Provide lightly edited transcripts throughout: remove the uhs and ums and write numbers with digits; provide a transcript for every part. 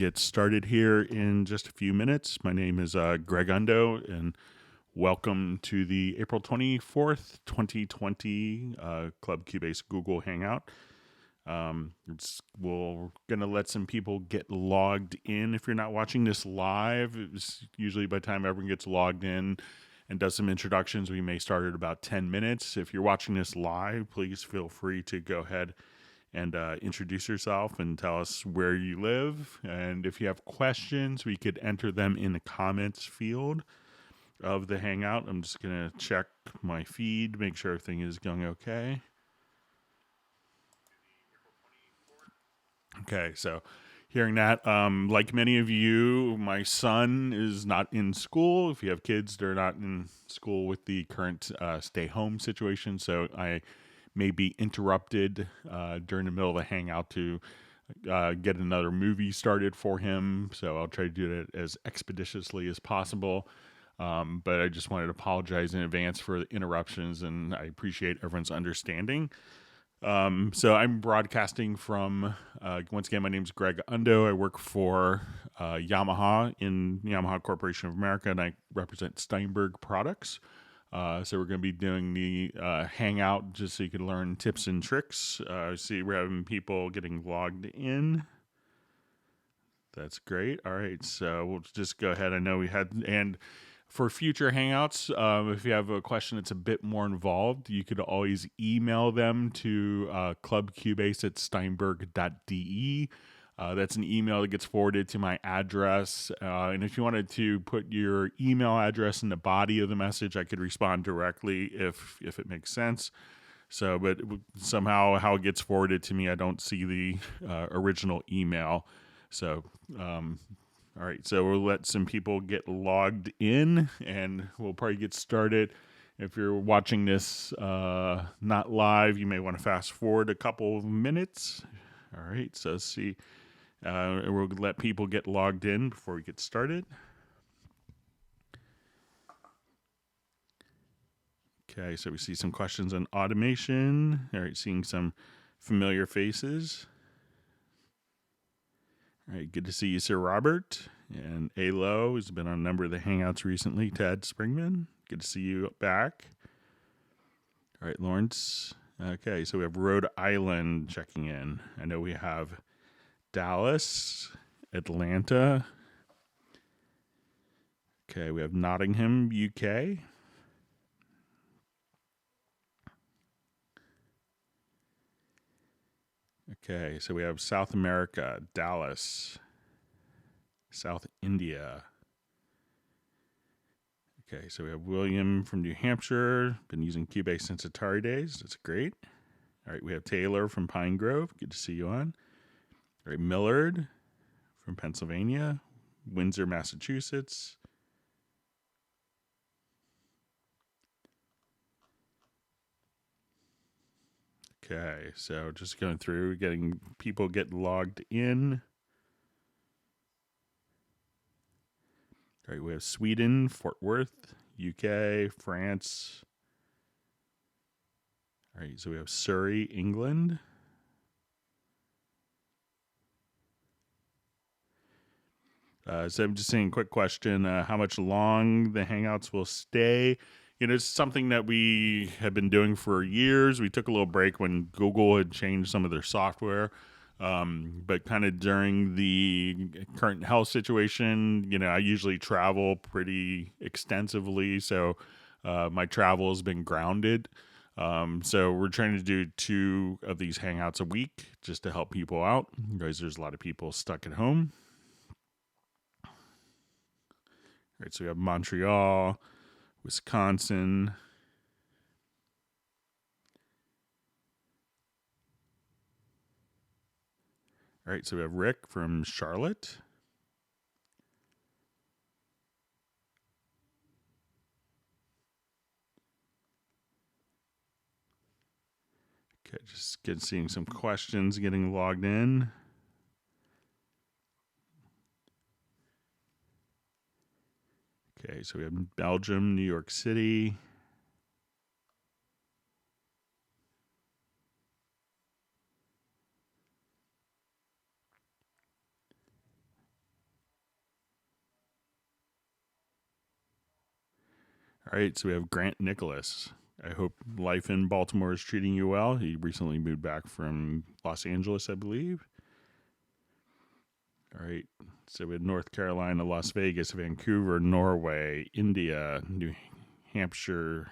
Get started here in just a few minutes. My name is Greg Undo, and welcome to the April 24th, 2020 Club Cubase Google Hangout. We're going to let some people get logged in. If you're not watching this live, it's usually by the time everyone gets logged in and does some introductions, we may start at about 10 minutes. If you're watching this live, please feel free to go ahead and introduce yourself and tell us where you live. And if you have questions, we could enter them in the comments field of the Hangout. I'm just going to check my feed, make sure everything is going okay. Okay, so hearing that, like many of you, my son is not in school. If you have kids, they're not in school with the current stay-home situation, so I may be interrupted during the middle of the Hangout to get another movie started for him, so I'll try to do it as expeditiously as possible. But I just wanted to apologize in advance for the interruptions, and I appreciate everyone's understanding. So I'm broadcasting from, once again, my name is Greg Undo. I work for Yamaha in Yamaha Corporation of America, and I represent Steinberg products. So we're going to be doing the Hangout just so you can learn tips and tricks. See, we're having people getting logged in. That's great. All right, so we'll just go ahead. I know we had, and for future Hangouts, if you have a question that's a bit more involved, you could always email them to clubcubase@steinberg.de. That's an email that gets forwarded to my address. And if you wanted to put your email address in the body of the message, I could respond directly if it makes sense. So, but somehow how it gets forwarded to me, I don't see the original email. So, all right, so we'll let some people get logged in, and we'll probably get started. If you're watching this not live, you may want to fast forward a couple of minutes. All right, so let's see. We'll let people get logged in before we get started. Okay, so we see some questions on automation. All right, seeing some familiar faces. All right, good to see you, Sir Robert. And Alo has been on a number of the Hangouts recently. Ted Springman, good to see you back. All right, Lawrence. Okay, so we have Rhode Island checking in. I know we have Dallas, Atlanta. Okay, we have Nottingham, UK. Okay, so we have South America, Dallas, South India. Okay, so we have William from New Hampshire, been using Cubase since Atari days. That's great. All right, we have Taylor from Pine Grove. Good to see you on. All right, Millard from Pennsylvania, Windsor, Massachusetts. Okay, so just going through, getting people get logged in. All right, we have Sweden, Fort Worth, UK, France. All right, so we have Surrey, England. So I'm just saying, quick question, how much long the Hangouts will stay? You know, it's something that we have been doing for years. We took a little break when Google had changed some of their software. But kind of during the current health situation, you know, I usually travel pretty extensively. So my travel has been grounded. So we're trying to do 2 of these Hangouts a week just to help people out because there's a lot of people stuck at home. All right, so we have Montreal, Wisconsin. All right, so we have Rick from Charlotte. Okay, just seeing some questions, getting logged in. Okay, so we have Belgium, New York City. All right, so we have Grant Nicholas. I hope life in Baltimore is treating you well. He recently moved back from Los Angeles, I believe. All right, so we have North Carolina, Las Vegas, Vancouver, Norway, India, New Hampshire,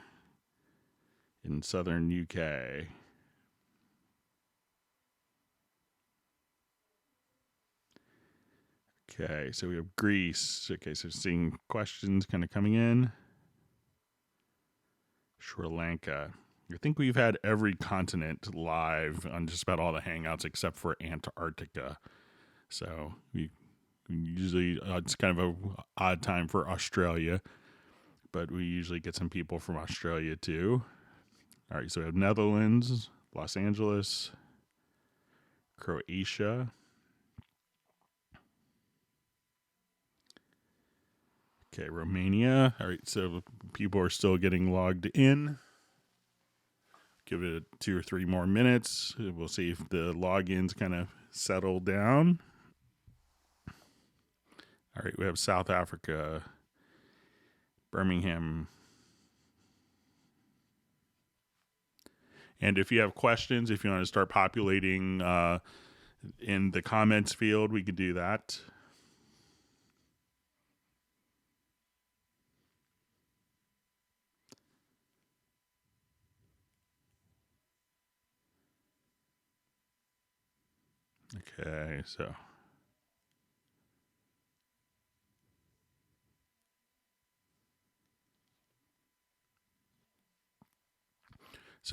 in southern UK. Okay, so we have Greece. Okay, so seeing questions kind of coming in. Sri Lanka. I think we've had every continent live on just about all the Hangouts except for Antarctica. So we usually, it's kind of a odd time for Australia, but we usually get some people from Australia too. All right, so we have Netherlands, Los Angeles, Croatia. Okay, Romania. All right, so people are still getting logged in. Give it 2 or 3 more minutes. We'll see if the logins kind of settle down. All right, we have South Africa, Birmingham. And if you have questions, if you want to start populating in the comments field, we could do that. Okay, so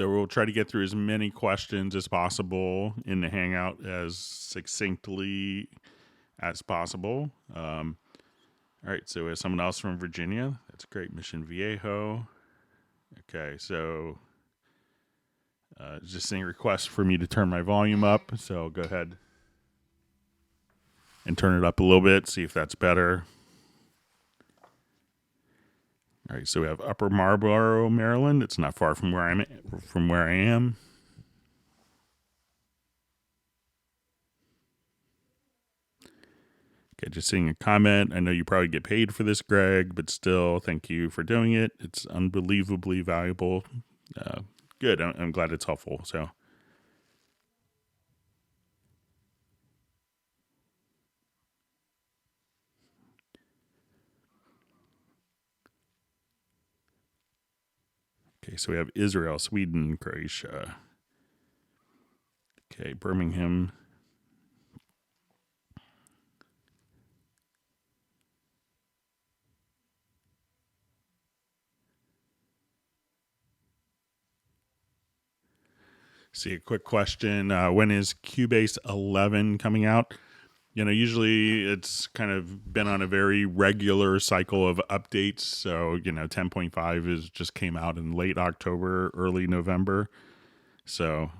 we'll try to get through as many questions as possible in the Hangout as succinctly as possible. All right, so we have someone else from Virginia. That's great. Mission Viejo. Okay, so just seeing requests for me to turn my volume up. So I'll go ahead and turn it up a little bit, see if that's better. All right, so we have Upper Marlboro, Maryland. It's not far from where I am. Okay, just seeing a comment. I know you probably get paid for this, Greg, but still, thank you for doing it. It's unbelievably valuable. Good. I'm glad it's helpful. So. Okay, so we have Israel, Sweden, Croatia. Okay, Birmingham. See, a quick question. When is Cubase 11 coming out? Usually it's kind of been on a very regular cycle of updates. So, 10.5 is just came out in late October, early November. So,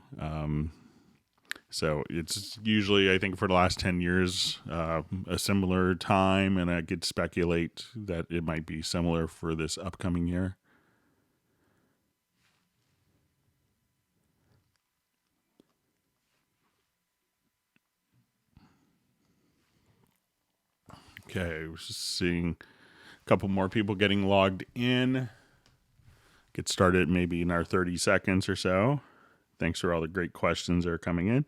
so it's usually, I think, for the last 10 years, a similar time, and I could speculate that it might be similar for this upcoming year. Okay, we're just seeing a couple more people getting logged in. Get started maybe in our 30 seconds or so. Thanks for all the great questions that are coming in.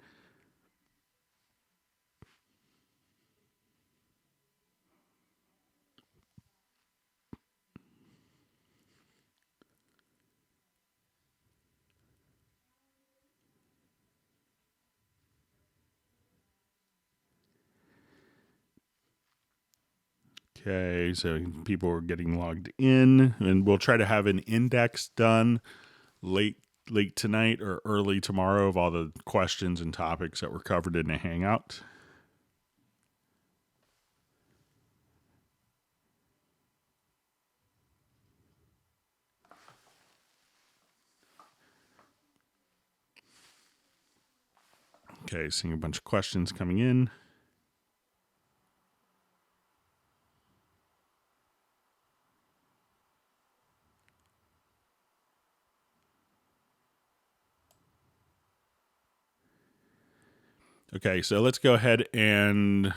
Okay, so people are getting logged in, and we'll try to have an index done late tonight or early tomorrow of all the questions and topics that were covered in the Hangout. Okay, seeing a bunch of questions coming in. Okay, so let's go ahead and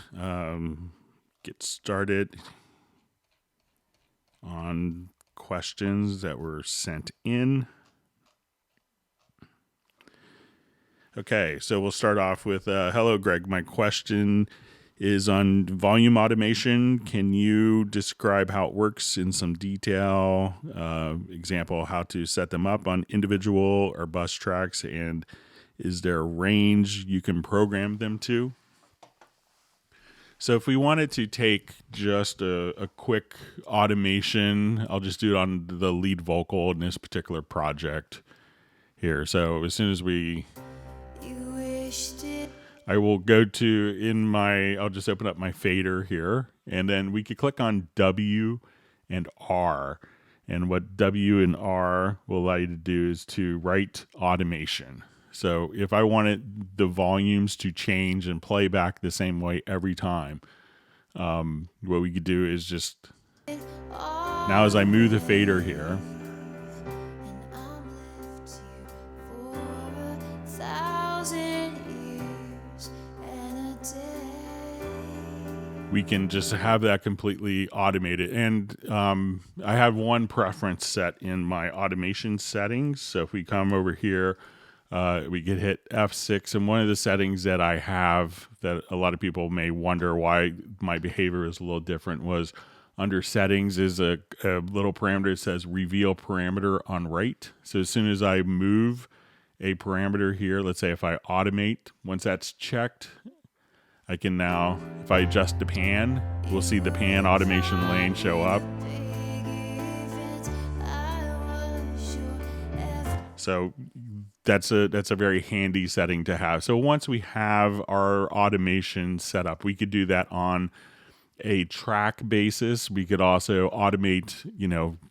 get started on questions that were sent in. Okay, so we'll start off with, hello, Greg. My question is on volume automation. Can you describe how it works in some detail? Example, how to set them up on individual or bus tracks, and is there a range you can program them to? So if we wanted to take just a quick automation, I'll just do it on the lead vocal in this particular project here. So as soon as I will go to I'll just open up my fader here, and then we could click on W and R. And what W and R will allow you to do is to write automation. So if I wanted the volumes to change and play back the same way every time, what we could do is just, now as I move the fader here, we can just have that completely automated. And I have one preference set in my automation settings. So if we come over here, we could hit F6. And one of the settings that I have that a lot of people may wonder why my behavior is a little different was under settings is a little parameter that says reveal parameter on right. So as soon as I move a parameter here, let's say if I automate, once that's checked, I can now, if I adjust the pan, we'll see the pan automation lane show up. So that's a very handy setting to have. So once we have our automation set up, we could do that on a track basis. We could also automate,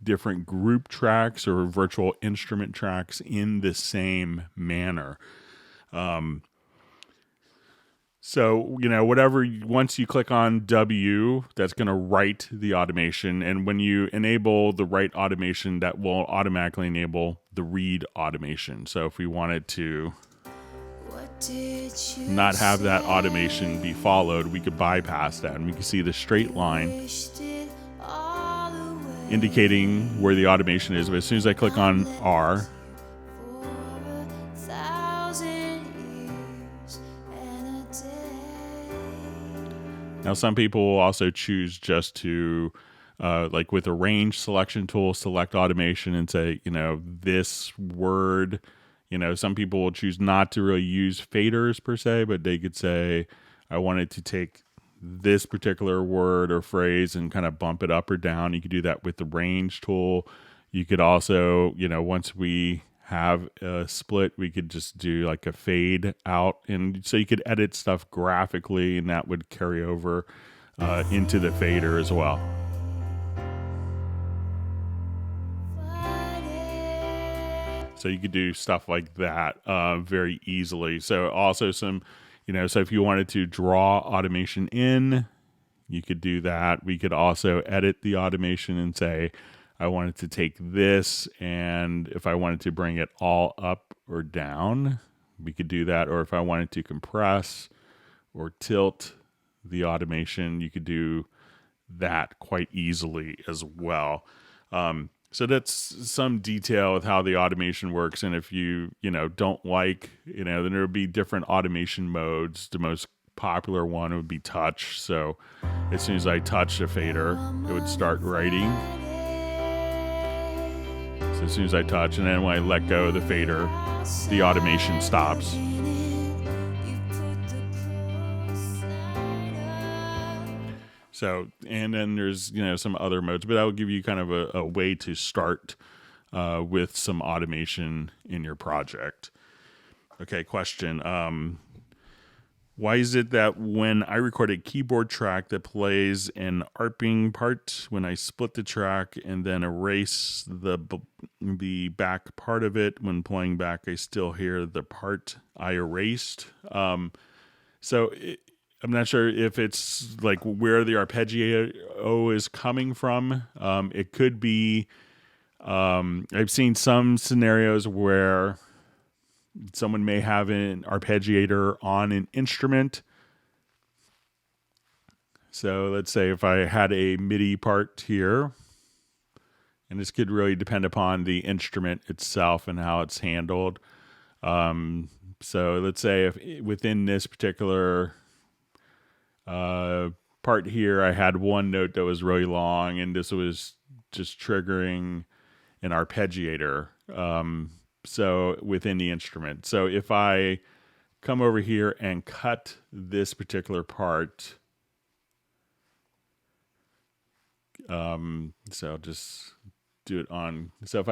different group tracks or virtual instrument tracks in the same manner. So, once you click on W, that's going to write the automation. And when you enable the write automation, that will automatically enable the read automation. So if we wanted to not have that automation be followed, we could bypass that. And we can see the straight line indicating where the automation is. But as soon as I click on R, now, some people will also choose just to, like with a range selection tool, select automation and say, this word, some people will choose not to really use faders per se, but they could say, I wanted to take this particular word or phrase and kind of bump it up or down. You could do that with the range tool. You could also, once we have a split, we could just do like a fade out, and so you could edit stuff graphically, and that would carry over into the fader as well. So you could do stuff like that very easily. So also some, so if you wanted to draw automation in, you could do that. We could also edit the automation and say, I wanted to take this, and if I wanted to bring it all up or down, we could do that. Or if I wanted to compress or tilt the automation, you could do that quite easily as well. So that's some detail with how the automation works. And if you, don't like, then there would be different automation modes. The most popular one would be touch. So as soon as I touch the fader, it would start writing. So as soon as I touch, and then when I let go of the fader, the automation stops. So, and then there's, some other modes, but that will give you kind of a way to start with some automation in your project. Okay, question. Why is it that when I record a keyboard track that plays an arping part, when I split the track and then erase the back part of it, when playing back, I still hear the part I erased? I'm not sure if it's like where the arpeggio is coming from. It could be, I've seen some scenarios where someone may have an arpeggiator on an instrument. So let's say if I had a MIDI part here And this could really depend upon the instrument itself and how it's handled. So let's say if within this particular part here, I had one note that was really long, and this was just triggering an arpeggiator. So within the instrument. So if I come over here and cut this particular part, so I'll just do it on. So if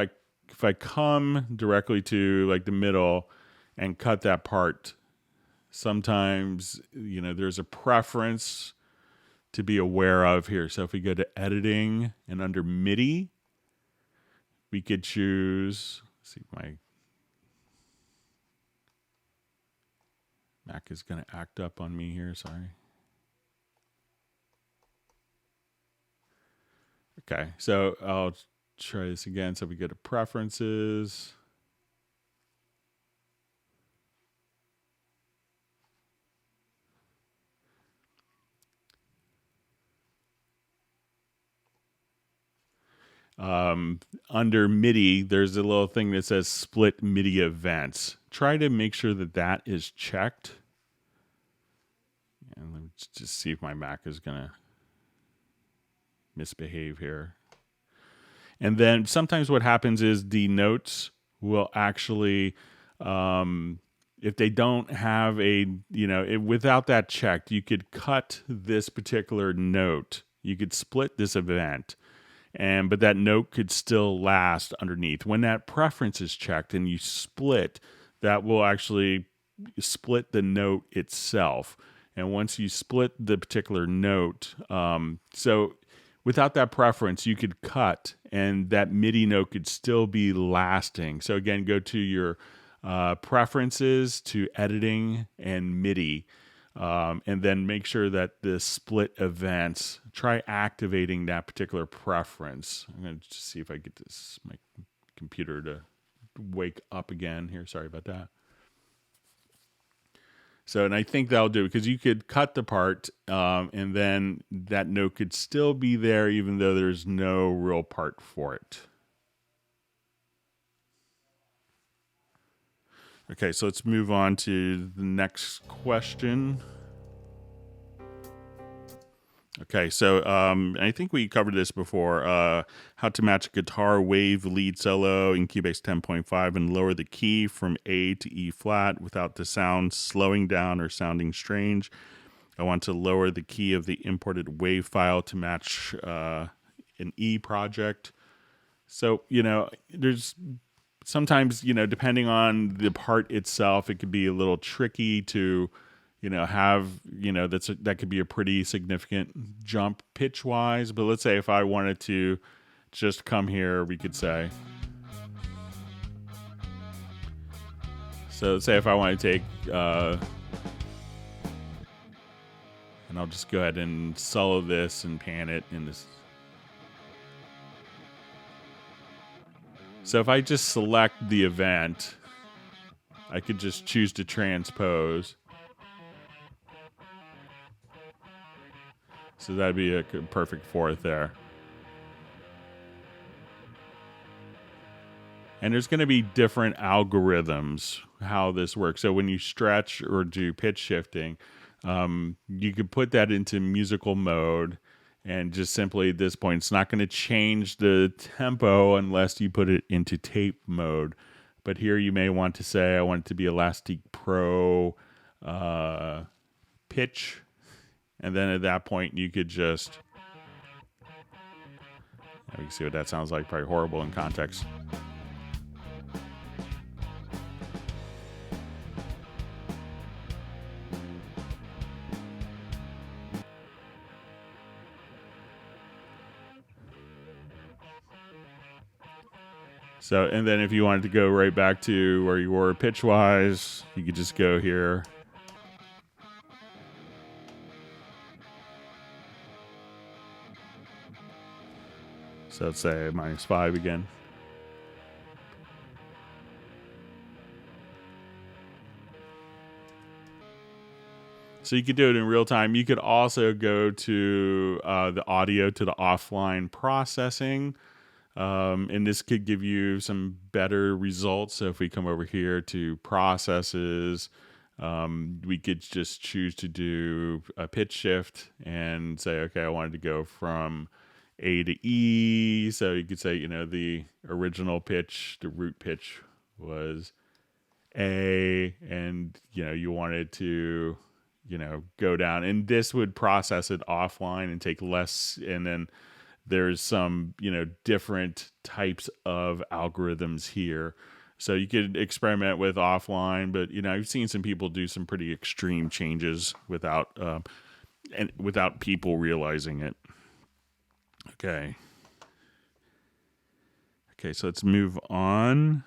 I come directly to like the middle and cut that part, sometimes there's a preference to be aware of here. So if we go to editing and under MIDI, we could choose. Let's see, my Mac is going to act up on me here. Sorry. Okay, so I'll try this again. So we go to preferences. Under MIDI, there's a little thing that says split MIDI events. Try to make sure that that is checked. And let me just see if my Mac is going to misbehave here. And then sometimes what happens is the notes will actually, if they don't have without that checked, you could cut this particular note. You could split this event. But that note could still last underneath. When that preference is checked and you split, that will actually split the note itself. And once you split the particular note, so without that preference, you could cut and that MIDI note could still be lasting. So again, go to your preferences, to editing and MIDI. And then make sure that the split events, try activating that particular preference. I'm going to just see if I get my computer to wake up again here. Sorry about that. So, and I think that'll do it because you could cut the part and then that note could still be there even though there's no real part for it. Okay, so let's move on to the next question. Okay, so I think we covered this before. How to match a guitar wave lead solo in Cubase 10.5 and lower the key from A to E flat without the sound slowing down or sounding strange. I want to lower the key of the imported wave file to match an E project. So, there's sometimes, depending on the part itself, it could be a little tricky to, have, that could be a pretty significant jump pitch wise. But let's say if I wanted to just come here, we could say, so let's say if I want to take, and I'll just go ahead and solo this and pan it in this. So if I just select the event, I could just choose to transpose. So that'd be a perfect fourth there. And there's going to be different algorithms how this works. So when you stretch or do pitch shifting, you could put that into musical mode. And just simply at this point, it's not going to change the tempo unless you put it into tape mode. But here you may want to say, I want it to be Elastic Pro pitch. And then at that point, you could just... we can see what that sounds like. Probably horrible in context. So, and then if you wanted to go right back to where you were pitch-wise, you could just go here. So let's say -5 again. So you could do it in real time. You could also go to the audio, to the offline processing. And this could give you some better results. So if we come over here to processes, we could just choose to do a pitch shift and say, okay, I wanted to go from A to E. So you could say, the original pitch, the root pitch was A, and, you wanted to, go down, and this would process it offline and take less. And then there's some, different types of algorithms here. So you could experiment with offline, but, I've seen some people do some pretty extreme changes without people realizing it. Okay. Okay, so let's move on.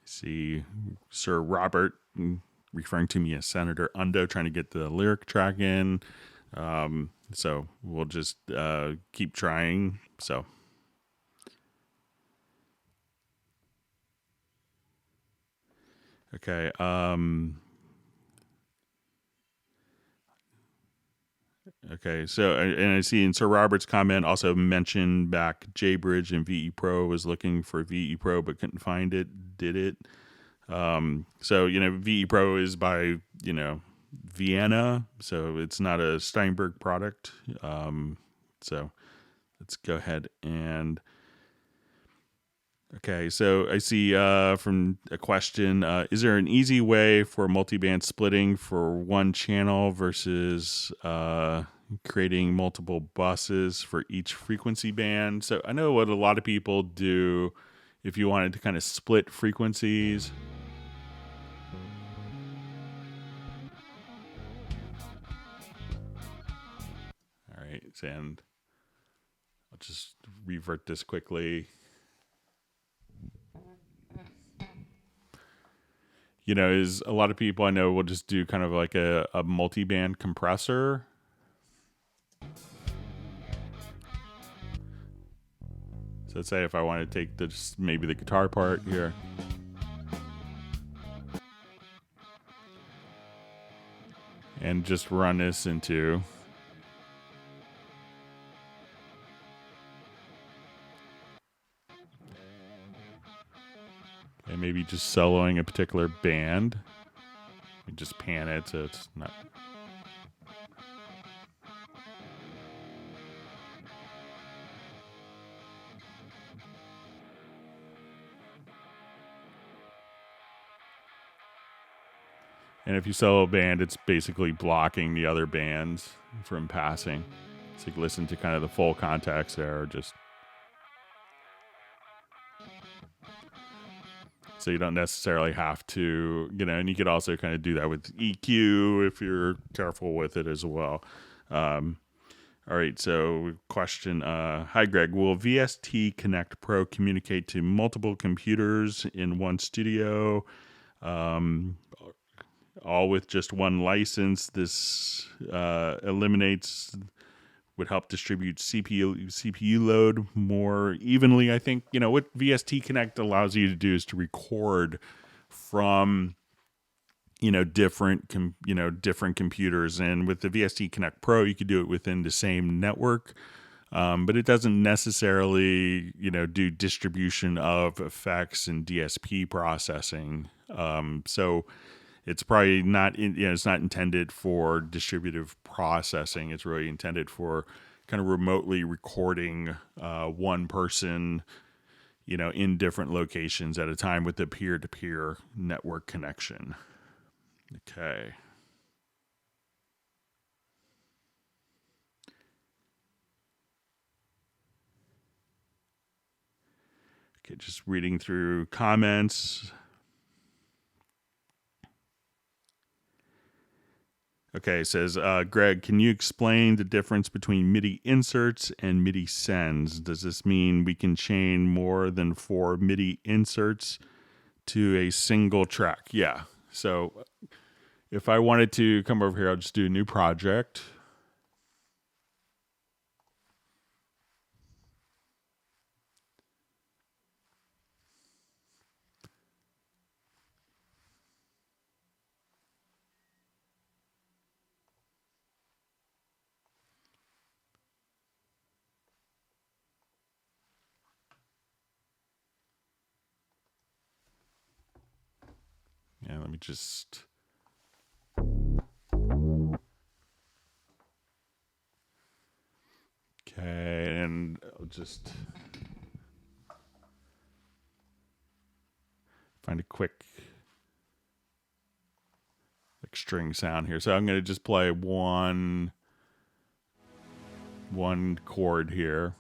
See Sir Robert referring to me as Senator Undo, trying to get the lyric track in. So we'll just keep trying. So. Okay. Okay. So, and I see in Sir Robert's comment also mentioned back JBridge and VE Pro, was looking for VE Pro but couldn't find it. Did it? So, VE Pro is by, Vienna, so it's not a Steinberg product. So let's go ahead and, okay, so I see from a question, is there an easy way for multiband splitting for one channel versus creating multiple buses for each frequency band? So I know what a lot of people do if you wanted to kind of split frequencies. All right, and I'll just revert this quickly. Is a lot of people I know will just do kind of like a multi-band compressor. So let's say if I want to take maybe the guitar part here. And just run this into. And maybe just soloing a particular band. We just pan it so it's not. And if you solo a band, it's basically blocking the other bands from passing. So you can listen to kind of the full context there, or just. So you don't necessarily have to, and you could also kind of do that with EQ if you're careful with it as well. All right, so question. Hi, Greg. Will VST Connect Pro communicate to multiple computers in one studio, all with just one license? This would help distribute CPU load more evenly. I think, what VST Connect allows you to do is to record from, different computers. And with the VST Connect Pro, you could do it within the same network. But it doesn't necessarily, do distribution of effects and DSP processing. So it's probably not, it's not intended for distributive processing. It's really intended for kind of remotely recording one person, in different locations at a time with a peer-to-peer network connection. Okay. Okay, just reading through comments. Okay, it says, Greg, can you explain the difference between MIDI inserts and MIDI sends? Does this mean we can chain more than 4 MIDI inserts to a single track? Yeah. So if I wanted to come over here, I'll just do a new project. me just... Okay, and I'll just find a quick string sound here. So I'm going to just play one chord here.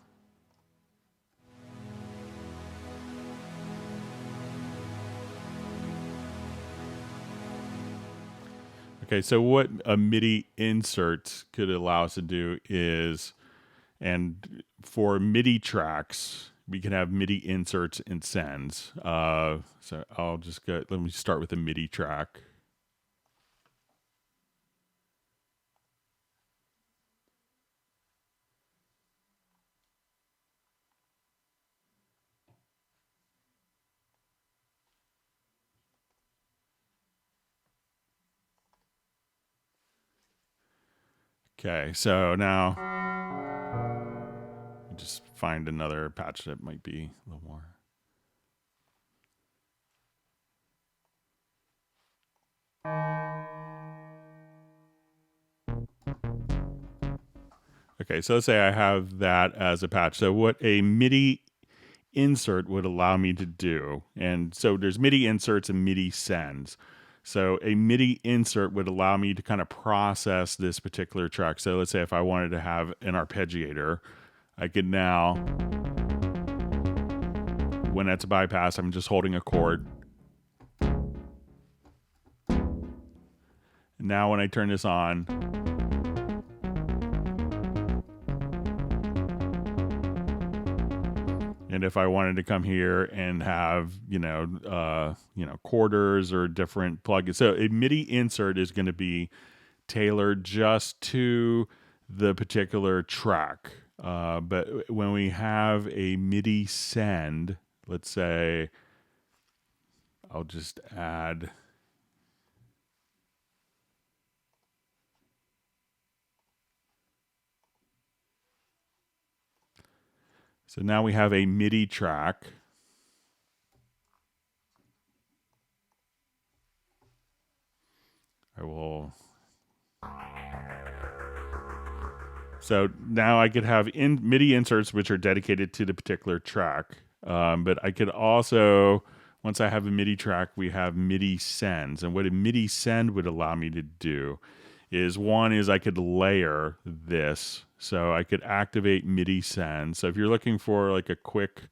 Okay, so what a MIDI insert could allow us to do is, and for MIDI tracks, we can have MIDI inserts and sends. So I'll just let me start with a MIDI track. Okay, so now just find another patch that might be a little more. Okay, so let's say I have that as a patch. So what a MIDI insert would allow me to do, and so there's MIDI inserts and MIDI sends. So a MIDI insert would allow me to kind of process this particular track. So let's say if I wanted to have an arpeggiator, I could now, when that's a bypass, I'm just holding a chord. Now when I turn this on, and if I wanted to come here and have, quarters or different plugins. So a MIDI insert is going to be tailored just to the particular track. But when we have a MIDI send, let's say, I'll just add... So now we have a MIDI track. So now I could have MIDI inserts which are dedicated to the particular track. But I could also, once I have a MIDI track, we have MIDI sends. And what a MIDI send would allow me to do is, one is I could layer this. So I could activate MIDI send. So if you're looking for like a quick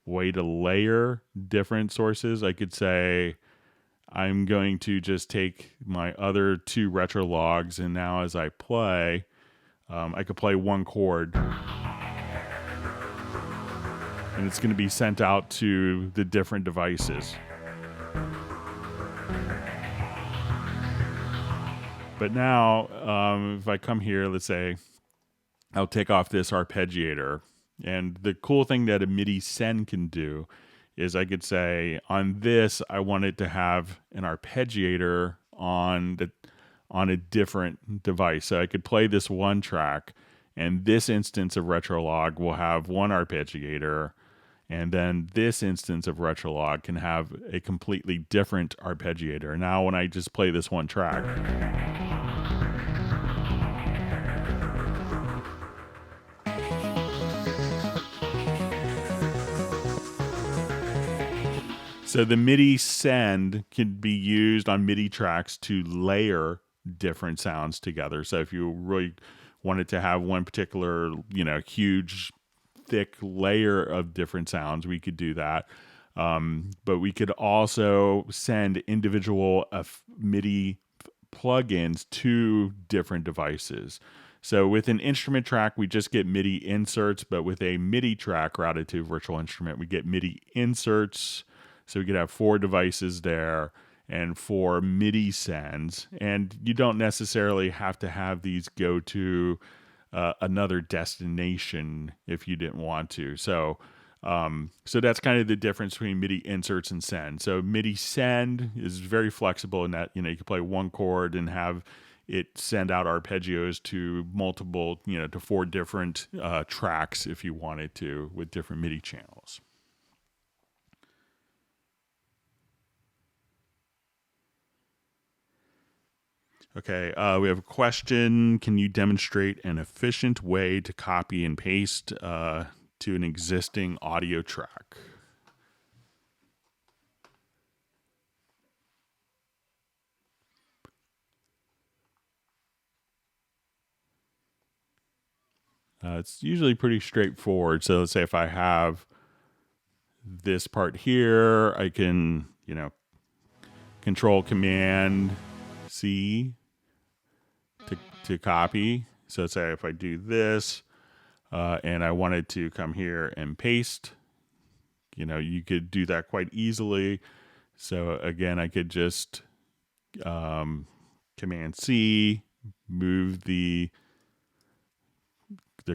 way to layer different sources, I could say I'm going to just take my other two retro logs, and now as I play, I could play one chord, and it's going to be sent out to the different devices. But now, if I come here, let's say I'll take off this arpeggiator, and the cool thing that a MIDI send can do is I could say on this, I want it to have an arpeggiator on a different device. So I could play this one track, and this instance of Retrolog will have one arpeggiator, and then this instance of Retrolog can have a completely different arpeggiator. Now when I just play this one track, so the MIDI send can be used on MIDI tracks to layer different sounds together. So if you really wanted to have one particular, huge, thick layer of different sounds, we could do that. But we could also send individual MIDI plugins to different devices. So with an instrument track, we just get MIDI inserts, but with a MIDI track routed to a virtual instrument, we get MIDI inserts. So we could have 4 devices there and 4 MIDI sends. And you don't necessarily have to have these go to another destination if you didn't want to. So that's kind of the difference between MIDI inserts and send. So MIDI send is very flexible in that, you can play one chord and have it send out arpeggios to multiple, to 4 different tracks if you wanted to, with different MIDI channels. Okay, we have a question. Can you demonstrate an efficient way to copy and paste to an existing audio track? It's usually pretty straightforward. So let's say if I have this part here, I can, Control Command C to copy. So say if I do this and I wanted to come here and paste, you could do that quite easily. So again, I could just Command C, move the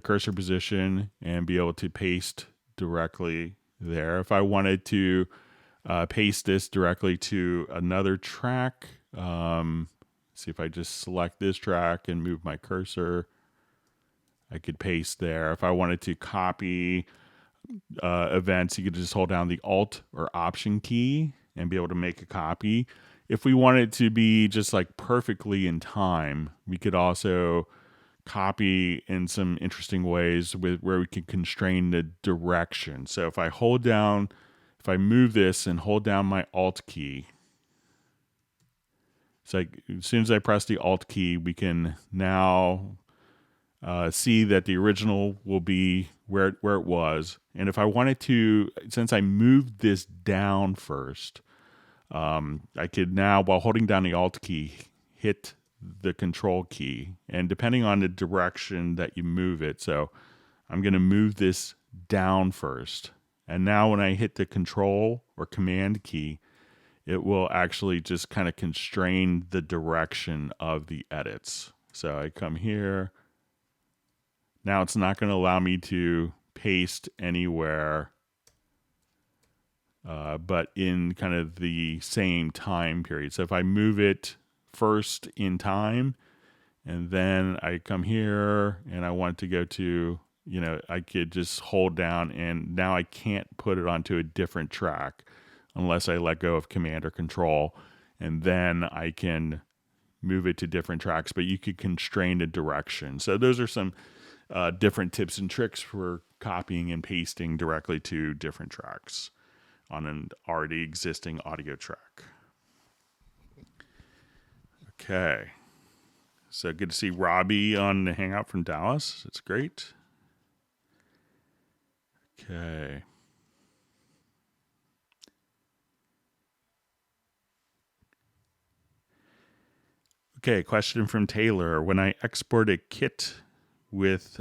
cursor position, and be able to paste directly there. If I wanted to paste this directly to another track, see if I just select this track and move my cursor, I could paste there. If I wanted to copy events, you could just hold down the Alt or Option key and be able to make a copy. If we want it to be just like perfectly in time, we could also copy in some interesting ways where we can constrain the direction. So if I move this and hold down my Alt key, it's like as soon as I press the Alt key, we can now see that the original will be where it was. And if I wanted to, since I moved this down first, I could now, while holding down the Alt key, hit the Control key. And depending on the direction that you move it, so I'm going to move this down first. And now when I hit the Control or Command key, it will actually just kind of constrain the direction of the edits. So I come here. Now it's not going to allow me to paste anywhere, but in kind of the same time period. So if I move it first in time, and then I come here and I want to go to, I could just hold down, and now I can't put it onto a different track unless I let go of Command or Control, and then I can move it to different tracks, but you could constrain the direction. So those are some different tips and tricks for copying and pasting directly to different tracks on an already existing audio track. Okay. So good to see Robbie on the Hangout from Dallas. It's great. Okay. Okay, question from Taylor. When I export a kit with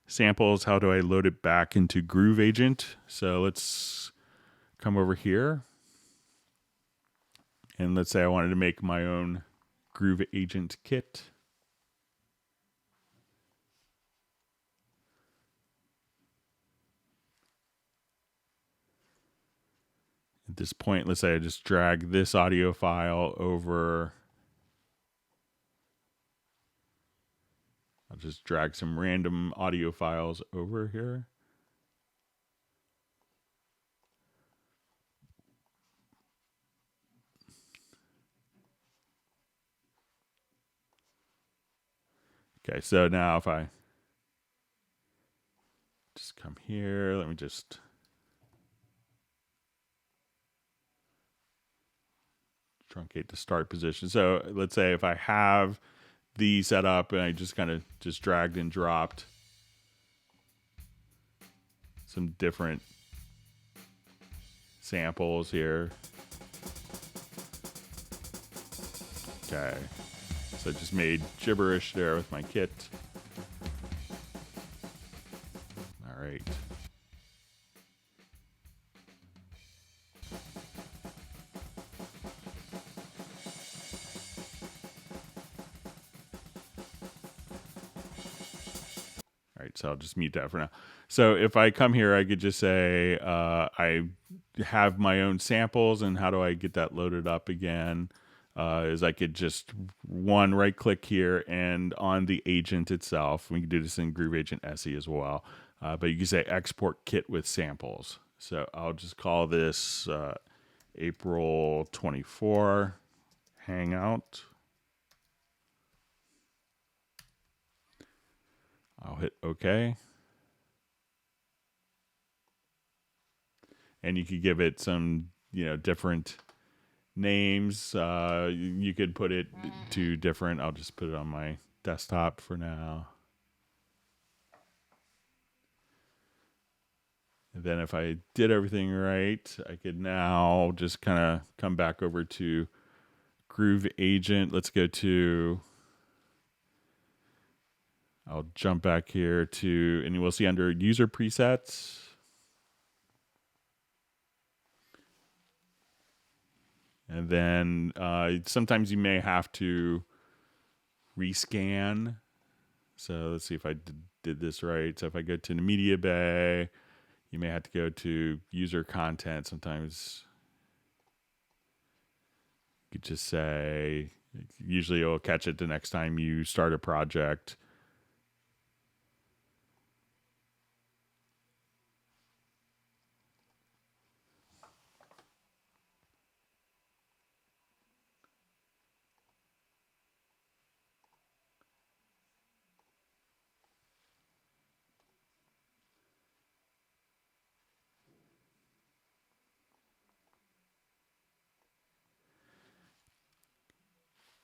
samples, how do I load it back into Groove Agent? So let's come over here. And let's say I wanted to make my own Groove Agent kit. At this point, let's say I just drag this audio file over. I'll just drag some random audio files over here. Okay, so now if I just come here, let me just truncate the start position. So let's say if I have the set up and I just kind of just dragged and dropped some different samples here. Okay, so I just made gibberish there with my kit. All right. All right, so I'll just mute that for now. So if I come here, I could just say I have my own samples, and how do I get that loaded up again? Is I could just right click here, and on the agent itself, we can do this in Groove Agent SE as well, but you can say export kit with samples. So I'll just call this April 24 Hangout. I'll hit OK. And you could give it some, different names. You could put it to different. I'll just put it on my desktop for now. And then if I did everything right, I could now just kind of come back over to Groove Agent. Let's go to, I'll jump back here to, and we'll see under user presets. And then sometimes you may have to rescan. So let's see if I did this right. So if I go to the media bay, you may have to go to user content. Sometimes you could just say, usually it'll catch it the next time you start a project.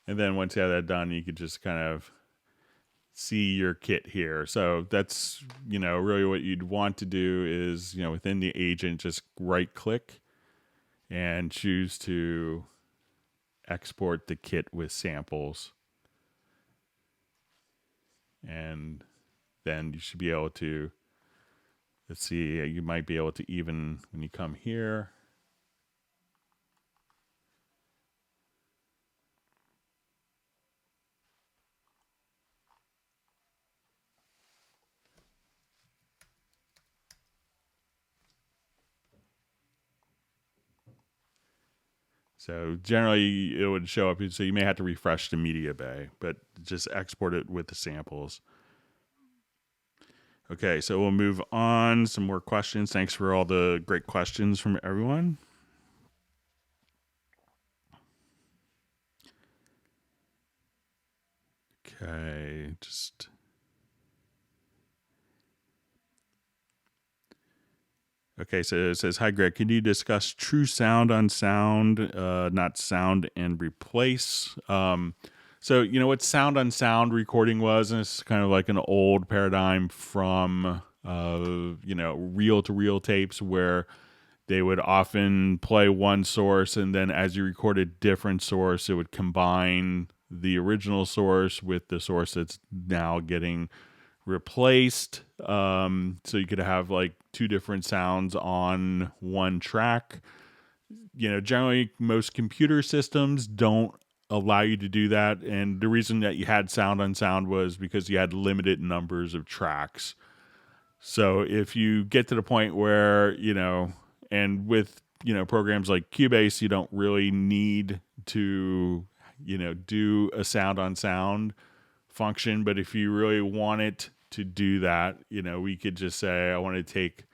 And then once you have that done, you could just kind of see your kit here. So that's, really what you'd want to do is, within the agent, just right click and choose to export the kit with samples. And then you should be able to, let's see, you might be able to even, when you come here, so generally it would show up. So you may have to refresh the media bay, but just export it with the samples. Okay, so we'll move on. Some more questions. Thanks for all the great questions from everyone. Okay, just... Okay, so it says, hi, Greg. Can you discuss true sound on sound, not sound and replace? So, what sound on sound recording was, and it's kind of like an old paradigm from, reel to reel tapes where they would often play one source, and then as you record a different source, it would combine the original source with the source that's now getting replaced. So you could have like two different sounds on one track. Generally most computer systems don't allow you to do that. And the reason that you had sound on sound was because you had limited numbers of tracks. So if you get to the point where, and with, programs like Cubase, you don't really need to, do a sound on sound function. But if you really want it to do that, we could just say, I want to take,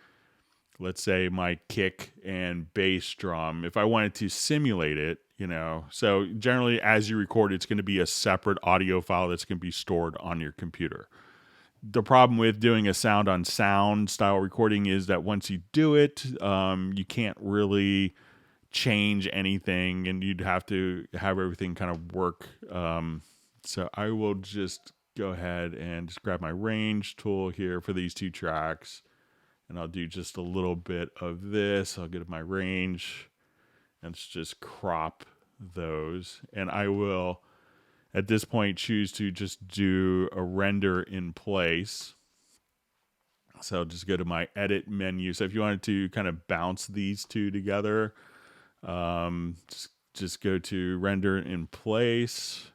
let's say, my kick and bass drum. If I wanted to simulate it, so generally as you record, it's going to be a separate audio file that's going to be stored on your computer. The problem with doing a sound on sound style recording is that once you do it, you can't really change anything, and you'd have to have everything kind of work. So I will just go ahead and just grab my range tool here for these two tracks, and I'll do just a little bit of this. I'll get my range and just crop those, and I will at this point choose to just do a render in place. So I'll just go to my edit menu. So if you wanted to kind of bounce these two together, just go to render in place.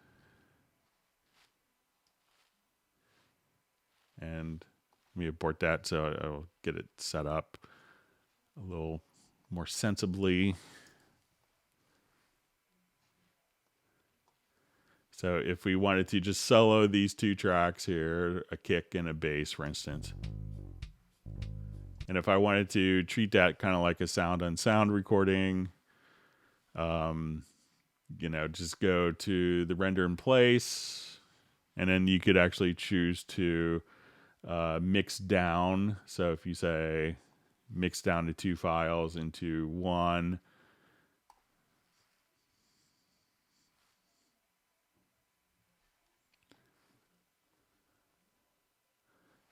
And let me abort that so I'll get it set up a little more sensibly. So if we wanted to just solo these two tracks here, a kick and a bass, for instance. And if I wanted to treat that kind of like a sound on sound recording, just go to the render in place, and then you could actually choose to mix down. So if you say mix down to 2 files into one,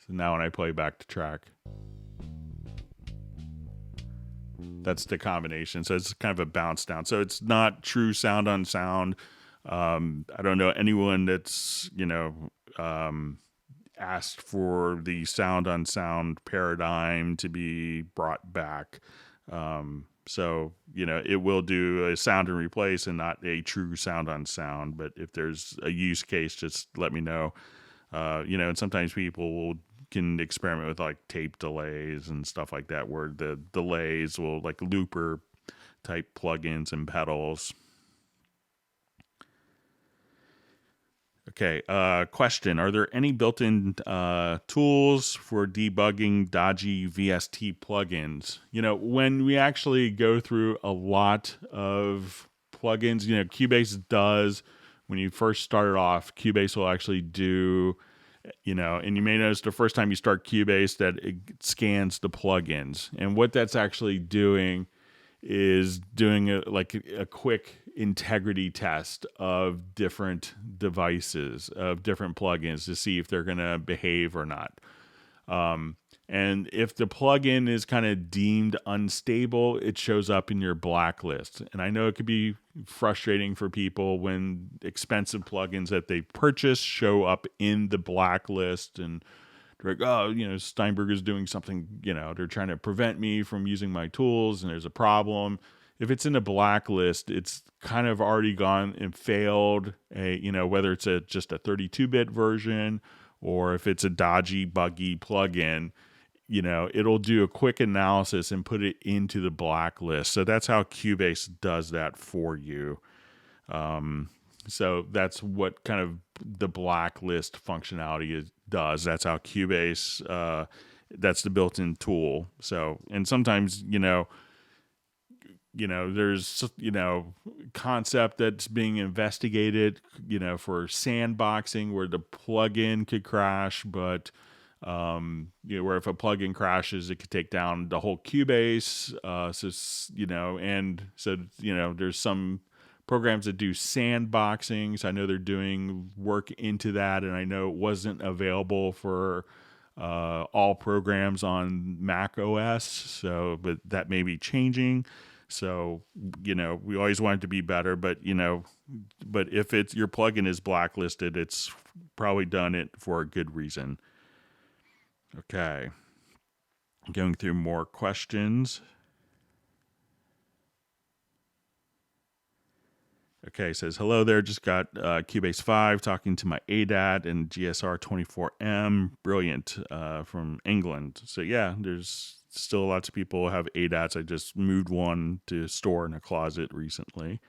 so now when I play back to track, that's the combination. So it's kind of a bounce down. So it's not true sound on sound. I don't know anyone that's, asked for the sound on sound paradigm to be brought back. So, it will do a sound and replace and not a true sound on sound. But if there's a use case, just let me know. And sometimes people can experiment with like tape delays and stuff like that, where the delays will like looper type plugins and pedals. Okay, question. Are there any built-in tools for debugging dodgy VST plugins? When we actually go through a lot of plugins, Cubase does, when you first start it off, Cubase will actually do, and you may notice the first time you start Cubase that it scans the plugins. And what that's actually doing is doing a quick integrity test of different devices, of different plugins to see if they're going to behave or not. And if the plugin is kind of deemed unstable, it shows up in your blacklist. And I know it could be frustrating for people when expensive plugins that they purchase show up in the blacklist, and they're like, oh, Steinberg is doing something, they're trying to prevent me from using my tools and there's a problem. If it's in a blacklist, it's kind of already gone and failed, whether it's just a 32-bit version or if it's a dodgy, buggy plugin, it'll do a quick analysis and put it into the blacklist. So that's how Cubase does that for you. So that's what kind of the blacklist functionality does. That's how Cubase, that's the built-in tool. So, and sometimes, there's, concept that's being investigated, for sandboxing where the plugin could crash, but, where if a plugin crashes, it could take down the whole Cubase. And so, there's some programs that do sandboxing. So I know they're doing work into that, and I know it wasn't available for all programs on Mac OS. So, but that may be changing. So, we always want it to be better, but if it's your plugin is blacklisted, it's probably done it for a good reason. Okay. Going through more questions. Okay, says, hello there. Just got Cubase 5 talking to my ADAT and GSR 24M. Brilliant, from England. So, yeah, there's still lots of people who have ADATs. I just moved one to store in a closet recently.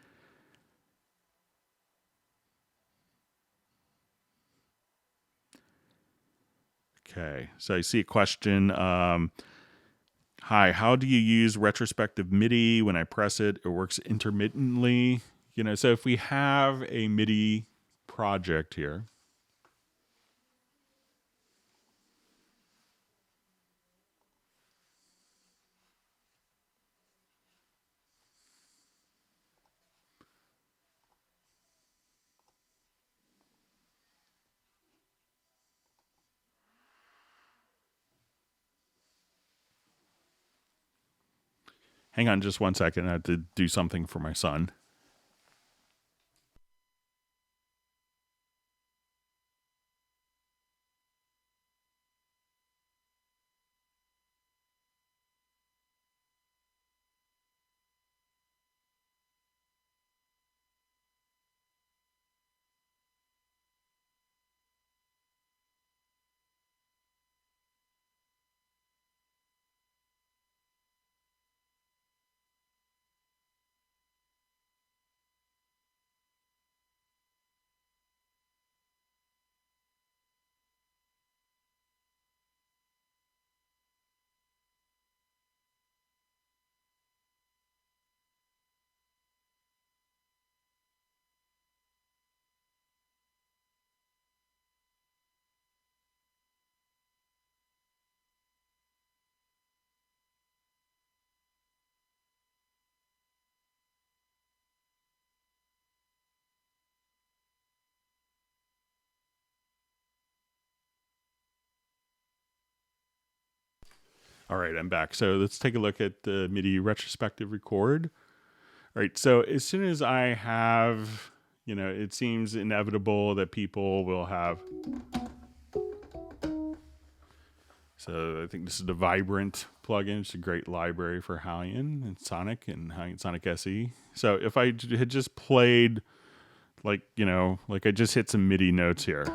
Okay, so I see a question. Hi, how do you use retrospective MIDI? When I press it, it works intermittently. So if we have a MIDI project here, hang on just one second. I have to do something for my son. All right, I'm back. So let's take a look at the MIDI retrospective record. All right, so as soon as I have, it seems inevitable that people will have. So I think this is the Vibrant plugin. It's a great library for Halion and Sonic Sonic SE. So if I had just played, like I just hit some MIDI notes here,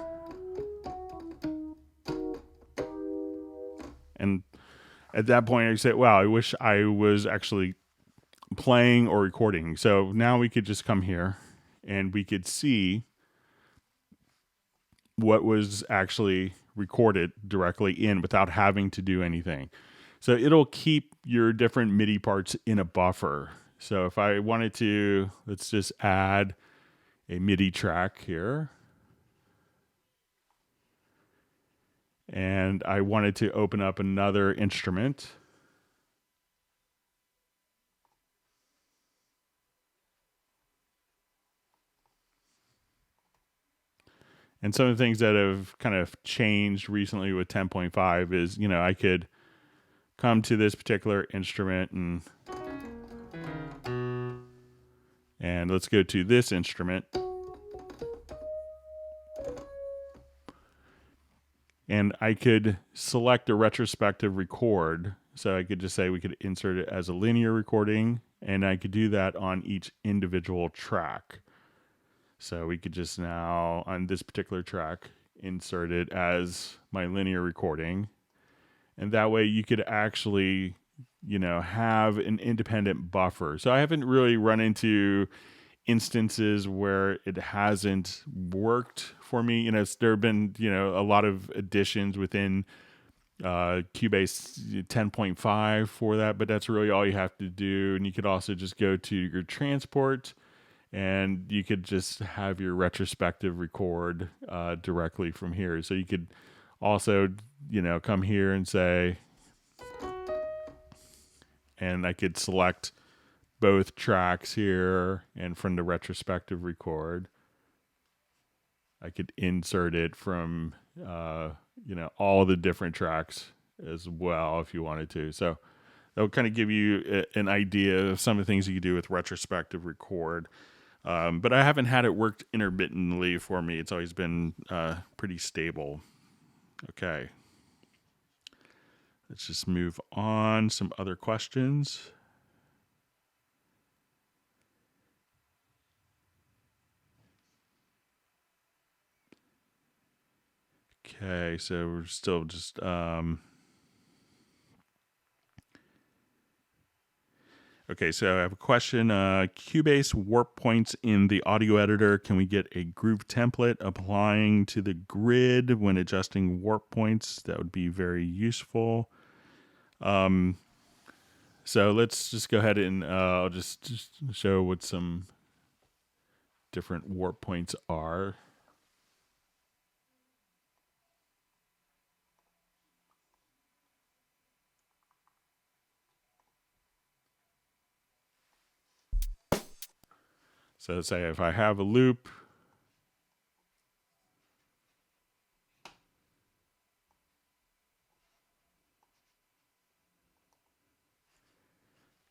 and at that point I say, wow, I wish I was actually playing or recording. So now we could just come here and we could see what was actually recorded directly in without having to do anything. So it'll keep your different MIDI parts in a buffer. So if I wanted to, let's just add a MIDI track here. And I wanted to open up another instrument. And some of the things that have kind of changed recently with 10.5 is, I could come to this particular instrument and let's go to this instrument. And I could select a retrospective record. So I could just say we could insert it as a linear recording, and I could do that on each individual track. So we could just now, on this particular track, insert it as my linear recording. And that way you could actually, have an independent buffer. So I haven't really run into instances where it hasn't worked for me. There have been, a lot of additions within Cubase 10.5 for that, but that's really all you have to do. And you could also just go to your transport and you could just have your retrospective record directly from here. So you could also, come here and say, and I could select both tracks here, and from the retrospective record, I could insert it from, all the different tracks as well if you wanted to. So that will kind of give you an idea of some of the things you can do with retrospective record. But I haven't had it worked intermittently for me. It's always been pretty stable. Okay. Let's just move on. Some other questions. Okay, so we're still just okay, so I have a question. Cubase warp points in the audio editor. Can we get a groove template applying to the grid when adjusting warp points? That would be very useful. So let's just go ahead and I'll just show what some different warp points are. So say if I have a loop,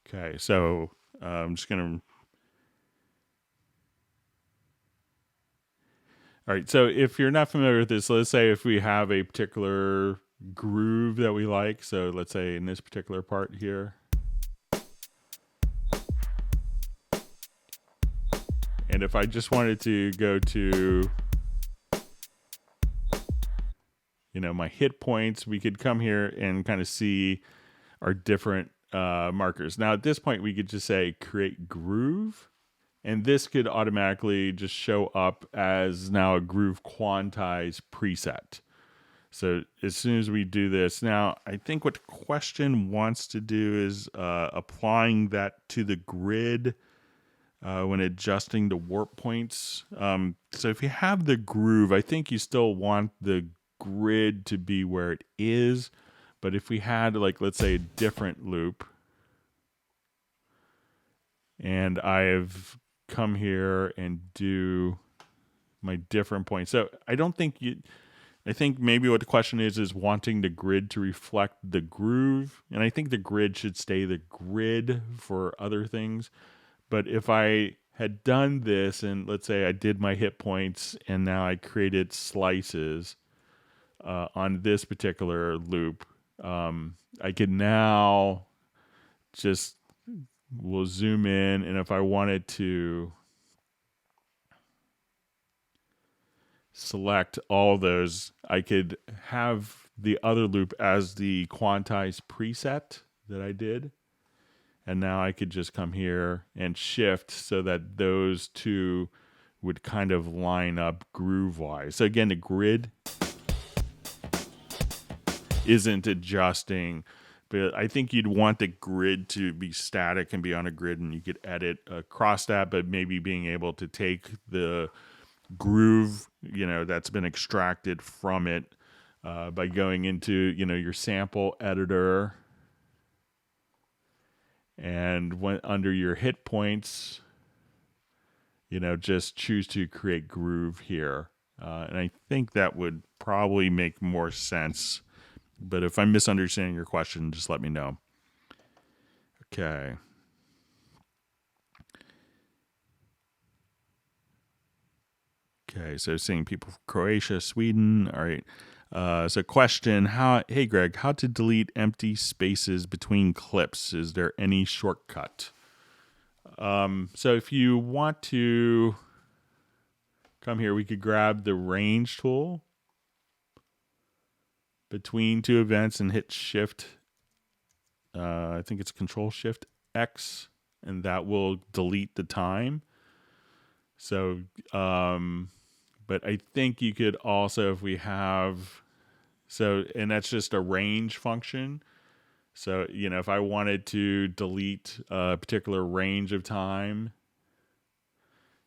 okay, so I'm just going to, all right, so if you're not familiar with this, let's say if we have a particular groove that we like, so let's say in this particular part here, and if I just wanted to go to, my hit points, we could come here and kind of see our different markers. Now at this point, we could just say create groove, and this could automatically just show up as now a groove quantize preset. So as soon as we do this, now I think what the question wants to do is applying that to the grid when adjusting the warp points. So if you have the groove, I think you still want the grid to be where it is. But if we had, like, let's say a different loop, and I have come here and do my different points. So I don't think I think maybe what the question is wanting the grid to reflect the groove. And I think the grid should stay the grid for other things. But if I had done this, and let's say I did my hit points and now I created slices on this particular loop, I could now just, we'll zoom in. And if I wanted to select all those, I could have the other loop as the Quantize preset that I did. And now I could just come here and shift so that those two would kind of line up groove wise. So again, the grid isn't adjusting, but I think you'd want the grid to be static and be on a grid, and you could edit across that, but maybe being able to take the groove, that's been extracted from it by going into, your sample editor, and when under your hit points, just choose to create groove here. And I think that would probably make more sense. But if I'm misunderstanding your question, just let me know. Okay. Okay, so seeing people from Croatia, Sweden. All right. So question, hey Greg, how to delete empty spaces between clips? Is there any shortcut? So if you want to come here, we could grab the range tool between two events and hit shift. I think it's Control Shift X, and that will delete the time. So, but I think you could also, if we have, and that's just a range function. So, if I wanted to delete a particular range of time,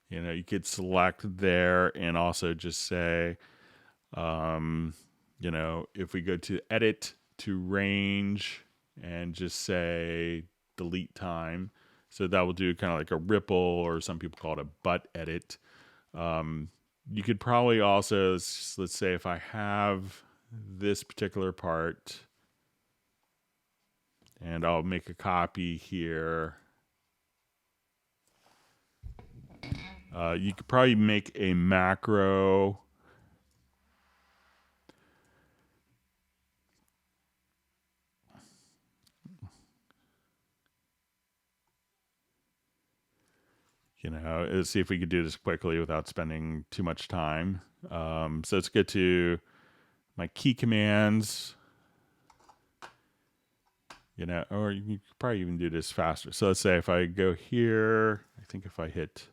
you could select there and also just say, if we go to edit to range and just say delete time. So that will do kind of like a ripple, or some people call it a butt edit. You could probably also, let's say if I have this particular part, and I'll make a copy here. You could probably make a macro. Let's see if we could do this quickly without spending too much time. So let's get to my key commands. Or you could probably even do this faster. So let's say if I go here, I think if I hit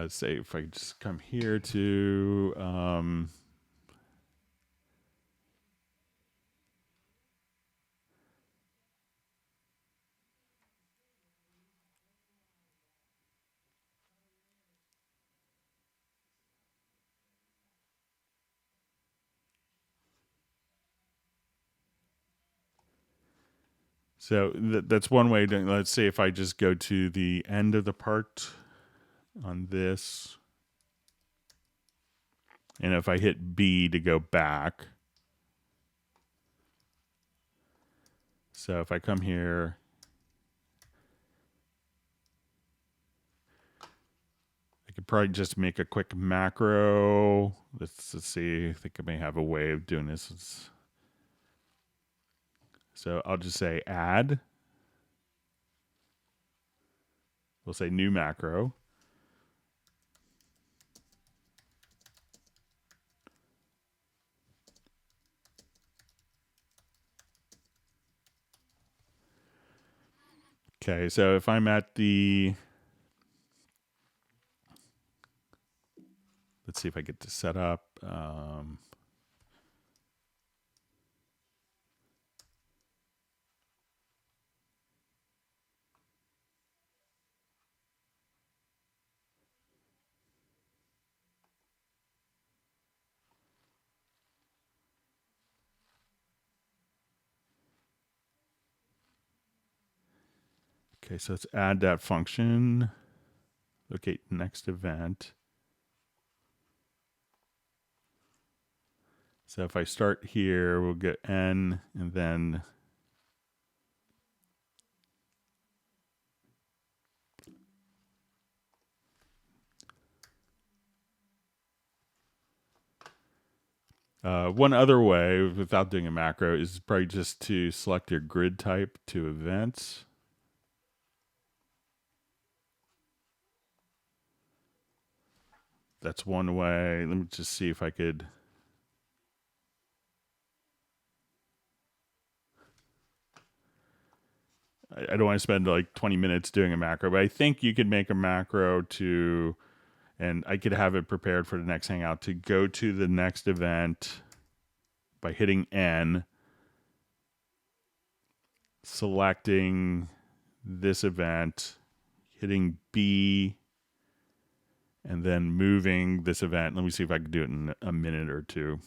let's say if I just come here to so that's one way to, let's say if I just go to the end of the part on this, and if I hit B to go back. So if I come here, I could probably just make a quick macro. Let's see. I think I may have a way of doing this. So I'll just say add. We'll say new macro. Okay, so if I'm at the, let's see if I get to set up. Okay, so let's add that function. Locate next event. So if I start here, we'll get N and then one other way without doing a macro is probably just to select your grid type to events. That's one way. Let me just see if I could. I don't want to spend like 20 minutes doing a macro, but I think you could make a macro to, and I could have it prepared for the next Hangout to go to the next event by hitting N, selecting this event, hitting B, and then moving this event. Let me see if I can do it in a minute or two.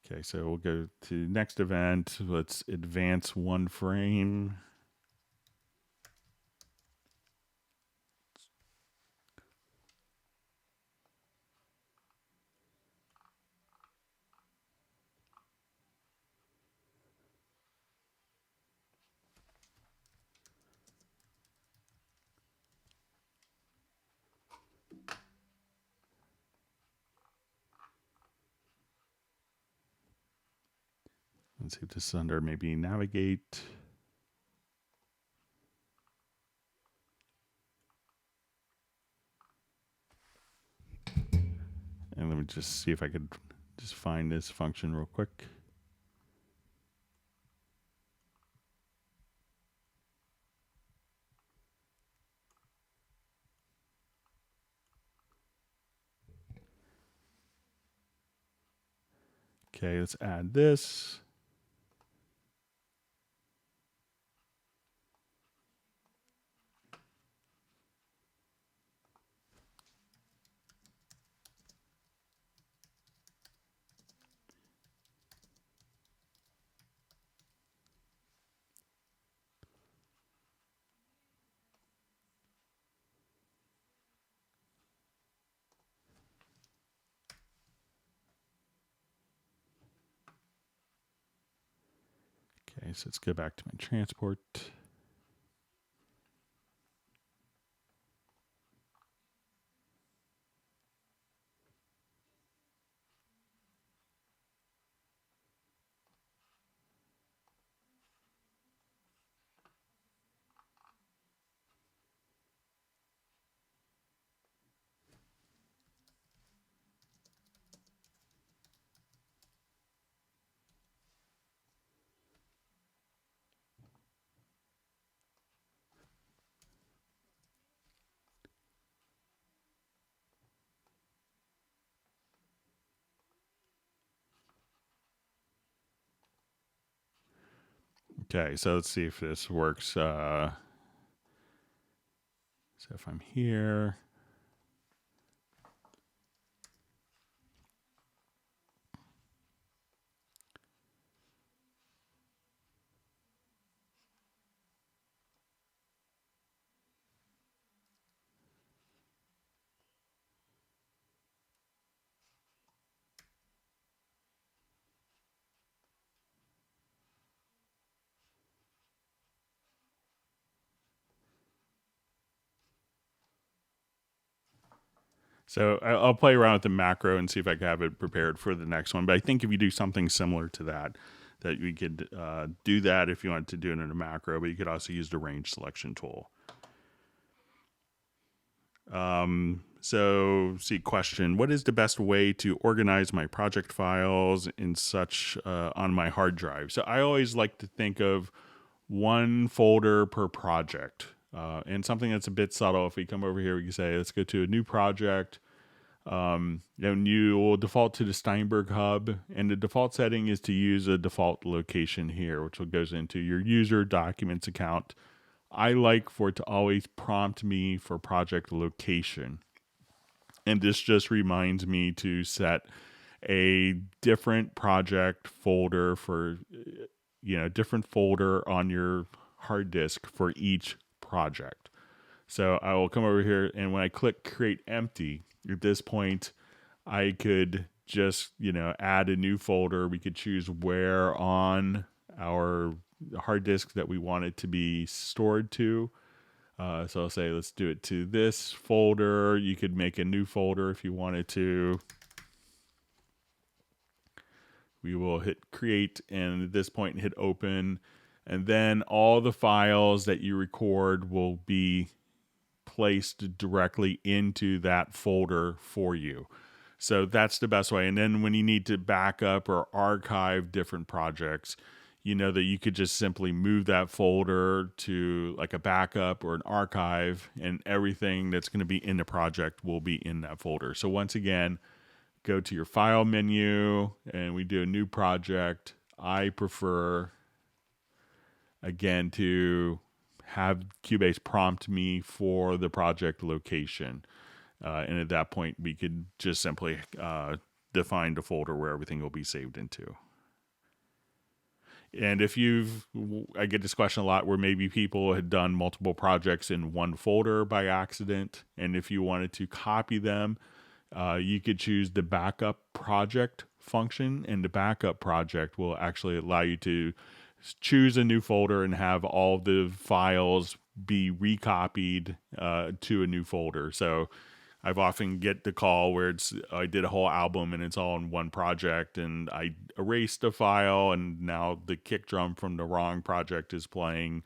Okay, so we'll go to next event. Let's advance one frame. Let's see if this is under maybe navigate. And let me just see if I could just find this function real quick. Okay, let's add this. Okay, so let's go back to my transport. Okay, so let's see if this works. So if I'm here, so I'll play around with the macro and see if I can have it prepared for the next one. But I think if you do something similar to that, that you could do that if you wanted to do it in a macro, but you could also use the range selection tool. So see, question, what is the best way to organize my project files in such on my hard drive? So I always like to think of one folder per project. And something that's a bit subtle. If we come over here, we can say, let's go to a new project. And you will default to the Steinberg hub. And the default setting is to use a default location here, which goes into your user documents account I like for it to always prompt me for project location. And this just reminds me to set a different project folder for, different folder on your hard disk for each project. So I will come over here, and when I click create empty, at this point, I could just, add a new folder. We could choose where on our hard disk that we want it to be stored to. So I'll say, let's do it to this folder. You could make a new folder if you wanted to. We will hit create, and at this point hit open. And then all the files that you record will be placed directly into that folder for you. So that's the best way. And then when you need to back up or archive different projects, you know that you could just simply move that folder to like a backup or an archive, and everything that's going to be in the project will be in that folder. So once again, go to your file menu and we do a new project. I prefer, again, to have Cubase prompt me for the project location. And at that point, we could just simply define the folder where everything will be saved into. And if I get this question a lot where maybe people had done multiple projects in one folder by accident. And if you wanted to copy them, you could choose the backup project function, and the backup project will actually allow you to choose a new folder and have all the files be recopied to a new folder. So I've often get the call where I did a whole album and it's all in one project, and I erased a file, and now the kick drum from the wrong project is playing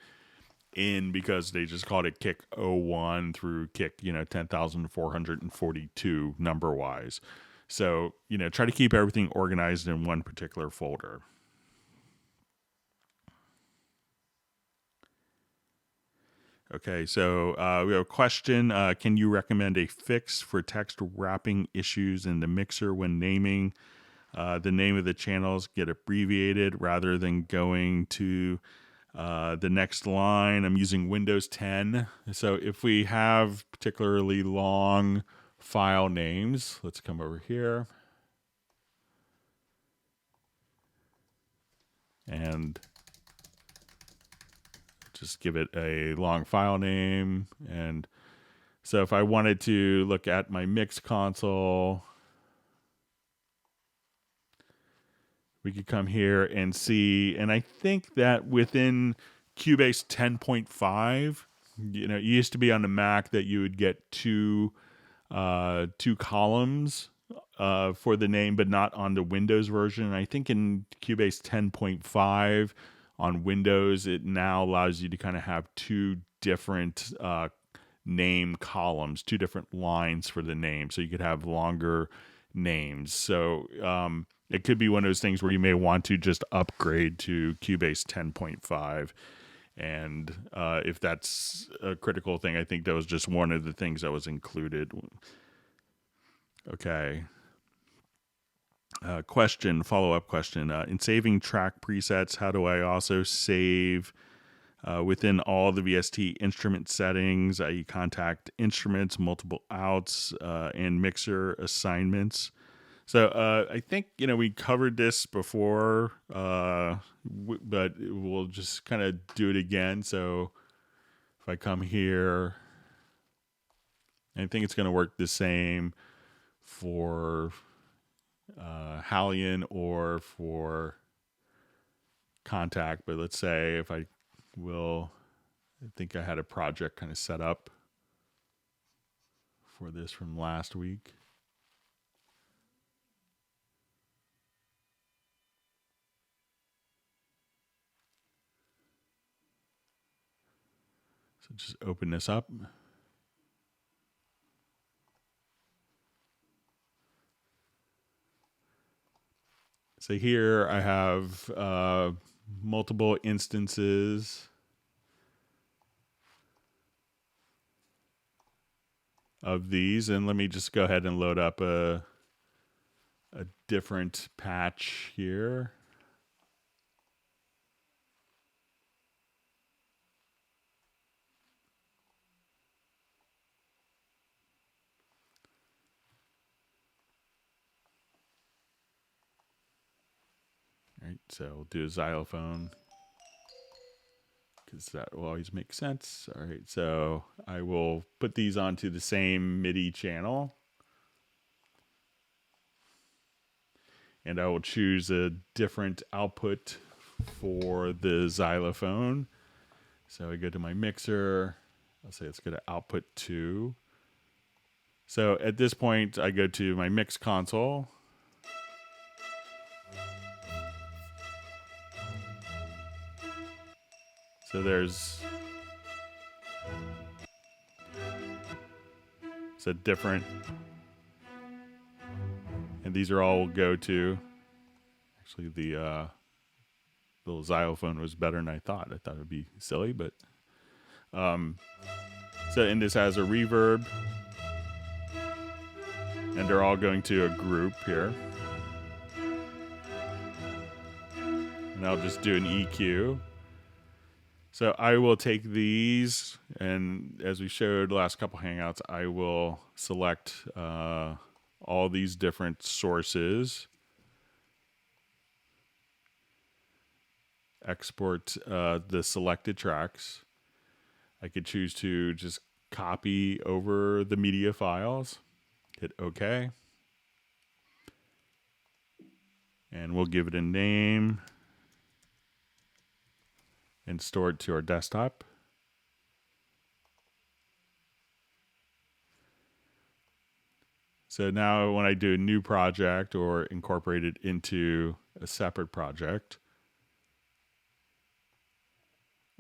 in because they just called it kick 01 through kick 10,442 number wise. So try to keep everything organized in one particular folder. Okay, so we have a question. Can you recommend a fix for text wrapping issues in the mixer when naming the name of the channels get abbreviated rather than going to the next line? I'm using Windows 10. So if we have particularly long file names, let's come over here. And just give it a long file name. And so if I wanted to look at my mix console, we could come here and see. And I think that within Cubase 10.5, it used to be on the Mac that you would get two columns for the name, but not on the Windows version. And I think in Cubase 10.5 on Windows, it now allows you to kind of have two different name columns, two different lines for the name. So you could have longer names. So it could be one of those things where you may want to just upgrade to Cubase 10.5. And if that's a critical thing, I think that was just one of the things that was included. Okay. Follow-up question. In saving track presets, how do I also save within all the VST instrument settings, i.e. contact instruments, multiple outs, and mixer assignments? So I think, we covered this before, but we'll just kind of do it again. So if I come here, I think it's going to work the same for Hallian or for contact. But let's say if I think I had a project kind of set up for this from last week. So just open this up. So here I have multiple instances of these, and let me just go ahead and load up a different patch here. So we'll do a xylophone because that will always make sense. All right, so I will put these onto the same MIDI channel. And I will choose a different output for the xylophone. So I go to my mixer. I'll say let's go to output 2. So at this point, I go to my mix console. So there's a different, and these are all will go to. Actually, the little xylophone was better than I thought. I thought it would be silly, but so and this has a reverb, and they're all going to a group here. And I'll just do an EQ. So I will take these, and as we showed the last couple Hangouts, I will select all these different sources, export the selected tracks. I could choose to just copy over the media files, hit OK, and we'll give it a name and store it to our desktop. So now when I do a new project or incorporate it into a separate project,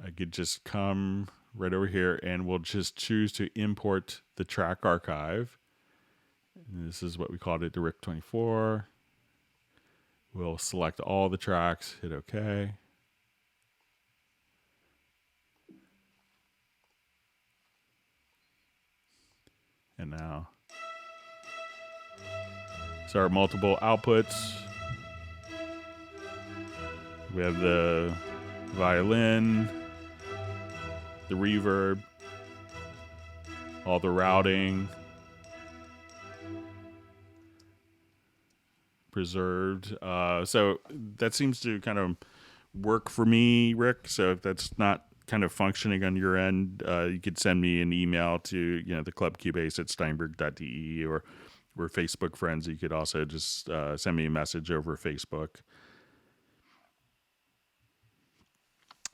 I could just come right over here and we'll just choose to import the track archive. And this is what we called it, the RIC24. We'll select all the tracks, hit OK. And now, so our multiple outputs. We have the violin, the reverb, all the routing, preserved. So that seems to kind of work for me, Rick. So if that's not kind of functioning on your end, you could send me an email to the club Cubase at steinberg.de, or we're Facebook friends. You could also just send me a message over Facebook.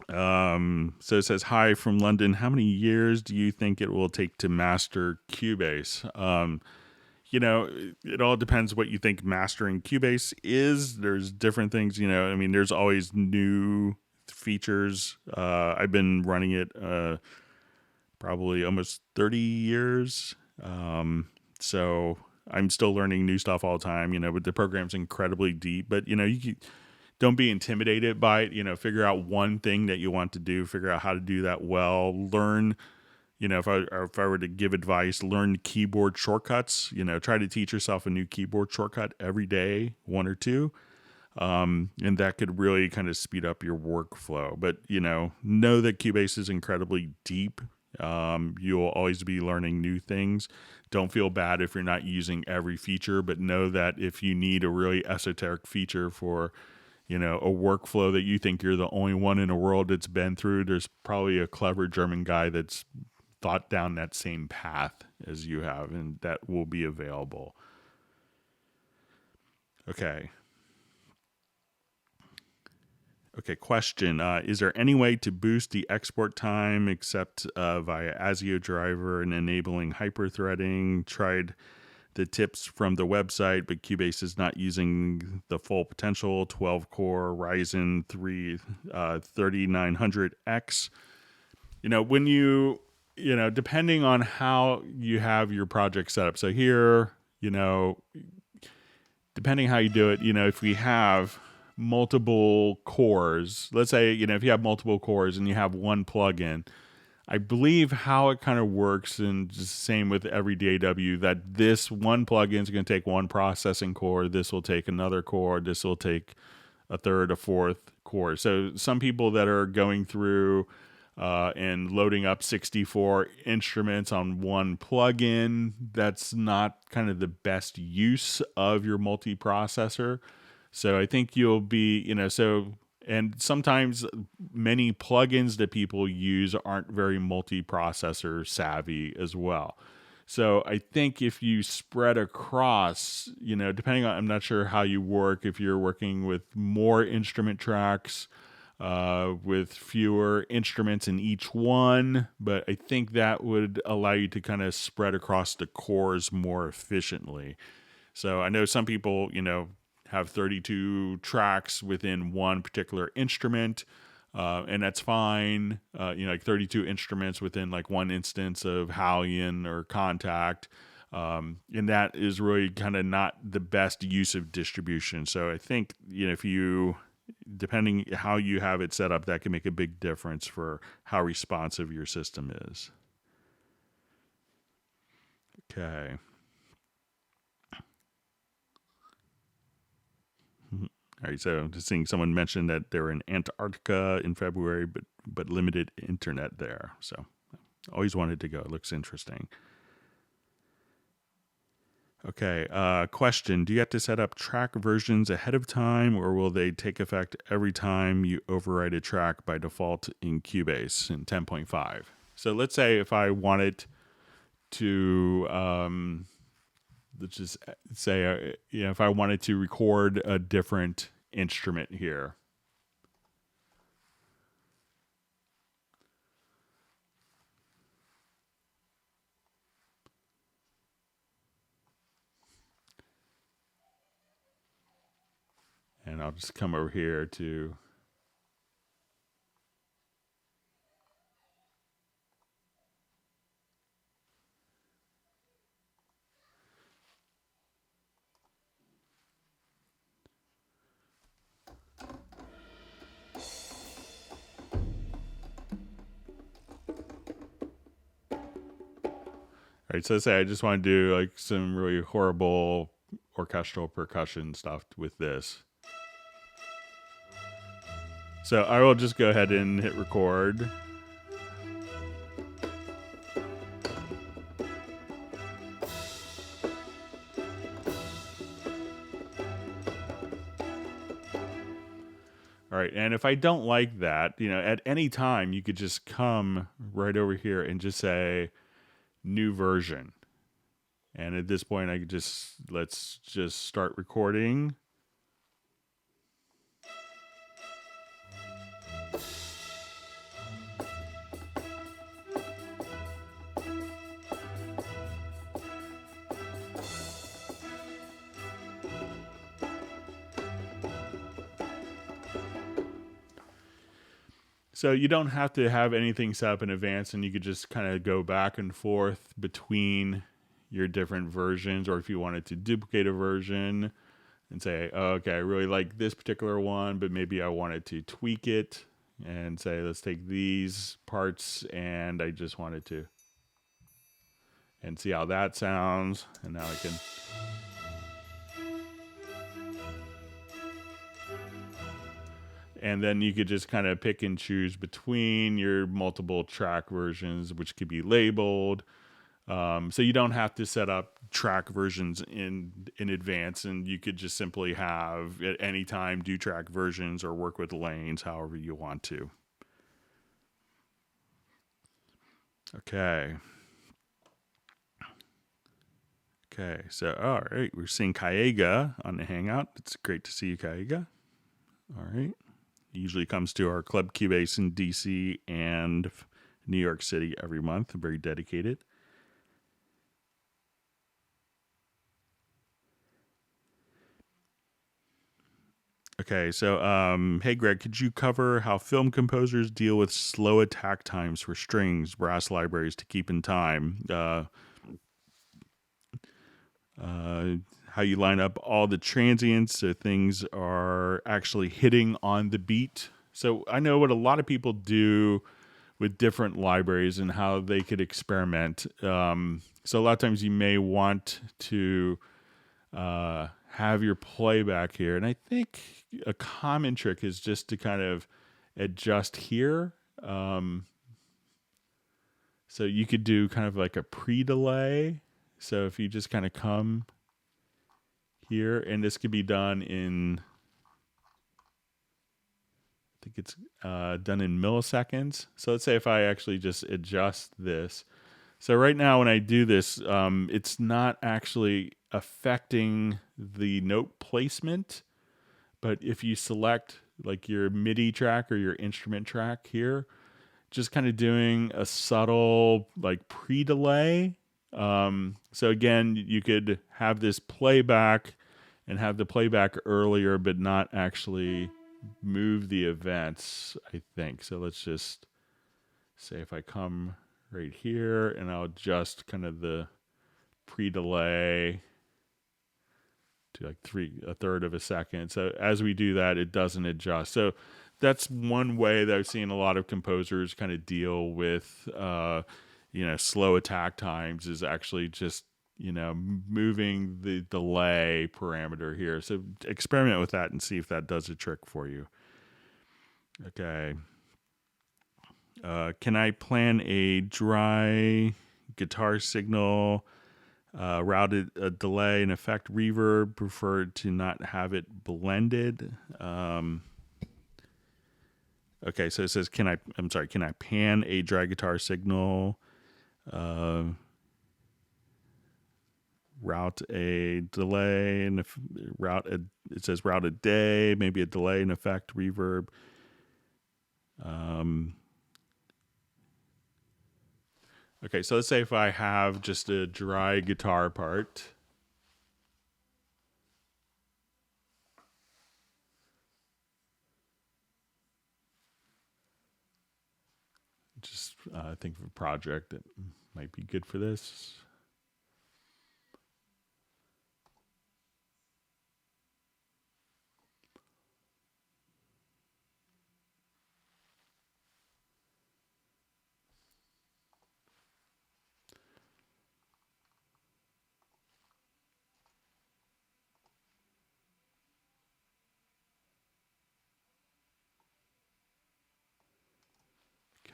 So it says, hi from London. How many years do you think it will take to master Cubase? It all depends what you think mastering Cubase is. There's different things, there's always new features. I've been running it probably almost 30 years. So I'm still learning new stuff all the time, but the program's incredibly deep. But, don't be intimidated by it. Figure out one thing that you want to do, figure out how to do that well, learn. If I were to give advice, learn keyboard shortcuts. Try to teach yourself a new keyboard shortcut every day, one or two. And that could really kind of speed up your workflow. But, know that Cubase is incredibly deep. You'll always be learning new things. Don't feel bad if you're not using every feature, but know that if you need a really esoteric feature for, a workflow that you think you're the only one in the world that's been through, there's probably a clever German guy that's thought down that same path as you have, and that will be available. Okay, question. Is there any way to boost the export time except via ASIO driver and enabling hyperthreading? Tried the tips from the website, but Cubase is not using the full potential. 12-core Ryzen 3 3900X. When you, depending on how you have your project set up. So here, depending how you do it, if we have multiple cores, let's say, if you have multiple cores and you have one plugin, I believe how it kind of works, and just same with every DAW, that this one plugin is going to take one processing core, this will take another core, this will take a third, a fourth core. So some people that are going through and loading up 64 instruments on one plugin, that's not kind of the best use of your multiprocessor. So I think you'll be, and sometimes many plugins that people use aren't very multi-processor savvy as well. So I think if you spread across, depending on, I'm not sure how you work, if you're working with more instrument tracks, with fewer instruments in each one, but I think that would allow you to kind of spread across the cores more efficiently. So I know some people, have 32 tracks within one particular instrument, and that's fine. Like 32 instruments within like one instance of Hallian or Contact. And that is really kind of not the best use of distribution. So I think, if you, depending how you have it set up, that can make a big difference for how responsive your system is. Okay. All right, so just seeing someone mention that they're in Antarctica in February, but limited internet there. So always wanted to go. It looks interesting. Okay, question. Do you have to set up track versions ahead of time, or will they take effect every time you overwrite a track by default in Cubase in 10.5? So let's say if I wanted to, let's just say, if I wanted to record a different instrument here. And I'll just come over here to All right, so let's say I just want to do like some really horrible orchestral percussion stuff with this. So I will just go ahead and hit record. All right, and if I don't like that, at any time you could just come right over here and just say new version. And at this point I could let's just start recording. So you don't have to have anything set up in advance, and you could just kind of go back and forth between your different versions, or if you wanted to duplicate a version and say, oh, okay, I really like this particular one, but maybe I wanted to tweak it and say, let's take these parts and I just wanted to, and see how that sounds. And now I can... And then you could just kind of pick and choose between your multiple track versions, which could be labeled. So you don't have to set up track versions in advance, and you could just simply have at any time do track versions or work with lanes however you want to. Okay. Okay, so all right, we're seeing Cayega on the Hangout. It's great to see you, Cayega. All right. He usually comes to our Club Cubase in DC and New York City every month. Very dedicated. Okay, so hey Greg, could you cover how film composers deal with slow attack times for strings, brass libraries to keep in time? How you line up all the transients so things are actually hitting on the beat. So I know what a lot of people do with different libraries and how they could experiment. So a lot of times you may want to have your playback here. And I think a common trick is just to kind of adjust here. So you could do kind of like a pre-delay. So if you just kind of come here, and this could be done in think it's done in milliseconds. So let's say if I actually just adjust this. So right now when I do this, it's not actually affecting the note placement. But if you select like your MIDI track or your instrument track here, just kind of doing a subtle like pre-delay. So again, you could have this playback and have the playback earlier, but not actually move the events, I think. So let's just say if I come right here and I'll adjust kind of the pre-delay to like a third of a second. So as we do that, it doesn't adjust. So that's one way that I've seen a lot of composers kind of deal with, slow attack times, is actually just, moving the delay parameter here. So experiment with that and see if that does a trick for you. Okay. Can I plan a dry guitar signal, routed a delay and effect reverb, preferred to not have it blended? Okay, so it says, can I pan a dry guitar signal, route a delay, and it says route a day, maybe a delay and effect reverb. Okay, so let's say if I have just a dry guitar part. Just think of a project that might be good for this.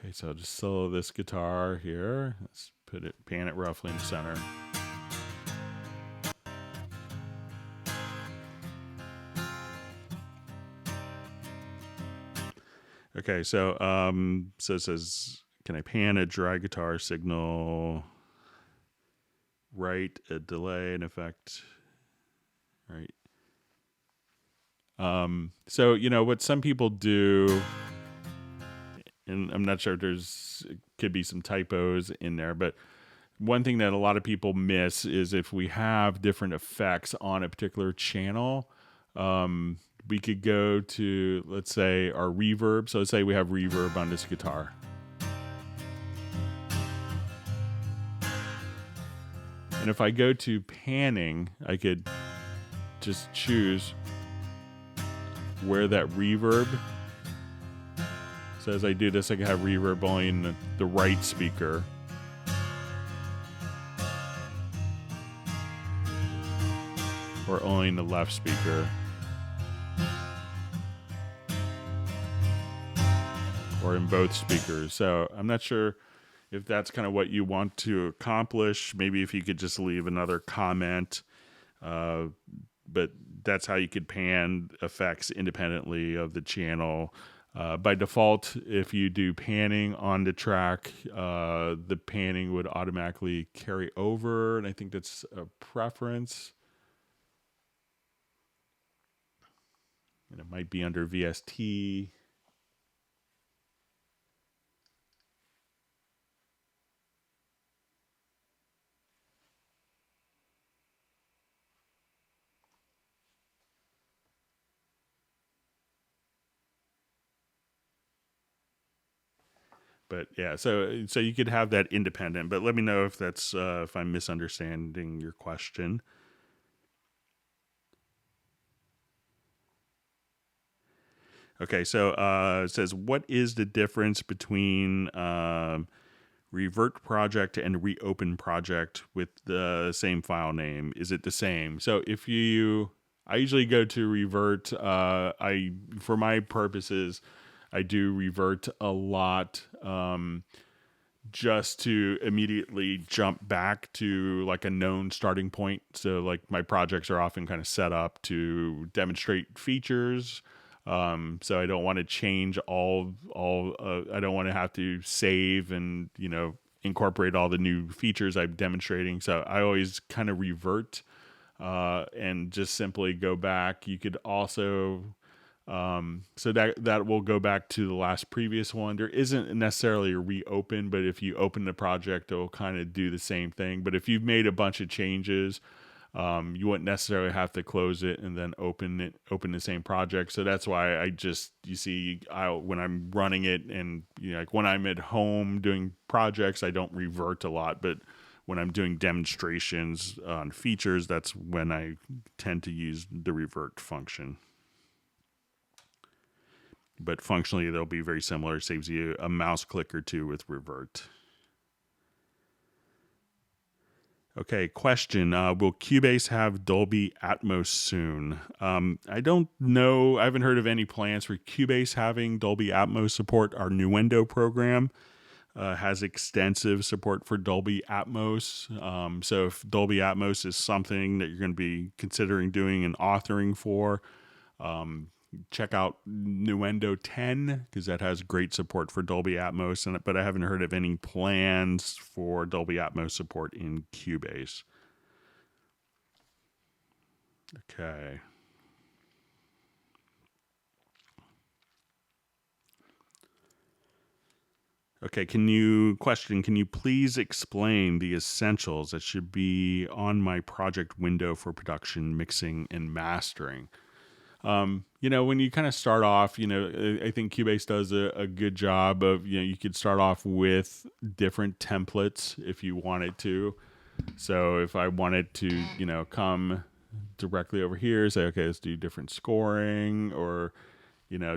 Okay, so I'll just solo this guitar here. Let's pan it roughly in the center. Okay, so it says, can I pan a dry guitar signal, write a delay and effect, right? So what some people do, and I'm not sure if could be some typos in there, but one thing that a lot of people miss is if we have different effects on a particular channel, we could go to, let's say, our reverb. So let's say we have reverb on this guitar. And if I go to panning, I could just choose where that reverb. So as I do this, I can have reverb only in the right speaker. Or only in the left speaker. Or in both speakers. So I'm not sure if that's kind of what you want to accomplish. Maybe if you could just leave another comment. But that's how you could pan effects independently of the channel. By default, if you do panning on the track, the panning would automatically carry over, and I think that's a preference. And it might be under VST. But yeah, so you could have that independent, but let me know if that's if I'm misunderstanding your question. Okay, so it says, what is the difference between revert project and reopen project with the same file name? Is it the same? So I usually go to revert. For my purposes, I do revert a lot, just to immediately jump back to like a known starting point. So like my projects are often kind of set up to demonstrate features. So I don't want to change I don't want to have to save and, incorporate all the new features I'm demonstrating. So I always kind of revert and just simply go back. You could also, so that will go back to the last previous one. There isn't necessarily a reopen, but if you open the project, it will kind of do the same thing. But if you've made a bunch of changes, you wouldn't necessarily have to close it and then open the same project. So that's why when I'm running it and like when I'm at home doing projects, I don't revert a lot, but when I'm doing demonstrations on features, that's when I tend to use the revert function. But functionally, they'll be very similar. It saves you a mouse click or two with revert. Okay, question. Will Cubase have Dolby Atmos soon? I don't know. I haven't heard of any plans for Cubase having Dolby Atmos support. Our Nuendo program has extensive support for Dolby Atmos. So if Dolby Atmos is something that you're going to be considering doing and authoring for, check out Nuendo 10 because that has great support for Dolby Atmos, but I haven't heard of any plans for Dolby Atmos support in Cubase. Okay. Okay, can you please explain the essentials that should be on my project window for production, mixing, and mastering? When you kind of start off, I think Cubase does a good job of, you could start off with different templates if you wanted to. So if I wanted to, come directly over here, say, okay, let's do different scoring or,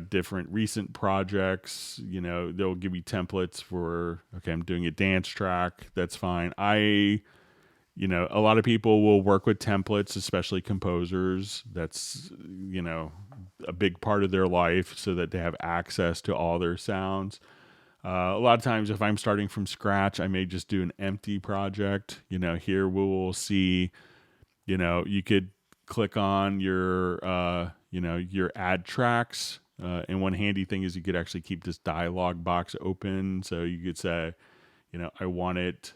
different recent projects, they'll give you templates for, okay, I'm doing a dance track. That's fine. A lot of people will work with templates, especially composers. That's, a big part of their life so that they have access to all their sounds. A lot of times if I'm starting from scratch, I may just do an empty project. Here we will see, you could click on your add tracks. And one handy thing is you could actually keep this dialog box open. So you could say, I want it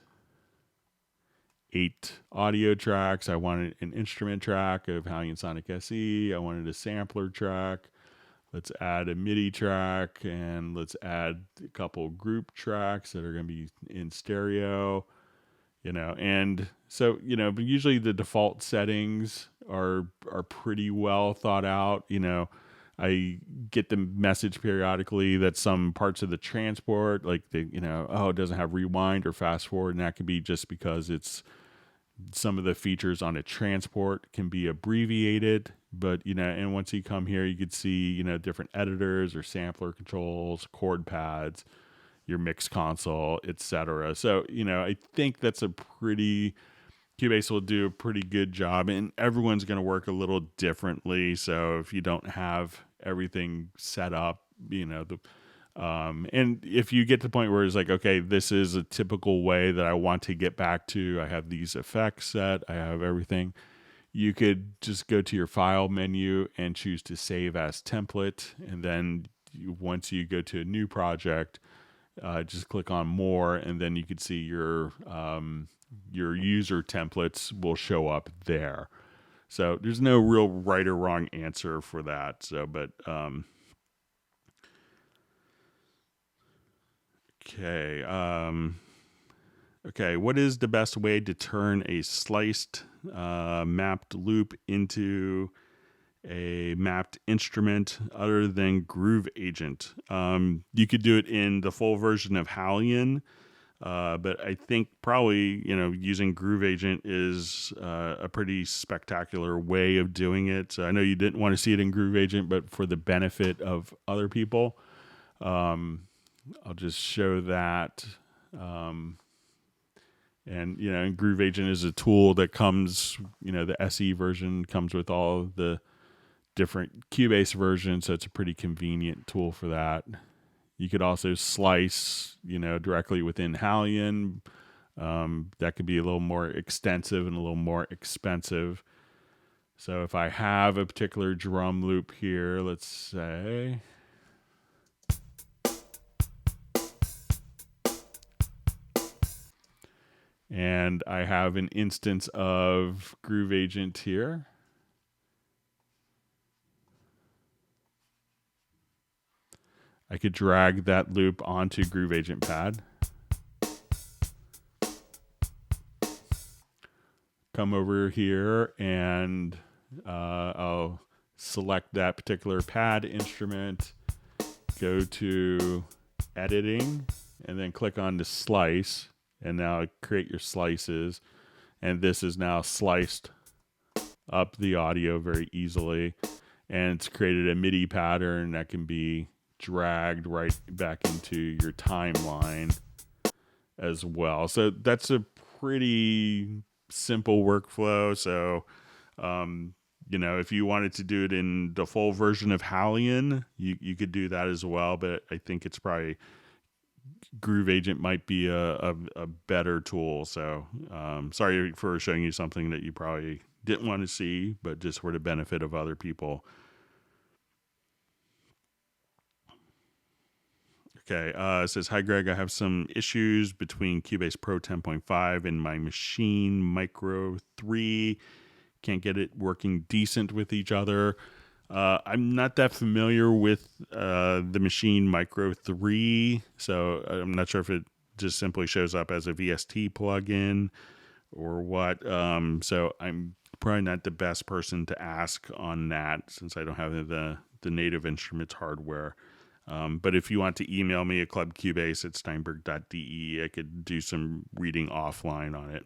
8 audio tracks. I wanted an instrument track of Halion Sonic SE. I wanted a sampler track. Let's add a MIDI track and let's add a couple group tracks that are going to be in stereo, and so, but usually the default settings are pretty well thought out. I get the message periodically that some parts of the transport, like it doesn't have rewind or fast forward, and that could be just because it's some of the features on a transport can be abbreviated, but and once you come here, you could see different editors or sampler controls, chord pads, your mix console, etc. So I think that's Cubase will do a pretty good job, and everyone's going to work a little differently. So if you don't have everything set up, and if you get to the point where it's like, okay, this is a typical way that I want to get back to, I have these effects set, I have everything, you could just go to your file menu and choose to save as template. And then once you go to a new project, just click on more, and then you could see your user templates will show up there. So there's no real right or wrong answer for that. So, but, okay. Okay. What is the best way to turn a sliced, mapped loop into a mapped instrument other than Groove Agent? You could do it in the full version of Halion, but I think probably, using Groove Agent is a pretty spectacular way of doing it. So I know you didn't want to see it in Groove Agent, but for the benefit of other people, I'll just show that. And Groove Agent is a tool that comes, the SE version comes with all the different Cubase versions, so it's a pretty convenient tool for that. You could also slice, directly within Halion. That could be a little more extensive and a little more expensive. So if I have a particular drum loop here, let's say, and I have an instance of Groove Agent here, I could drag that loop onto Groove Agent pad. Come over here and I'll select that particular pad instrument, go to editing, and then click on the slice, and now create your slices. And this is now sliced up the audio very easily, and it's created a MIDI pattern that can be dragged right back into your timeline as well. So that's a pretty simple workflow. So if you wanted to do it in the full version of Hallion, you could do that as well, but I think it's probably Groove Agent might be a better tool. So sorry for showing you something that you probably didn't want to see, but just for the benefit of other people. Okay, it says, hi, Greg. I have some issues between Cubase Pro 10.5 and my Machine Micro 3. Can't get it working decent with each other. I'm not that familiar with the Machine Micro 3, so I'm not sure if it just simply shows up as a VST plugin or what. So I'm probably not the best person to ask on that since I don't have the native instruments hardware. But if you want to email me at clubcubase@steinberg.de, I could do some reading offline on it.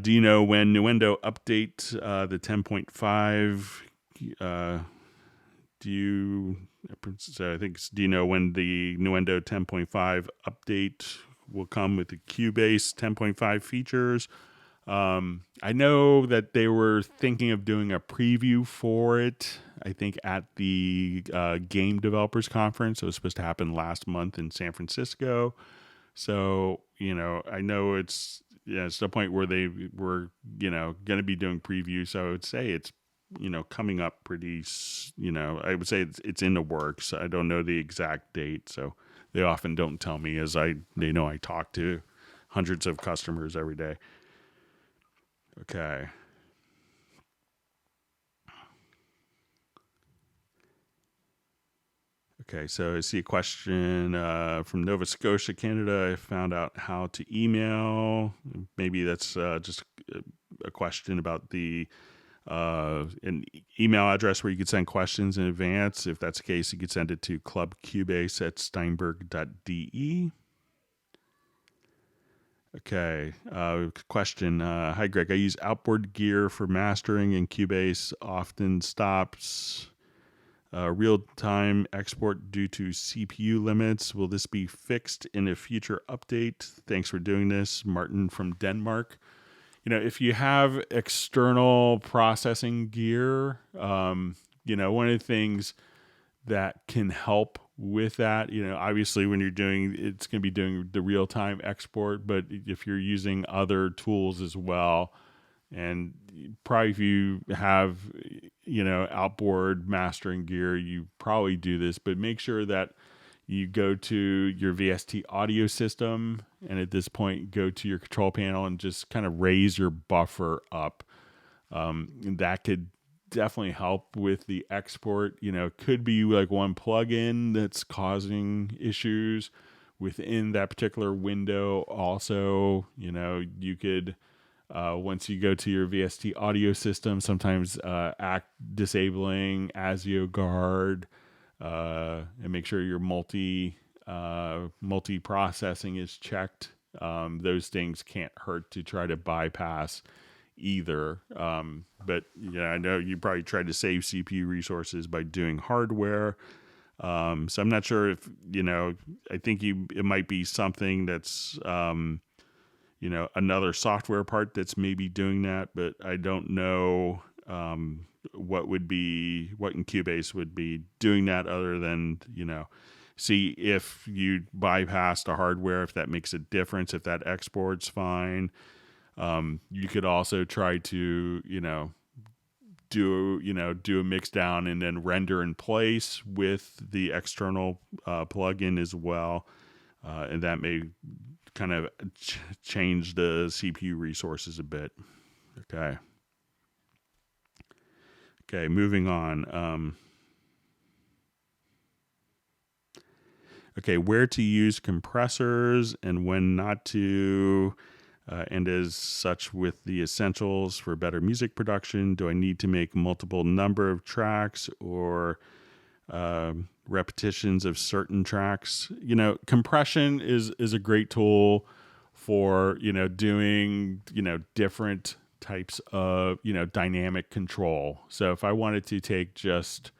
Do you know when Nuendo update the 10.5? Do you know when the Nuendo 10.5 update will come with the Cubase 10.5 features? I know that they were thinking of doing a preview for it, I think at the Game Developers Conference. It was supposed to happen last month in San Francisco. So, I know it's the point where they were, going to be doing preview. So I would say it's, coming up pretty, I would say it's in the works. I don't know the exact date. So they often don't tell me as they know I talk to hundreds of customers every day. Okay. Okay, so I see a question from Nova Scotia, Canada. I found out how to email. Maybe that's just a question about an email address where you could send questions in advance. If that's the case, you could send it to clubcubase@steinberg.de. Okay, question. Hi, Greg. I use outboard gear for mastering, and Cubase often stops real-time export due to CPU limits. Will this be fixed in a future update? Thanks for doing this. Martin from Denmark. If you have external processing gear, one of the things that can help with that, obviously when you're doing, it's going to be doing the real-time export, but if you're using other tools as well, and probably if you have, outboard mastering gear, you probably do this, but make sure that you go to your VST audio system, and at this point, go to your control panel and just kind of raise your buffer up. That could definitely help with the export. Could be like one plugin that's causing issues within that particular window. Also, you could, once you go to your VST audio system, sometimes act disabling ASIO guard, and make sure your multi-processing is checked. Those things can't hurt to try to bypass either. But I know you probably tried to save CPU resources by doing hardware. So I'm not sure if, I think it might be something that's, another software part that's maybe doing that, but I don't know, what in Cubase would be doing that other than, see if you bypass the hardware, if that makes a difference, if that export's fine. You could also try to, do a mix down and then render in place with the external plugin as well. And that may kind of change the CPU resources a bit. Okay, moving on. Where to use compressors and when not to, and as such with the essentials for better music production. Do I need to make multiple number of tracks or repetitions of certain tracks? Compression is a great tool for, doing, different types of, dynamic control. So if I wanted to take just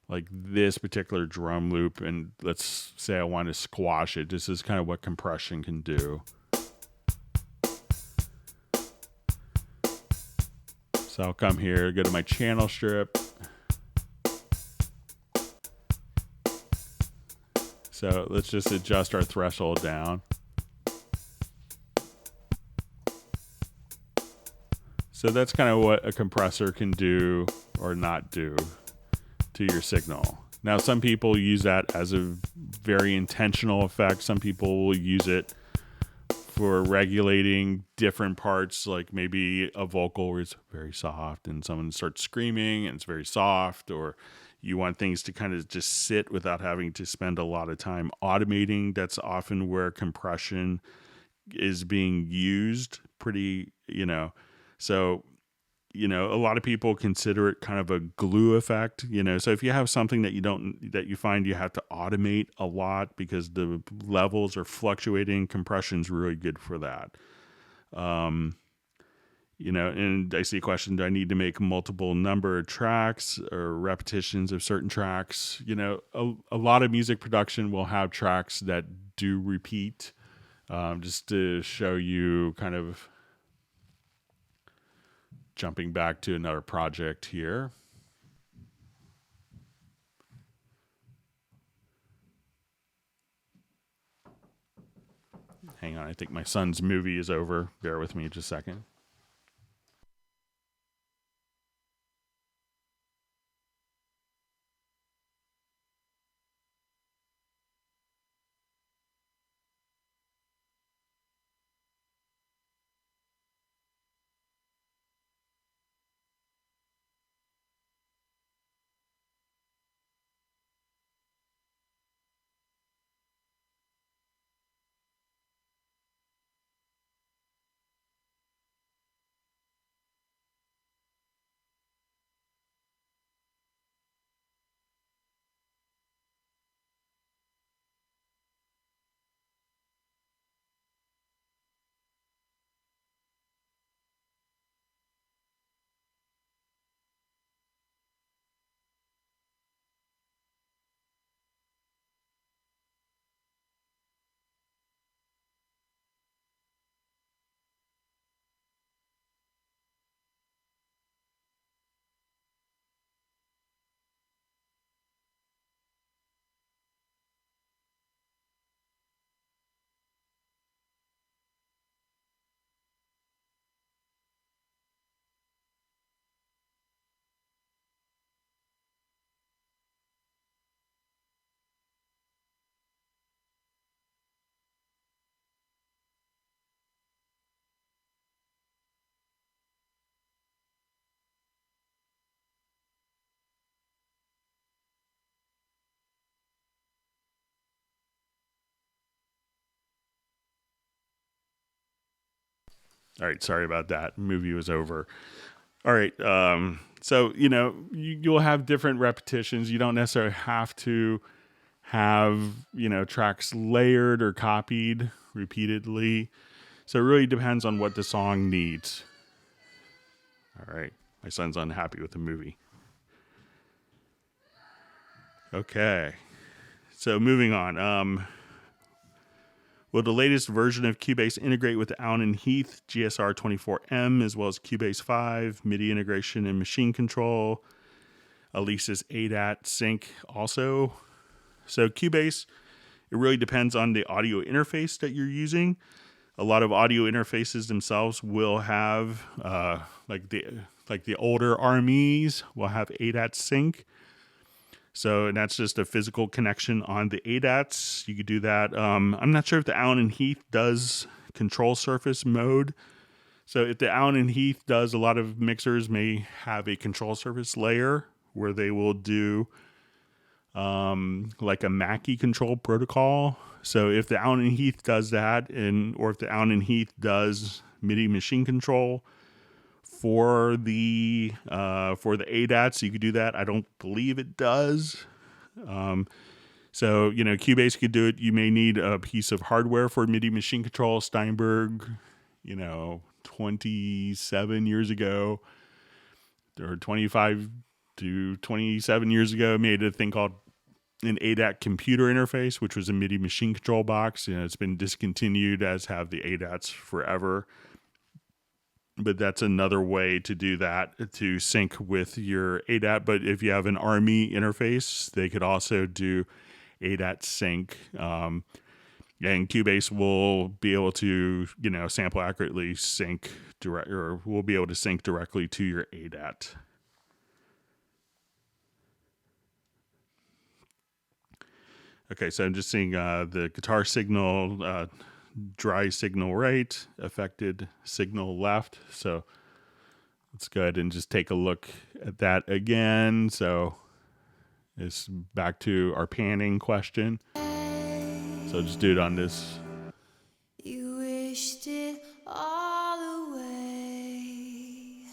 like this particular drum loop and let's say I want to squash it, this is kind of what compression can do. So I'll come here, go to my channel strip. So let's just adjust our threshold down. So that's kind of what a compressor can do or not do to your signal. Now, some people use that as a very intentional effect. Some people will use it for regulating different parts, like maybe a vocal where it's very soft and someone starts screaming and it's very soft, or you want things to kind of just sit without having to spend a lot of time automating. That's often where compression is being used pretty, so, a lot of people consider it kind of a glue effect, so if you have something that you find you have to automate a lot because the levels are fluctuating, compression's really good for that. And I see a question, do I need to make multiple number of tracks or repetitions of certain tracks? A lot of music production will have tracks that do repeat, just to show you kind of jumping back to another project here. Hang on, I think my son's movie is over. Bear with me just a second. All right, sorry about that. Movie was over. All right, so you'll have different repetitions. You don't necessarily have to have tracks layered or copied repeatedly. So it really depends on what the song needs. All right, my son's unhappy with the movie. Okay, so moving on. Will the latest version of Cubase integrate with the Allen & Heath GSR 24M as well as Cubase 5, MIDI integration and machine control, Elisa's ADAT sync also? So Cubase, it really depends on the audio interface that you're using. A lot of audio interfaces themselves will have, like the older RMEs will have ADAT sync. So, and that's just a physical connection on the ADATs. You could do that. I'm not sure if the Allen and Heath does control surface mode. So if the Allen and Heath does, a lot of mixers may have a control surface layer where they will do like a Mackie control protocol. So if the Allen and Heath does that, or if the Allen and Heath does MIDI machine control for the ADATs, you could do that. I don't believe it does. So Cubase could do it. You may need a piece of hardware for MIDI machine control. Steinberg, 27 years ago, or 25 to 27 years ago, made a thing called an ADAT computer interface, which was a MIDI machine control box. It's been discontinued, as have the ADATs forever. But that's another way to do that, to sync with your ADAT. But if you have an RME interface, they could also do ADAT sync. And Cubase will be able to, sample accurately sync or will be able to sync directly to your ADAT. Okay, so I'm just seeing the guitar signal, dry signal right, affected signal left. So let's go ahead and just take a look at that again. So it's back to our panning question. So just do it on this. You wished it all away,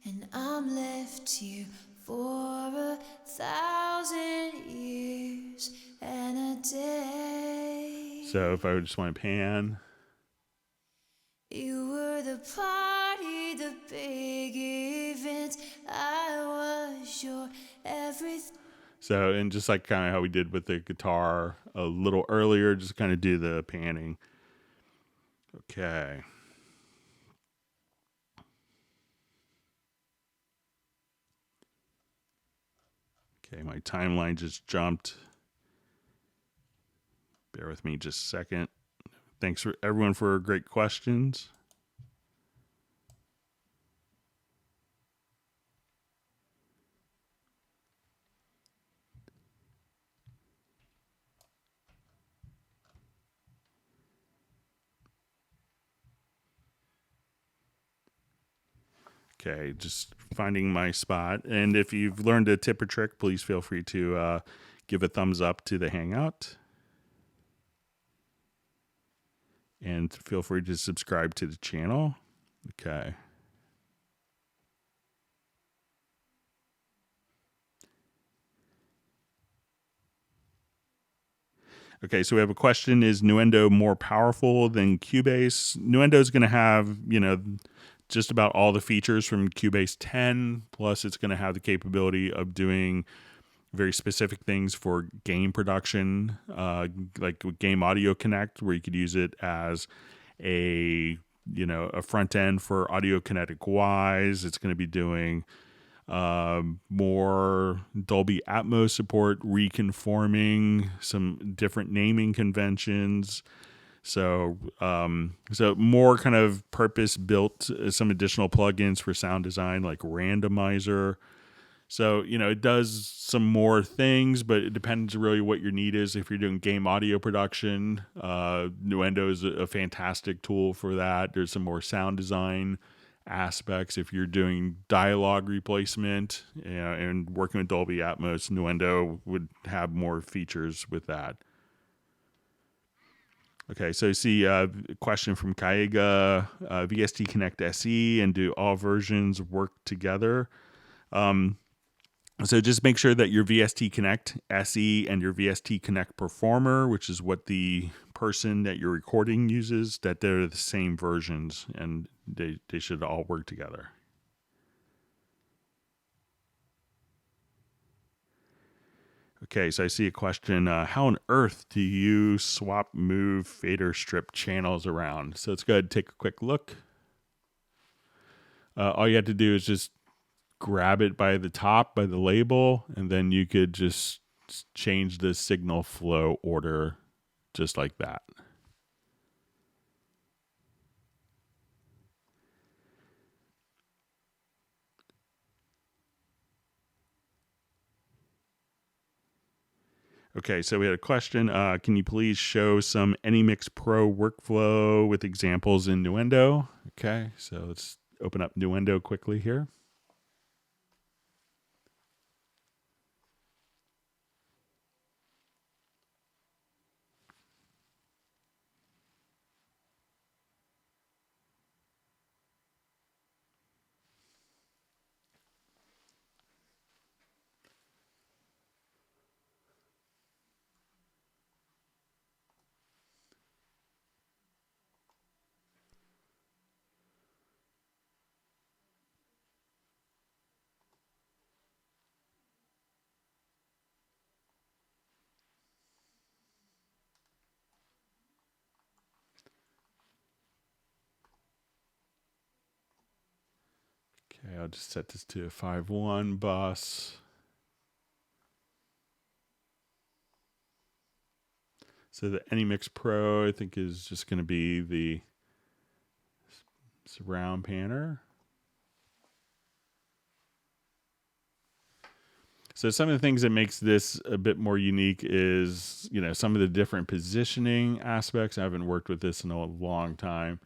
and I'm left here for 1,000 years and a day. So if I would just want to pan. You were the party, the big event. I was your everything. So, and just like kind of how we did with the guitar a little earlier, just kind of do the panning. Okay. Okay, my timeline just jumped. Bear with me just a second. Thanks for everyone for great questions. Okay, just finding my spot. And if you've learned a tip or trick, please feel free to give a thumbs up to the Hangout. And feel free to subscribe to the channel. Okay. Okay, so we have a question. Is Nuendo more powerful than Cubase? Nuendo is going to have, just about all the features from Cubase 10, plus it's going to have the capability of doing very specific things for game production, like with Game Audio Connect, where you could use it as a front end for Audio Kinetic Wise. It's going to be doing more Dolby Atmos support, reconforming, some different naming conventions. So more kind of purpose-built, some additional plugins for sound design like Randomizer. So, it does some more things, but it depends really what your need is. If you're doing game audio production, Nuendo is a fantastic tool for that. There's some more sound design aspects. If you're doing dialogue replacement and working with Dolby Atmos, Nuendo would have more features with that. Okay, so you see a question from Kaiga, VST Connect SE, and do all versions work together? So just make sure that your VST Connect SE and your VST Connect Performer, which is what the person that you're recording uses, that they're the same versions and they should all work together. Okay, so I see a question. How on earth do you swap, move, fader, strip channels around? So let's go ahead and take a quick look. All you have to do is just grab it by the top, by the label, and then you could just change the signal flow order just like that. Okay, so we had a question. Can you please show some AnyMix Pro workflow with examples in Nuendo? Okay, so let's open up Nuendo quickly here. Okay, I'll just set this to a 5-1 bus. So the AnyMix Pro, I think, is just going to be the surround panner. So some of the things that makes this a bit more unique is, some of the different positioning aspects. I haven't worked with this in a long time.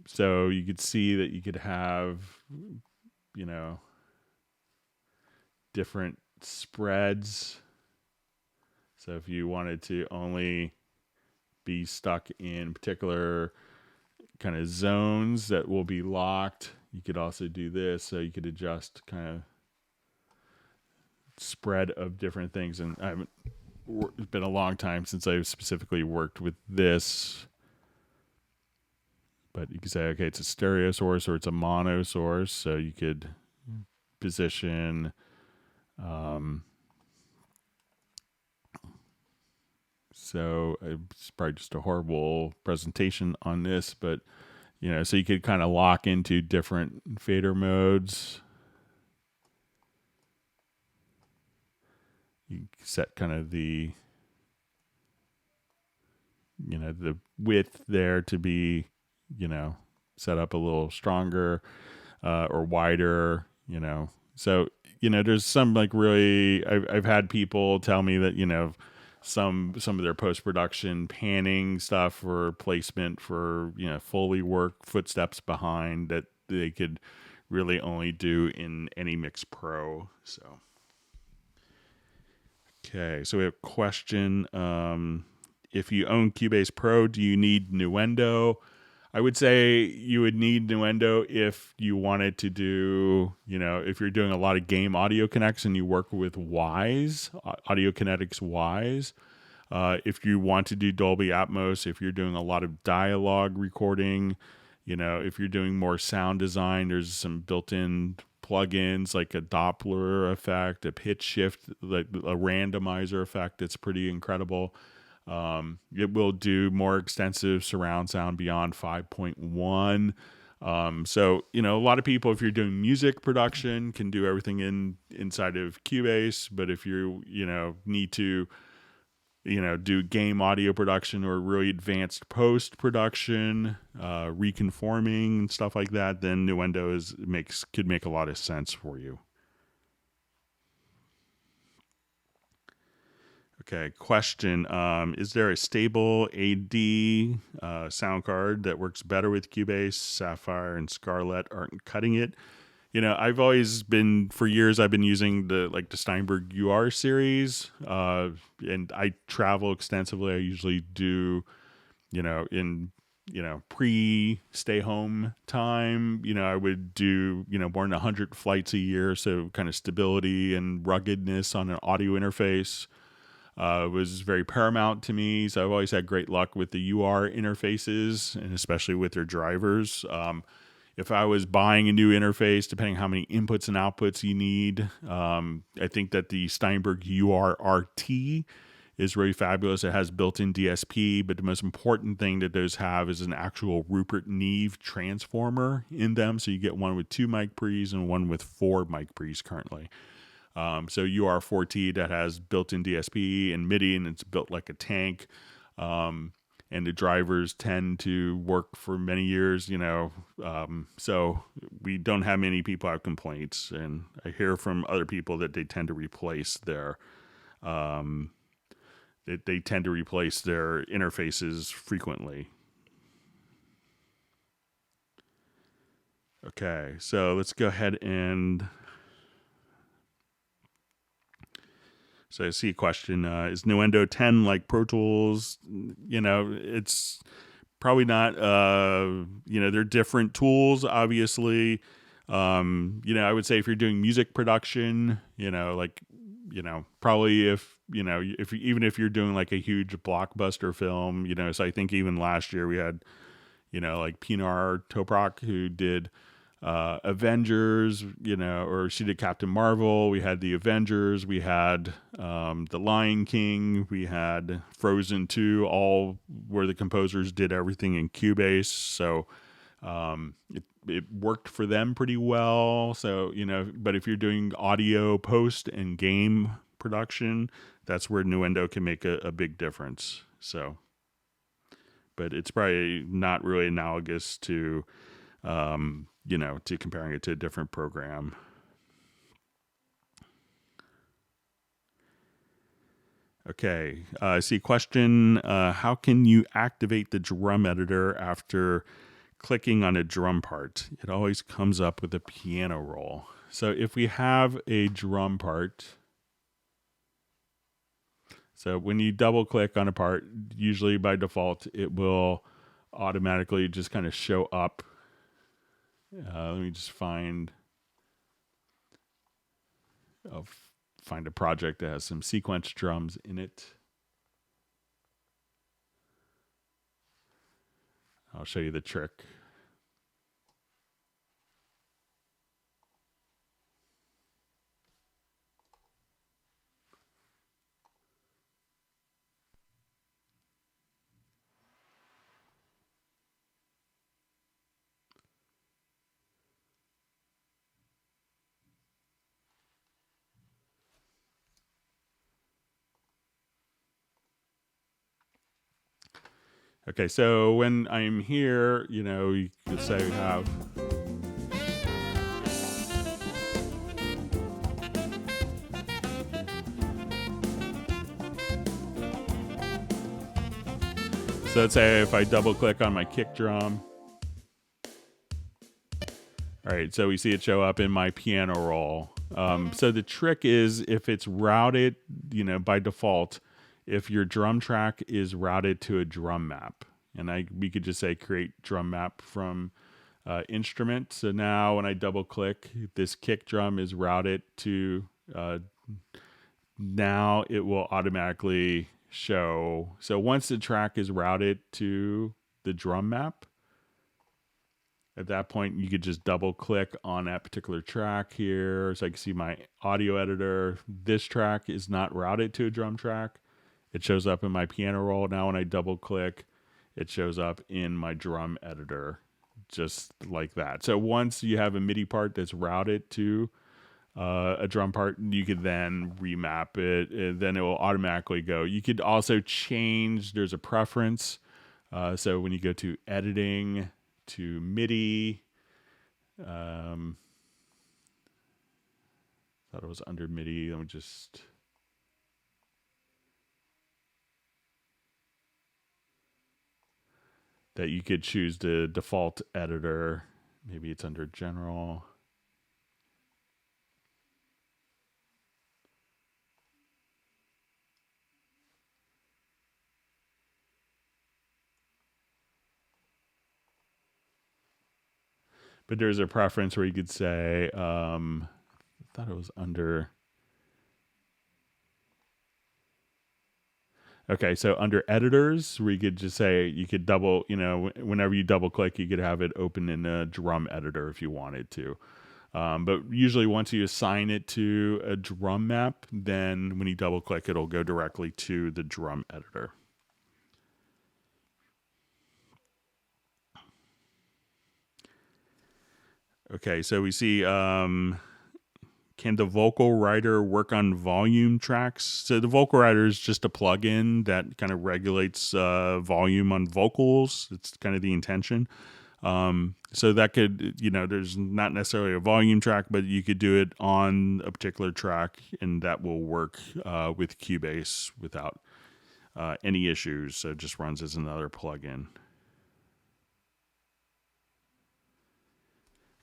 So you could see that you could have, different spreads. So if you wanted to only be stuck in particular kind of zones that will be locked, you could also do this. So you could adjust kind of spread of different things. And it's been a long time since I've specifically worked with this. But you could say, okay, it's a stereo source or it's a mono source. So you could position so it's probably just a horrible presentation on this, but so you could kind of lock into different fader modes. You set kind of the the width there to be set up a little stronger or wider. So there's some like really I've had people tell me that some of their post-production panning stuff or placement for Foley work, footsteps behind, that they could really only do in AnyMix Pro. So okay, so we have a question. If you own Cubase Pro, do you need Nuendo? I would say you would need Nuendo if you wanted to do, if you're doing a lot of game audio connects and you work with Wise, Audio Kinetics Wise. If you want to do Dolby Atmos, if you're doing a lot of dialogue recording, if you're doing more sound design, there's some built-in plugins like a Doppler effect, a pitch shift, like a randomizer effect that's pretty incredible. It will do more extensive surround sound beyond 5.1. So, a lot of people, if you're doing music production, can do everything inside of Cubase. But if you, need to, do game audio production or really advanced post-production, reconforming and stuff like that, then Nuendo could make a lot of sense for you. Okay, question. Is there a stable AD sound card that works better with Cubase? Sapphire and Scarlett aren't cutting it. I've always been, for years, I've been using the Steinberg UR series, and I travel extensively. I usually do, in pre-stay home time, I would do, more than 100 flights a year. So kind of stability and ruggedness on an audio interface was very paramount to me. So I've always had great luck with the UR interfaces, and especially with their drivers. If I was buying a new interface, depending how many inputs and outputs you need, I think that the Steinberg UR RT is really fabulous. It has built-in DSP, but the most important thing that those have is an actual Rupert Neve transformer in them. So you get one with 2 mic pre's and one with 4 mic pre's currently. So UR4T that has built-in DSP and MIDI, and it's built like a tank. And the drivers tend to work for many years, so we don't have many people have complaints. And I hear from other people that they tend to replace their they tend to replace their interfaces frequently. Okay, so let's go ahead and... So I see a question, is Nuendo 10 like Pro Tools? It's probably not, they're different tools, obviously. I would say if you're doing music production, probably even if you're doing like a huge blockbuster film, so I think even last year we had, like Pinar Toprak, who did Avengers, or she did Captain Marvel. We had the Avengers, we had the Lion King, we had Frozen 2, all where the composers did everything in Cubase. So it worked for them pretty well. So, but if you're doing audio post and game production, that's where Nuendo can make a big difference. So, but it's probably not really analogous to, to comparing it to a different program. Okay, I see a question. How can you activate the drum editor after clicking on a drum part? It always comes up with a piano roll. So if we have a drum part, so when you double click on a part, usually by default, it will automatically just kind of show up. Let me just find a project that has some sequence drums in it. I'll show you the trick. Okay, so when I'm here, you could say we have... So let's say if I double click on my kick drum. All right, so we see it show up in my piano roll. So the trick is if it's routed, by default, if your drum track is routed to a drum map, and we could just say create drum map from instrument. So now when I double click, this kick drum is routed to, now it will automatically show. So once the track is routed to the drum map, at that point, you could just double click on that particular track here. So I can see my audio editor. This track is not routed to a drum track. It shows up in my piano roll. Now when I double click, it shows up in my drum editor, just like that. So once you have a MIDI part that's routed to a drum part, you could then remap it, and then it will automatically go. You could also change, there's a preference. So when you go to editing, to MIDI, thought it was under MIDI. Let me just... that you could choose the default editor. Maybe it's under general. But there's a preference where you could say, I thought it was under... Okay, so under editors, we could just say you could double, whenever you double click, you could have it open in a drum editor if you wanted to. But usually once you assign it to a drum map, then when you double click, it'll go directly to the drum editor. Okay, so we see, can the Vocal Writer work on volume tracks? So the Vocal Writer is just a plugin that kind of regulates volume on vocals. It's kind of the intention. So that could, there's not necessarily a volume track, but you could do it on a particular track, and that will work with Cubase without any issues. So it just runs as another plugin.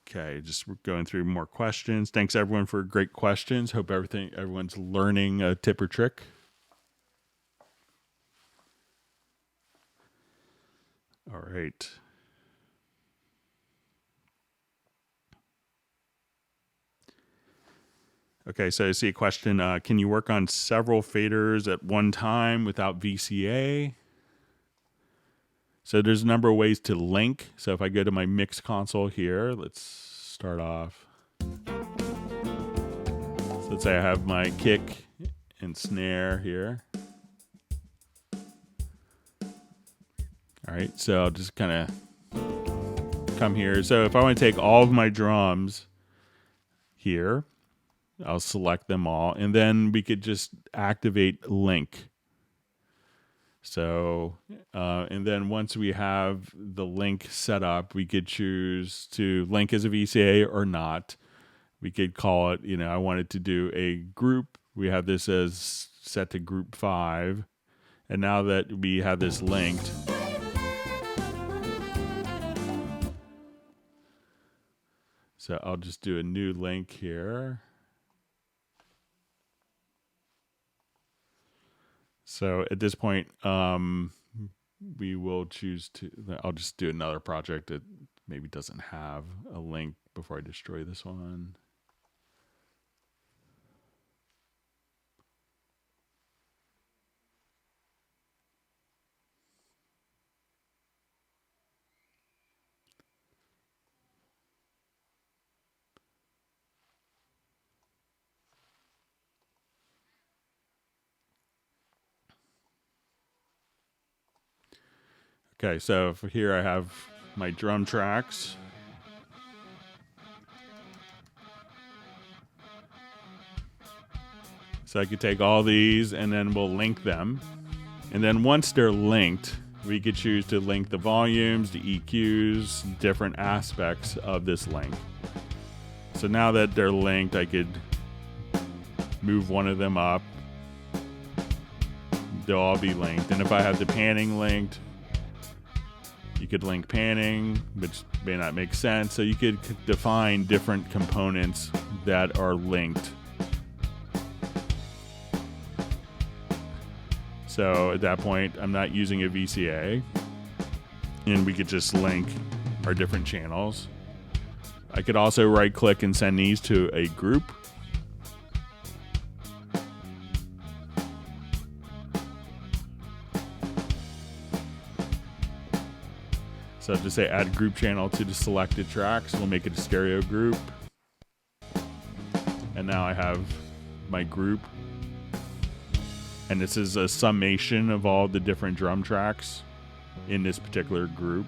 Okay, just going through more questions. Thanks everyone for great questions. Hope everyone's learning a tip or trick. All right. Okay, so I see a question. Can you work on several faders at one time without VCA? So there's a number of ways to link. So if I go to my mix console here, let's start off. So let's say I have my kick and snare here. All right, so I'll just kind of come here. So if I want to take all of my drums here, I'll select them all, and then we could just activate link. So, and then once we have the link set up, we could choose to link as a VCA or not. We could call it, I wanted to do a group. We have this as set to group 5. And now that we have this linked, so I'll just do a new link here. So at this point, we will choose to, I'll just do another project that maybe doesn't have a link before I destroy this one. Okay, so for here I have my drum tracks. So I could take all these and then we'll link them. And then once they're linked, we could choose to link the volumes, the EQs, different aspects of this link. So now that they're linked, I could move one of them up. They'll all be linked. And if I have the panning linked, you could link panning, which may not make sense. So you could define different components that are linked. So at that point, I'm not using a VCA, and we could just link our different channels. I could also right click and send these to a group. So just say add group channel to the selected tracks. We'll make it a stereo group. And now I have my group. And this is a summation of all the different drum tracks in this particular group.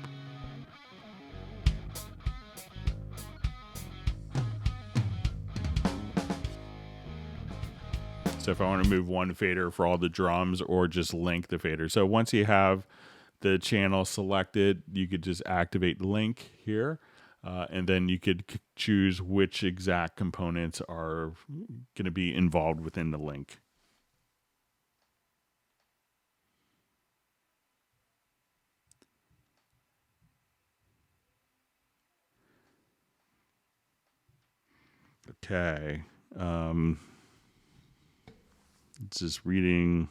So if I want to move one fader for all the drums or just link the fader. So once you have the channel selected, you could just activate link here. And then you could choose which exact components are going to be involved within the link. Okay. Just reading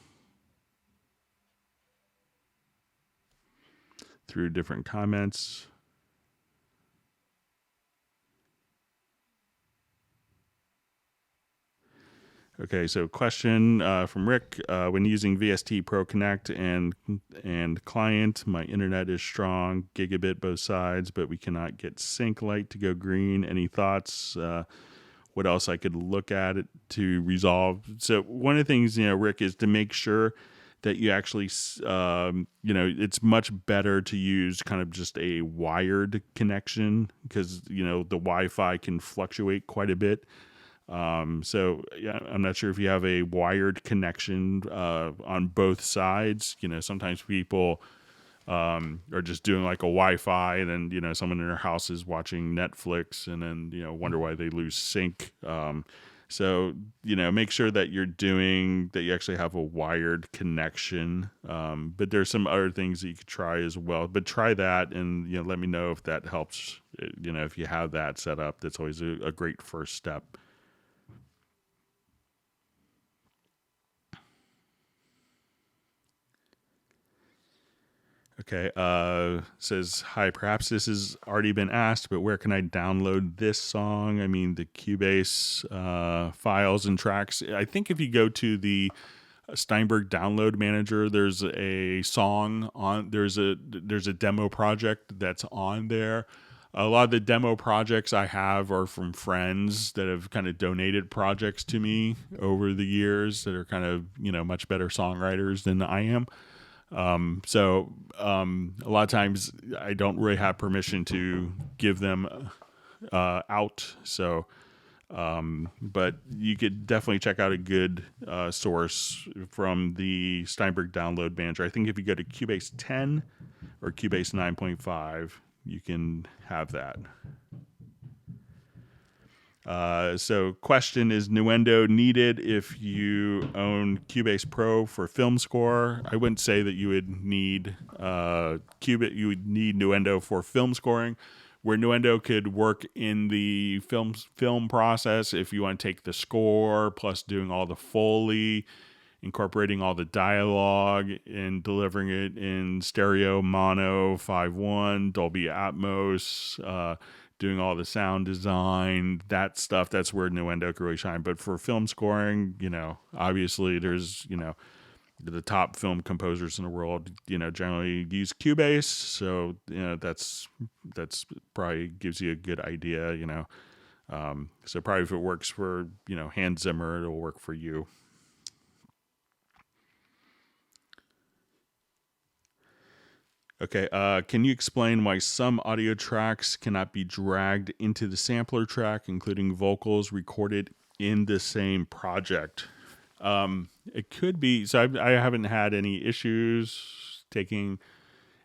through different comments. Okay, so question from Rick. When using VST Pro Connect and client, my internet is strong, gigabit both sides, but we cannot get sync light to go green. Any thoughts? What else I could look at it to resolve? So one of the things, Rick, is to make sure that you actually, it's much better to use kind of just a wired connection because, the Wi-Fi can fluctuate quite a bit. So yeah, I'm not sure if you have a wired connection on both sides. Sometimes people or just doing like a Wi-Fi, and then someone in their house is watching Netflix, and then wonder why they lose sync. So make sure that you actually have a wired connection. But there's some other things that you could try as well. But try that, and let me know if that helps. If you have that set up, that's always a great first step. Okay, says, hi, perhaps this has already been asked, but where can I download this song? I mean, the Cubase files and tracks. I think if you go to the Steinberg download manager, there's a song on, there's a demo project that's on there. A lot of the demo projects I have are from friends that have kind of donated projects to me over the years that are kind of, much better songwriters than I am. So a lot of times I don't really have permission to give them out. So, but you could definitely check out a good source from the Steinberg download manager. I think if you go to Cubase 10 or Cubase 9.5, you can have that. So question, is Nuendo needed if you own Cubase Pro for film score? I wouldn't say that you would need you would need Nuendo for film scoring, where Nuendo could work in the film process if you want to take the score plus doing all the Foley, incorporating all the dialogue and delivering it in stereo, mono, 5.1, Dolby Atmos, doing all the sound design, that stuff. That's where Nuendo can really shine. But for film scoring, obviously there's, the top film composers in the world, generally use Cubase. So, that's probably gives you a good idea, So probably if it works for, Hans Zimmer, it'll work for you. Okay, can you explain why some audio tracks cannot be dragged into the sampler track, including vocals recorded in the same project? It could be, so I haven't had any issues taking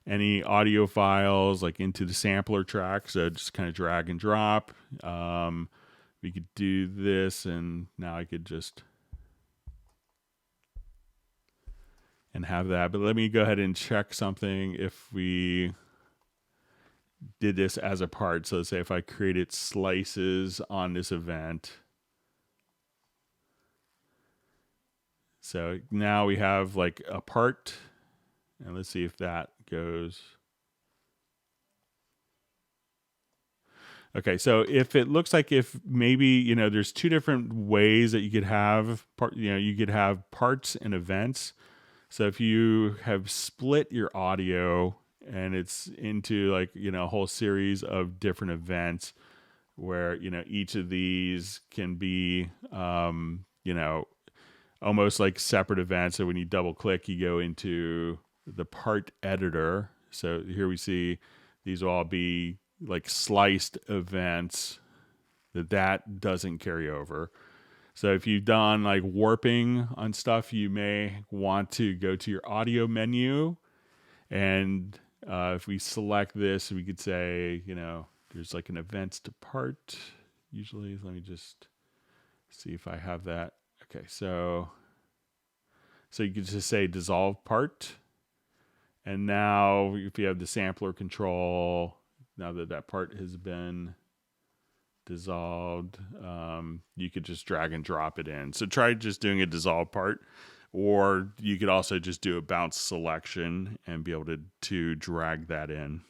any audio files like into the sampler track, so just kind of drag and drop. We could do this, and now I could just and have that. But let me go ahead and check something if we did this as a part. So say if I created slices on this event. So now we have like a part, and let's see if that goes. Okay, so if it looks like if maybe, there's two different ways that you could have you could have parts and events. So if you have split your audio and it's into like, a whole series of different events where, each of these can be, almost like separate events. So when you double click, you go into the part editor. So here we see these will all be like sliced events that doesn't carry over. So if you've done like warping on stuff, you may want to go to your audio menu. And if we select this, we could say, there's like an events to part. Usually, let me just see if I have that. Okay, so you could just say dissolve part. And now if you have the sampler control, now that part has been dissolved, you could just drag and drop it in. So try just doing a dissolve part, or you could also just do a bounce selection and be able to drag that in.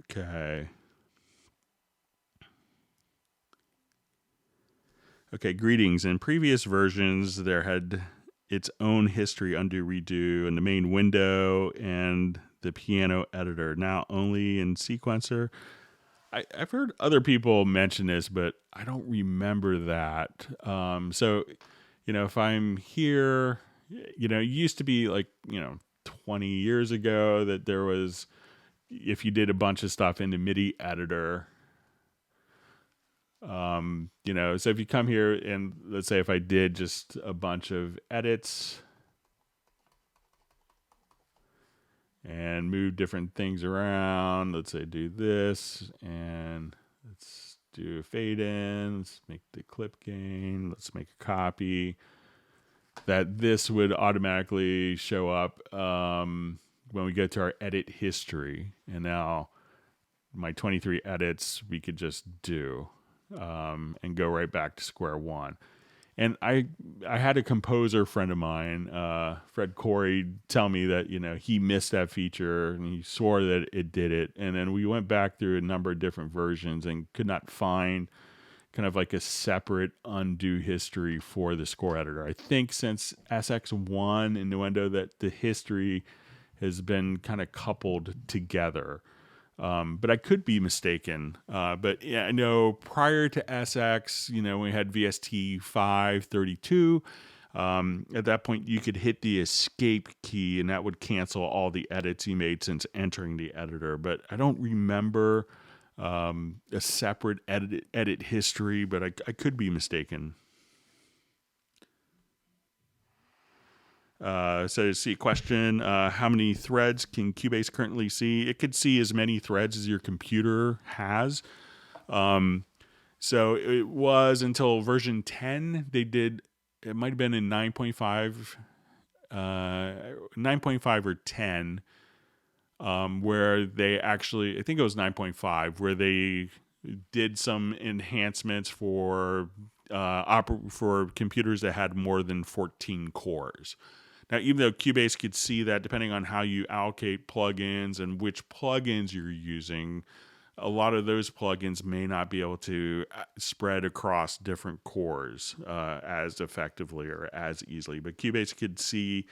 Okay. Okay, greetings. In previous versions, there had its own history undo redo in the main window and the piano editor, now only in sequencer. I've heard other people mention this, but I don't remember that. So, if I'm here, it used to be like, 20 years ago that there was, if you did a bunch of stuff in the MIDI editor, so if you come here and let's say if I did just a bunch of edits, and move different things around. Let's say do this, and let's do a fade in. Let's make the clip gain. Let's make a copy. That this would automatically show up when we get to our edit history. And now my 23 edits we could just do and go right back to square one. And I had a composer friend of mine, Fred Corey, tell me that, he missed that feature and he swore that it did it. And then we went back through a number of different versions and could not find kind of like a separate undo history for the score editor. I think since SX1 in Ondo that the history has been kind of coupled together. But I could be mistaken. But yeah, I know prior to SX, we had VST 532. At that point, you could hit the escape key and that would cancel all the edits you made since entering the editor. But I don't remember a separate edit history, but I could be mistaken. So see question, how many threads can Cubase currently see? It could see as many threads as your computer has. So it was until version 10, they did, it might have been in 9.5 or 10, where they actually, I think it was 9.5, where they did some enhancements for computers that had more than 14 cores. Now, even though Cubase could see that, depending on how you allocate plugins and which plugins you're using, a lot of those plugins may not be able to spread across different cores as effectively or as easily. But Cubase could see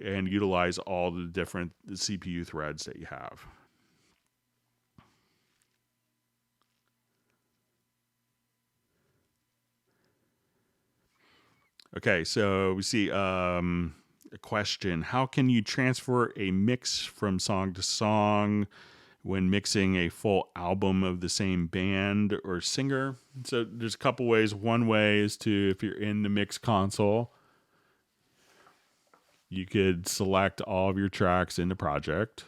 and utilize all the different CPU threads that you have. Okay, so we see a question. How can you transfer a mix from song to song when mixing a full album of the same band or singer? So there's a couple ways. One way is to, if you're in the mix console, you could select all of your tracks in the project.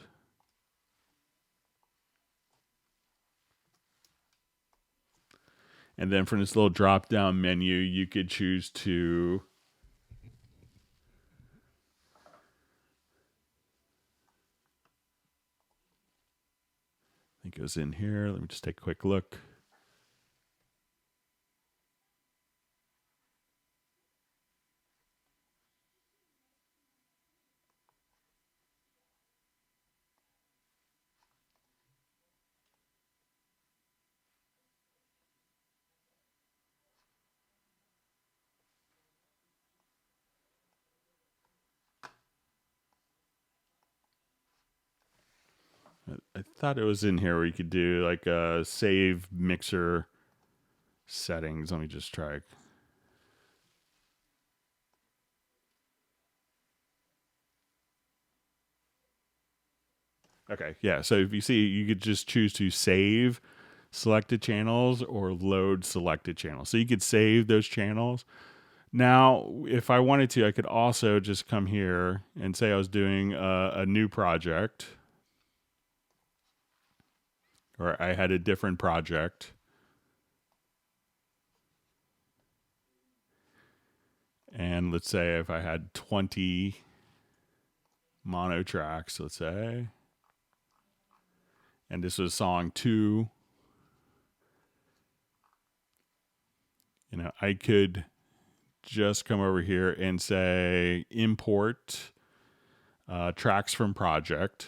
And then from this little drop-down menu, you could choose to I think it was in here. Let me just take a quick look. I thought it was in here where you could do like a save mixer settings. Let me just try. Okay, yeah. So if you see, you could just choose to save selected channels or load selected channels. So you could save those channels. Now, if I wanted to, I could also just come here and say I was doing a new project, or I had a different project. And let's say if I had 20 mono tracks, let's say, and this was song 2, I could just come over here and say import tracks from project.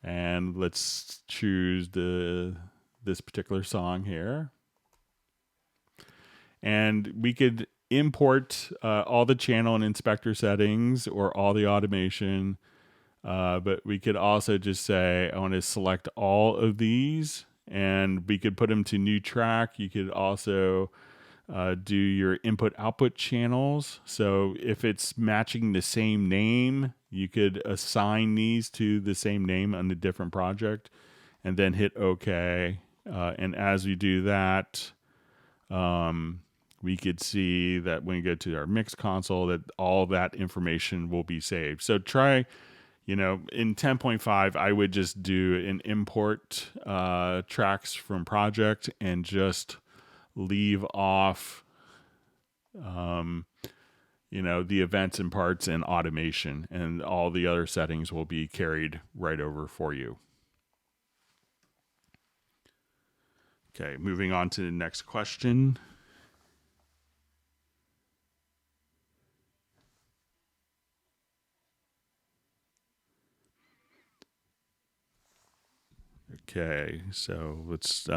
And let's choose this particular song here. And we could import all the channel and inspector settings or all the automation. But we could also just say, I want to select all of these, and we could put them to new track. You could also do your input output channels. So if it's matching the same name, you could assign these to the same name on a different project and then hit OK. And as we do that, we could see that when we go to our mix console, that all that information will be saved. So try In 10.5, I would just do an import tracks from project and just leave off, the events and parts and automation, and all the other settings will be carried right over for you. Okay, moving on to the next question. Okay, so let's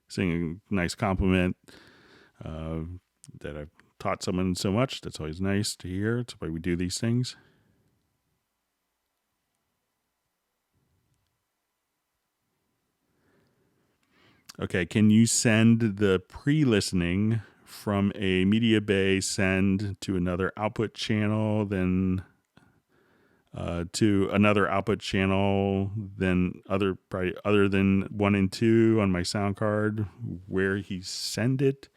sing a nice compliment that I've taught someone so much. That's always nice to hear. It's why we do these things. Okay, can you send the pre-listening from a media bay send to another output channel, then to another output channel, then other than 1 and 2 on my sound card where he send it?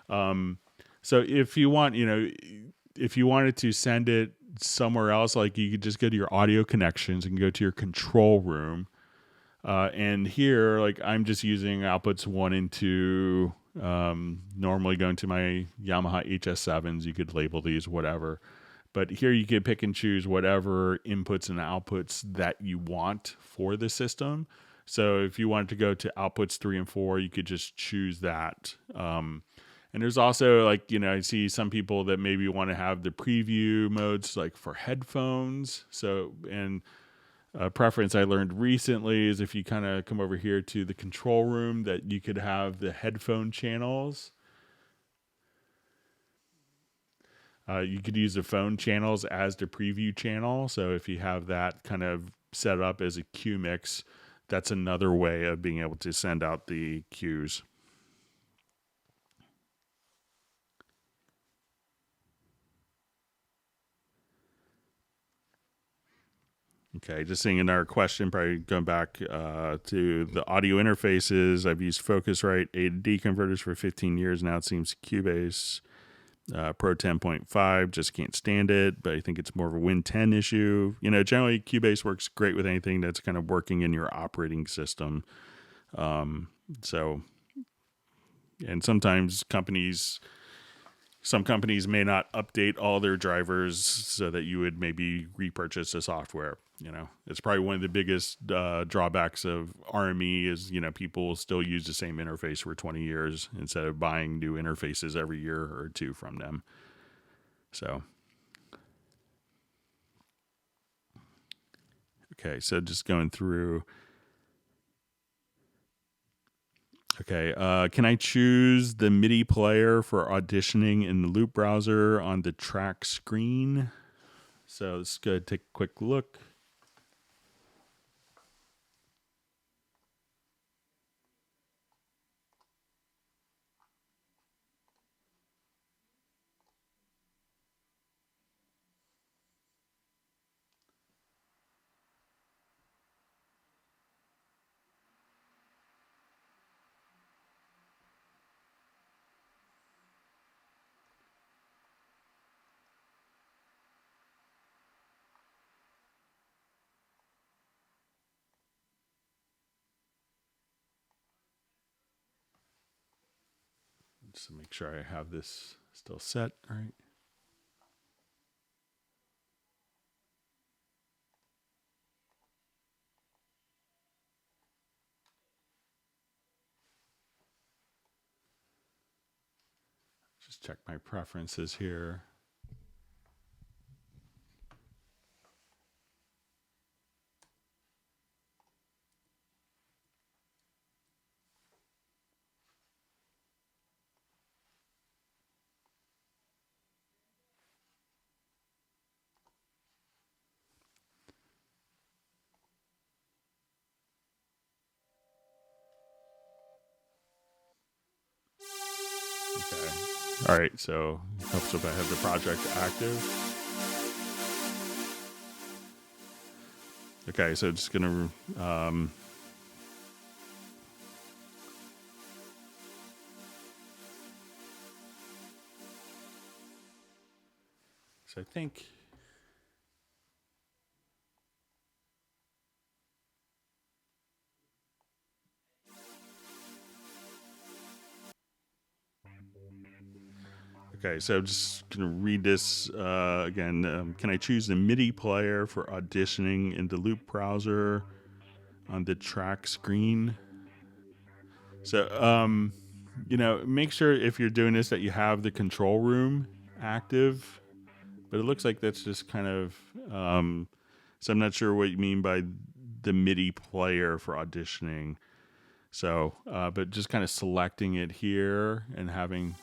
So if you wanted to send it somewhere else, like you could just go to your audio connections and go to your control room. And here, like I'm just using outputs 1 and 2, normally going to my Yamaha HS7s. You could label these whatever. But here you could pick and choose whatever inputs and outputs that you want for the system. So if you wanted to go to outputs 3 and 4, you could just choose that. And there's also I see some people that maybe want to have the preview modes like for headphones. So, and a preference I learned recently is if you kind of come over here to the control room, that you could have the headphone channels. You could use the phone channels as the preview channel. So if you have that kind of set up as a cue mix, that's another way of being able to send out the cues. Okay, just seeing another question, probably going back to the audio interfaces. I've used Focusrite A to D converters for 15 years now. It seems Cubase Pro 10.5 just can't stand it, but I think it's more of a Win 10 issue. Generally Cubase works great with anything that's kind of working in your operating system. So, and sometimes some companies may not update all their drivers so that you would maybe repurchase the software. It's probably one of the biggest drawbacks of RME is, people will still use the same interface for 20 years instead of buying new interfaces every year or two from them. So, okay, so just going through. Okay, can I choose the MIDI player for auditioning in the Loop browser on the track screen? So let's go take a quick look. Just to make sure I have this still set, all right? Just check my preferences here. Okay. All right, so it helps if I have the project active. Okay, so just gonna so I think Okay, so I'm just going to read this again. Can I choose the MIDI player for auditioning in the loop browser on the track screen? So, make sure if you're doing this that you have the control room active. But it looks like that's just kind of. So I'm not sure what you mean by the MIDI player for auditioning. So, but just kind of selecting it here and having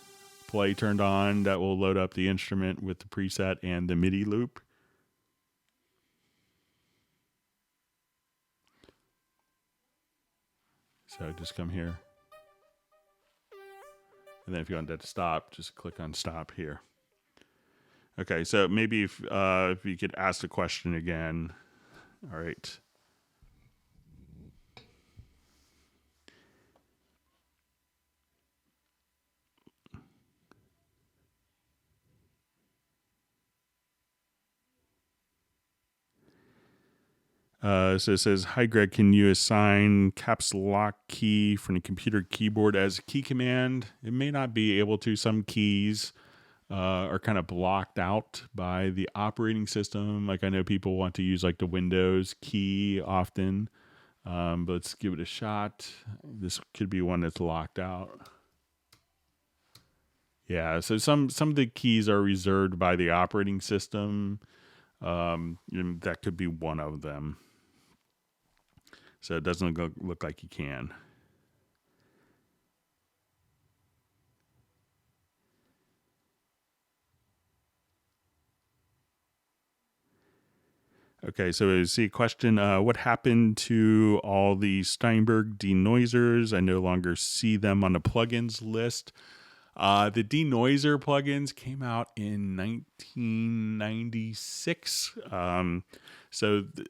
play turned on, that will load up the instrument with the preset and the MIDI loop. So just come here. And then if you want that to stop, just click on stop here. Okay, so maybe if you could ask the question again. All right. So it says, "Hi Greg, can you assign caps lock key from the computer keyboard as a key command?" It may not be able to. Some keys are kind of blocked out by the operating system. Like I know people want to use like the Windows key often, but let's give it a shot. This could be one that's locked out. Yeah, so some of the keys are reserved by the operating system. That could be one of them. So it doesn't look like you can. Okay, so I see a question. What happened to all the Steinberg denoisers? I no longer see them on the plugins list. The denoiser plugins came out in 1996.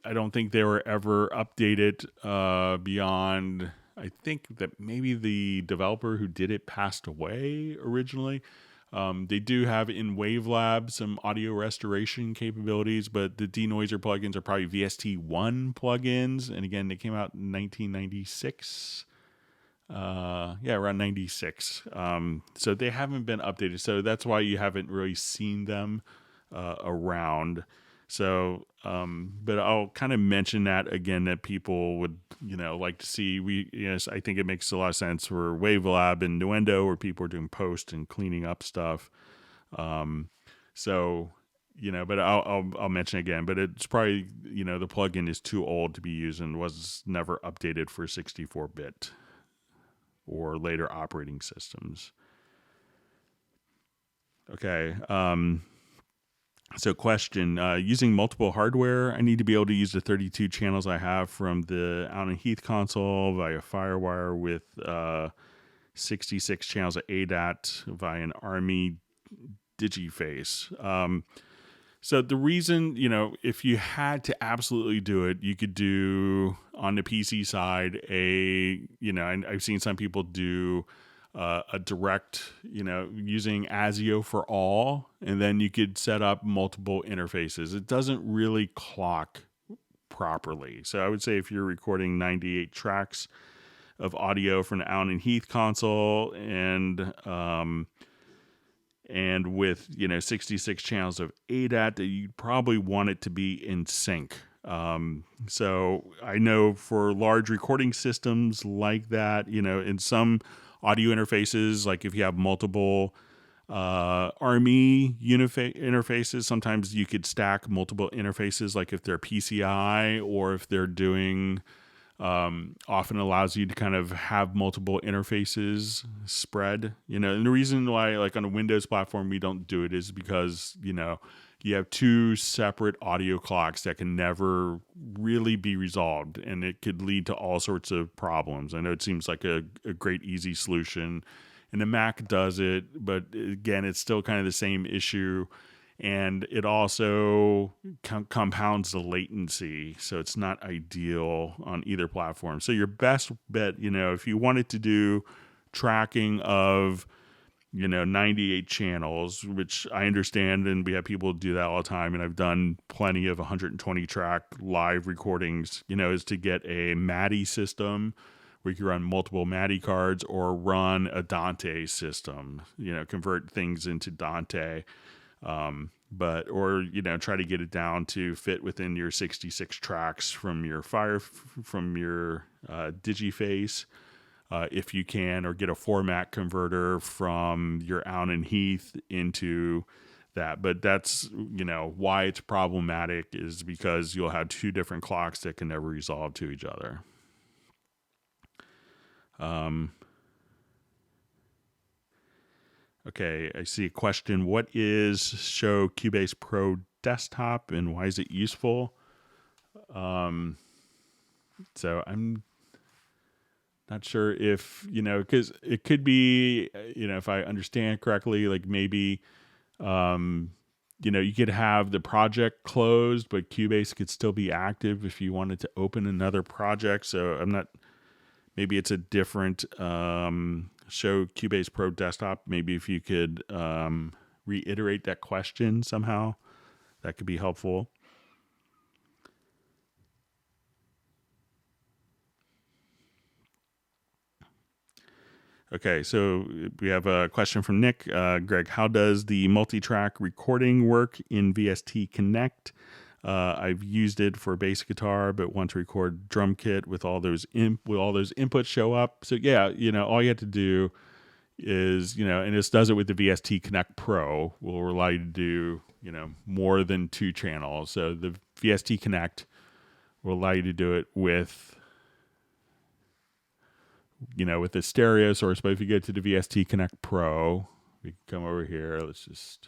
I don't think they were ever updated beyond, I think that maybe the developer who did it passed away originally. They do have in Wavelab some audio restoration capabilities, but the denoiser plugins are probably VST1 plugins. And again, they came out in 1996. Around 96. So they haven't been updated. So that's why you haven't really seen them around. So, but I'll kind of mention that again, that people would, like to see. Yes, I think it makes a lot of sense for Wavelab and Nuendo, where people are doing post and cleaning up stuff. But I'll mention again, but it's probably, the plugin is too old to be used and was never updated for 64-bit or later operating systems. Okay. So question, using multiple hardware, I need to be able to use the 32 channels I have from the Allen & Heath console via FireWire with 66 channels of ADAT via an Army Digiface. So the reason, if you had to absolutely do it, you could do on the PC side I've seen some people do a direct, using ASIO for all, and then you could set up multiple interfaces. It doesn't really clock properly. So I would say if you're recording 98 tracks of audio from the Allen & Heath console and with 66 channels of ADAT, that you'd probably want it to be in sync. So I know for large recording systems like that, in some audio interfaces, like if you have multiple Army interfaces, sometimes you could stack multiple interfaces, like if they're PCI or if they're doing often allows you to kind of have multiple interfaces spread, and the reason why, like on a Windows platform, we don't do it is because, you have two separate audio clocks that can never really be resolved, and it could lead to all sorts of problems. I know it seems like a great, easy solution, and the Mac does it, but again, it's still kind of the same issue. And it also compounds the latency, so it's not ideal on either platform. So your best bet, if you wanted to do tracking of, 98 channels, which I understand, and we have people do that all the time, and I've done plenty of 120 track live recordings, is to get a MIDI system where you can run multiple MIDI cards or run a Dante system, convert things into Dante. Or try to get it down to fit within your 66 tracks from your Digiface, if you can, or get a format converter from your Allen and Heath into that. But that's why it's problematic is because you'll have two different clocks that can never resolve to each other. Okay, I see a question. What is Show Cubase Pro Desktop and why is it useful? So I'm not sure if, because it could be, if I understand correctly, like maybe, you could have the project closed, but Cubase could still be active if you wanted to open another project. So maybe it's a different Show Cubase Pro Desktop. Maybe if you could reiterate that question somehow, that could be helpful. Okay, so we have a question from Nick. Greg, how does the multi-track recording work in VST Connect? I've used it for bass guitar, but want to record drum kit with all those inputs show up. So yeah, all you have to do is, and this does it with the VST Connect Pro, will allow you to do, more than 2 channels. So the VST Connect will allow you to do it with the stereo source. But if you go to the VST Connect Pro, we can come over here. Let's just.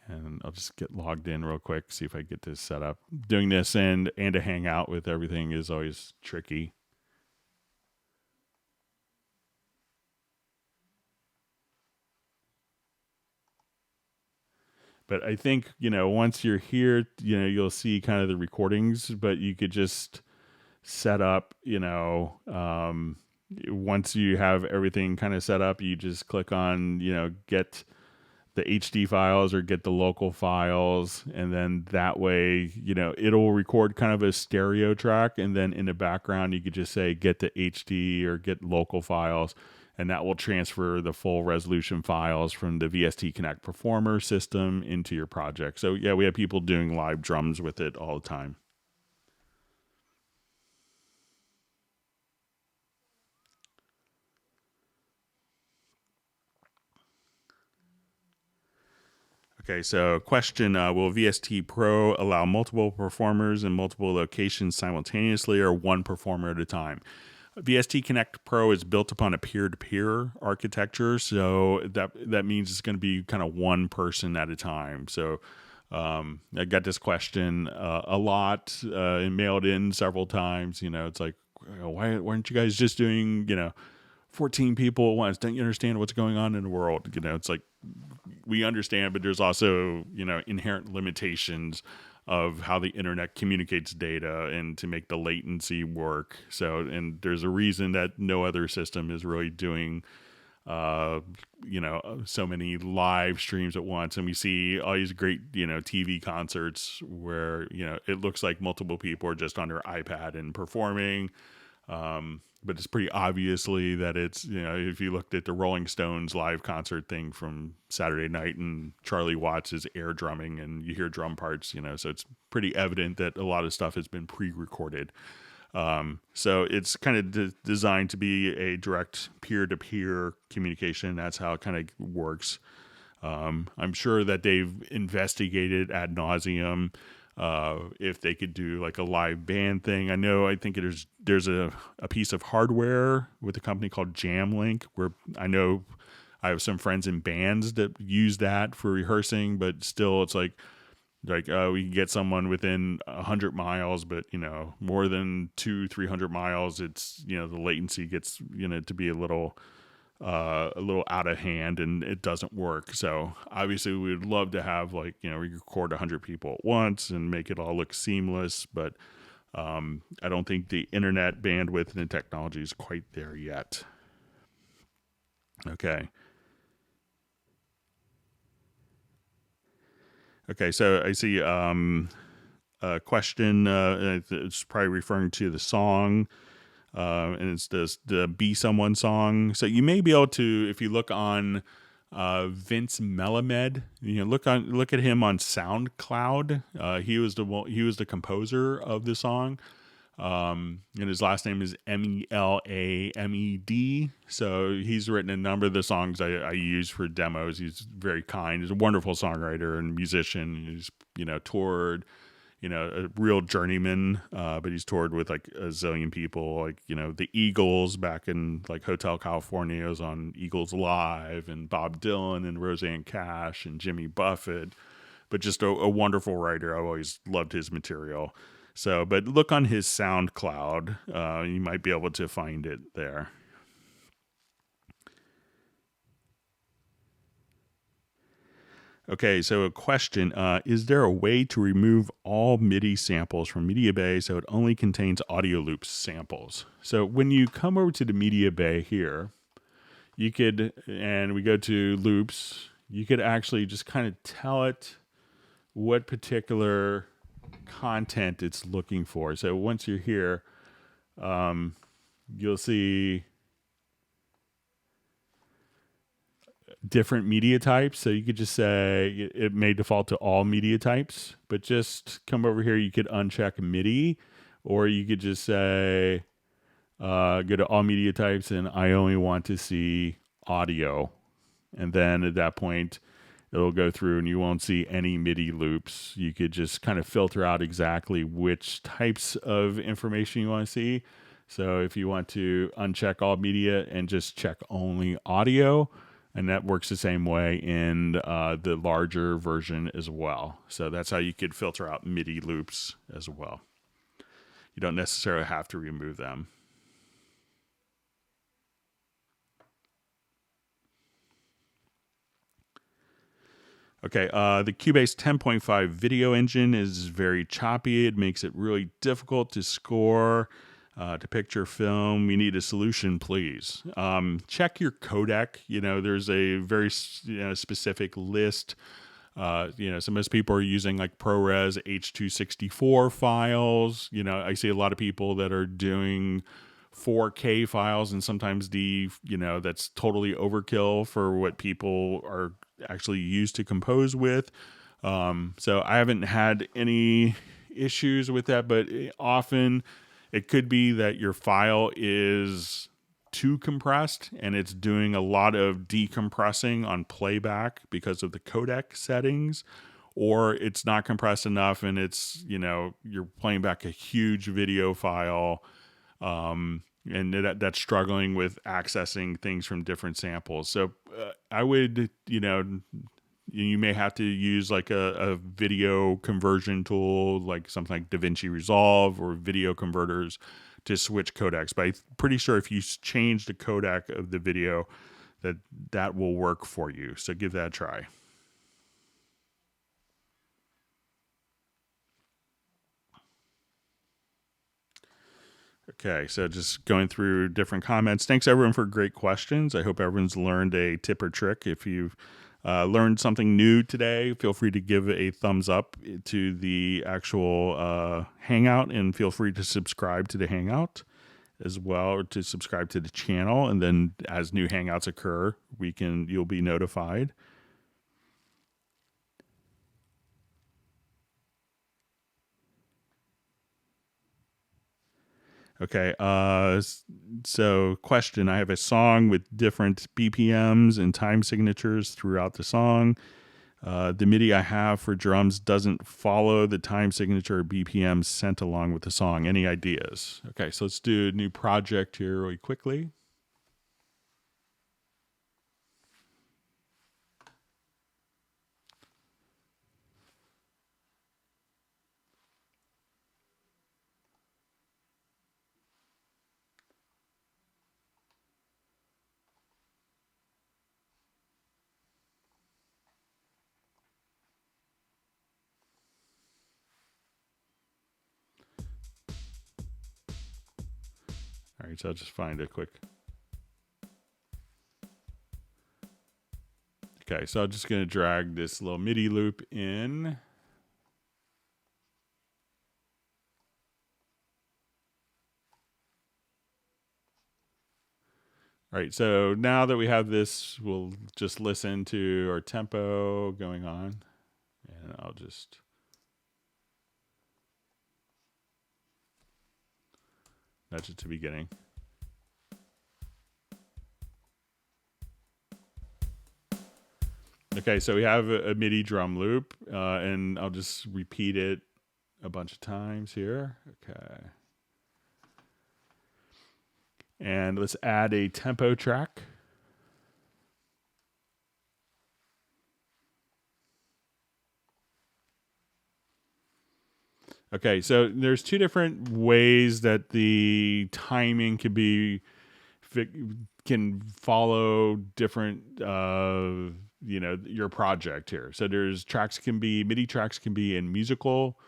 And I'll just get logged in real quick, see if I get this set up. Doing this and to hang out with everything is always tricky. But I think, once you're here, you'll see kind of the recordings, but you could just set up, once you have everything kind of set up, you just click on, get the HD files or get the local files. And then that way, it'll record kind of a stereo track. And then in the background, you could just say, get the HD or get local files. And that will transfer the full resolution files from the VST Connect Performer system into your project. So yeah, we have people doing live drums with it all the time. Okay, so question, will VST Pro allow multiple performers in multiple locations simultaneously or one performer at a time? VST Connect Pro is built upon a peer-to-peer architecture, so that means it's going to be kind of one person at a time. So I got this question a lot and mailed in several times. It's like, why aren't you guys just doing 14 people at once? Don't you understand what's going on in the world? It's like, we understand, but there's also inherent limitations of how the internet communicates data and to make the latency work. So, and there's a reason that no other system is really doing, so many live streams at once. And we see all these great, TV concerts where, it looks like multiple people are just on their iPad and performing. But it's pretty obviously that it's, if you looked at the Rolling Stones live concert thing from Saturday night and Charlie Watts is air drumming and you hear drum parts, so it's pretty evident that a lot of stuff has been pre-recorded. So it's kind of designed to be a direct peer-to-peer communication. That's how it kind of works. I'm sure that they've investigated ad nauseum if they could do like a live band thing. I think there's a piece of hardware with a company called Jamlink where I know I have some friends in bands that use that for rehearsing, but still it's like we can get someone within 100 miles, but more than 200-300 miles, it's the latency gets to be a little out of hand and it doesn't work. So obviously we would love to have we record 100 people at once and make it all look seamless, but I don't think the internet bandwidth and the technology is quite there yet. Okay. Okay, so I see a question. It's probably referring to the song, and it's the "Be Someone" song. So you may be able to, if you look on Vince Melamed, look at him on SoundCloud. He was the composer of the song. And his last name is Melamed. So he's written a number of the songs I use for demos. He's very kind. He's a wonderful songwriter and musician. He's, toured, a real journeyman, but he's toured with like a zillion people, like, the Eagles back in like Hotel California. He was on Eagles Live, and Bob Dylan and Roseanne Cash and Jimmy Buffett, but just a wonderful writer. I've always loved his material. So, but look on his SoundCloud. You might be able to find it there. Okay, so a question. Is there a way to remove all MIDI samples from Media Bay so it only contains audio loops samples? So when you come over to the Media Bay here, you could, and we go to loops, you could actually just kind of tell it what particular content it's looking for. So once you're here, you'll see different media types. So you could just say it may default to all media types, but just come over here. You could uncheck MIDI, or you could just say, go to all media types and I only want to see audio. And then at that point, it'll go through and you won't see any MIDI loops. You could just kind of filter out exactly which types of information you want to see. So if you want to uncheck all media and just check only audio, and that works the same way in the larger version as well. So that's how you could filter out MIDI loops as well. You don't necessarily have to remove them. Okay, the Cubase 10.5 video engine is very choppy. It makes it really difficult to score, to picture film. We need a solution, please. Check your codec. There's a very specific list. So most people are using like ProRes H.264 files. I see a lot of people that are doing 4K files, and sometimes that's totally overkill for what people are actually used to compose with. So I haven't had any issues with that, but often it could be that your file is too compressed and it's doing a lot of decompressing on playback because of the codec settings, or it's not compressed enough and it's, you're playing back a huge video file, and that's struggling with accessing things from different samples. So I would, you may have to use like a video conversion tool, like something like DaVinci Resolve or video converters to switch codecs. But I'm pretty sure if you change the codec of the video, that will work for you. So give that a try. Okay, so just going through different comments. Thanks everyone for great questions. I hope everyone's learned a tip or trick. If you've learned something new today, feel free to give a thumbs up to the actual Hangout, and feel free to subscribe to the Hangout as well, or to subscribe to the channel. And then as new Hangouts occur, you'll be notified. Okay, so question. I have a song with different BPMs and time signatures throughout the song. The MIDI I have for drums doesn't follow the time signature or BPM sent along with the song. Any ideas? Okay, so let's do a new project here really quickly. All right, so I'll just find a quick Okay, so I'm just going to drag this little MIDI loop in. All right, so now that we have this, we'll just listen to our tempo going on. And I'll just... nudge it to beginning. Okay, so we have a MIDI drum loop, and I'll just repeat it a bunch of times here. Okay. And let's add a tempo track. Okay, so there's two different ways that the timing can follow different your project here. So there's MIDI tracks can be in musical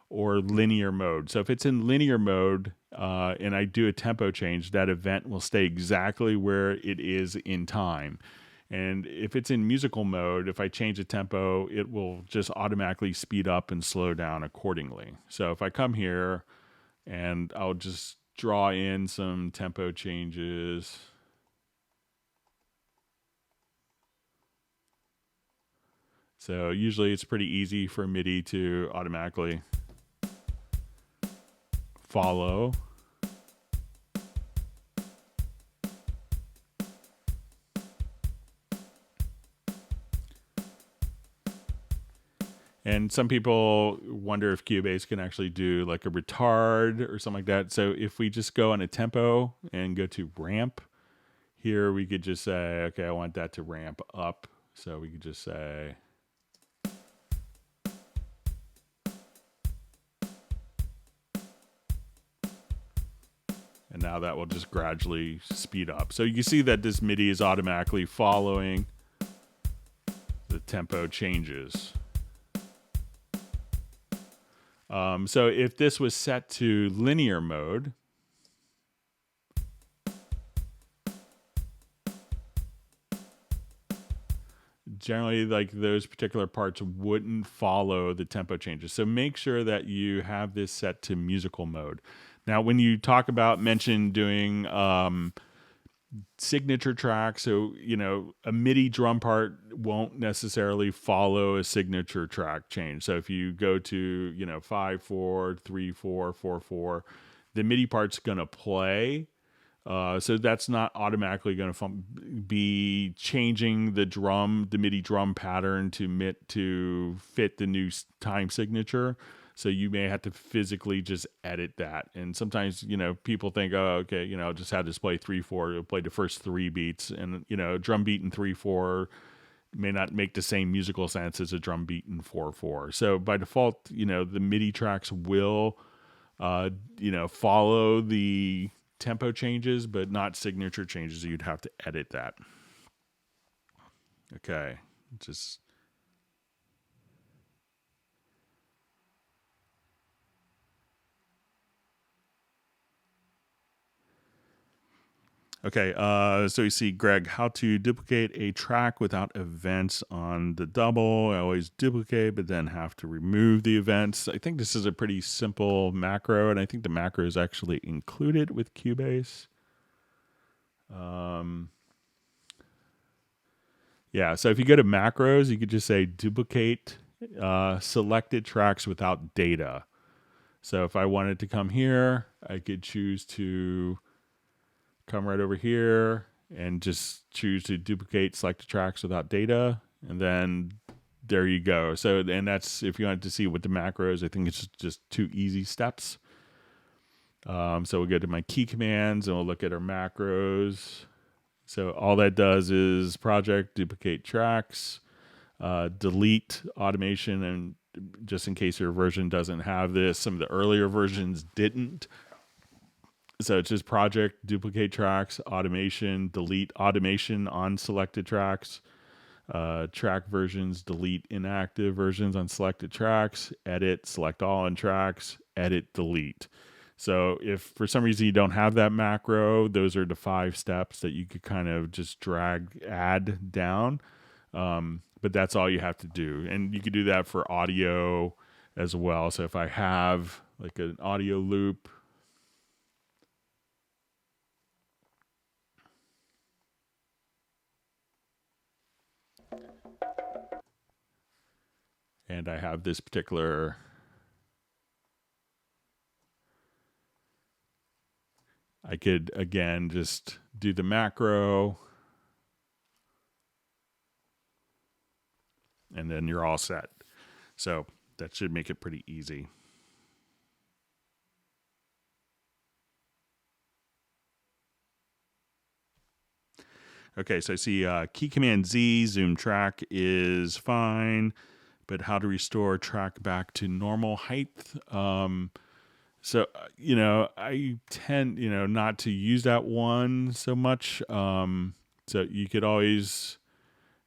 or linear mode. So if it's in linear mode and I do a tempo change, that event will stay exactly where it is in time. And if it's in musical mode, if I change the tempo, it will just automatically speed up and slow down accordingly. So if I come here and I'll just draw in some tempo changes. So usually it's pretty easy for MIDI to automatically follow. And some people wonder if Cubase can actually do like a retard or something like that. So if we just go on a tempo and go to ramp, here we could just say, okay, I want that to ramp up. So we could just say... and now that will just gradually speed up. So you can see that this MIDI is automatically following the tempo changes. So if this was set to linear mode, generally like those particular parts wouldn't follow the tempo changes. So make sure that you have this set to musical mode. Now, when you mention doing signature tracks, so, a MIDI drum part won't necessarily follow a signature track change. So if you go to, 5/4, 3/4, 4/4, the MIDI part's going to play. So that's not automatically going to be changing the MIDI drum pattern to fit the new time signature. So you may have to physically just edit that. And sometimes, people think, oh, okay, I'll just have this play 3/4. It'll play the first 3 beats. And, a drum beat in 3/4 may not make the same musical sense as a drum beat in 4/4. So by default, the MIDI tracks will, follow the tempo changes, but not signature changes. You'd have to edit that. Okay, just... okay, so you see, Greg, how to duplicate a track without events on the double. I always duplicate, but then have to remove the events. I think this is a pretty simple macro, and I think the macro is actually included with Cubase. Yeah, so if you go to macros, you could just say duplicate selected tracks without data. So if I wanted to come here, I could choose to come right over here and just choose to duplicate selected tracks without data. And then there you go. So, and that's, if you wanted to see what the macro is, I think it's just 2 easy steps. So we'll go to my key commands and we'll look at our macros. So all that does is project, duplicate tracks, delete automation. And just in case your version doesn't have this, some of the earlier versions didn't. So it's just project, duplicate tracks, automation, delete automation on selected tracks, track versions, delete inactive versions on selected tracks, edit, select all on tracks, edit, delete. So if for some reason you don't have that macro, those are the 5 steps that you could kind of just add down. But that's all you have to do. And you could do that for audio as well. So if I have like an audio loop, and I have this particular, I could again just do the macro, and then you're all set. So that should make it pretty easy. Okay, so I see key command Z, zoom track is fine, but how to restore track back to normal height? So, I tend, not to use that one so much. So you could always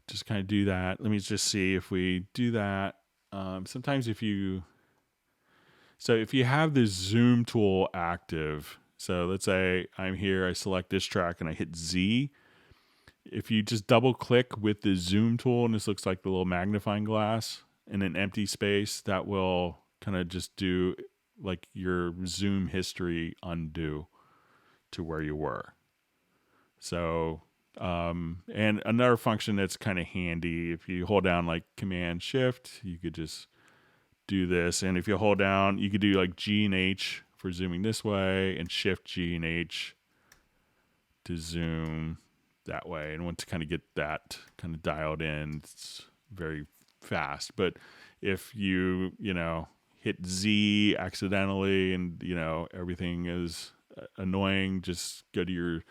just kind of do that. Let me just see if we do that. Sometimes if you have the zoom tool active, so let's say I'm here, I select this track and I hit Z. If you just double click with the zoom tool, and this looks like the little magnifying glass in an empty space, that will kind of just do like your zoom history undo to where you were. So, and another function that's kind of handy, if you hold down like Command Shift, you could just do this. And if you hold down, you could do like G and H for zooming this way, and Shift G and H to zoom that way. And once you kind of get that kind of dialed in, it's very fast. But if you hit Z accidentally and everything is annoying, just go to your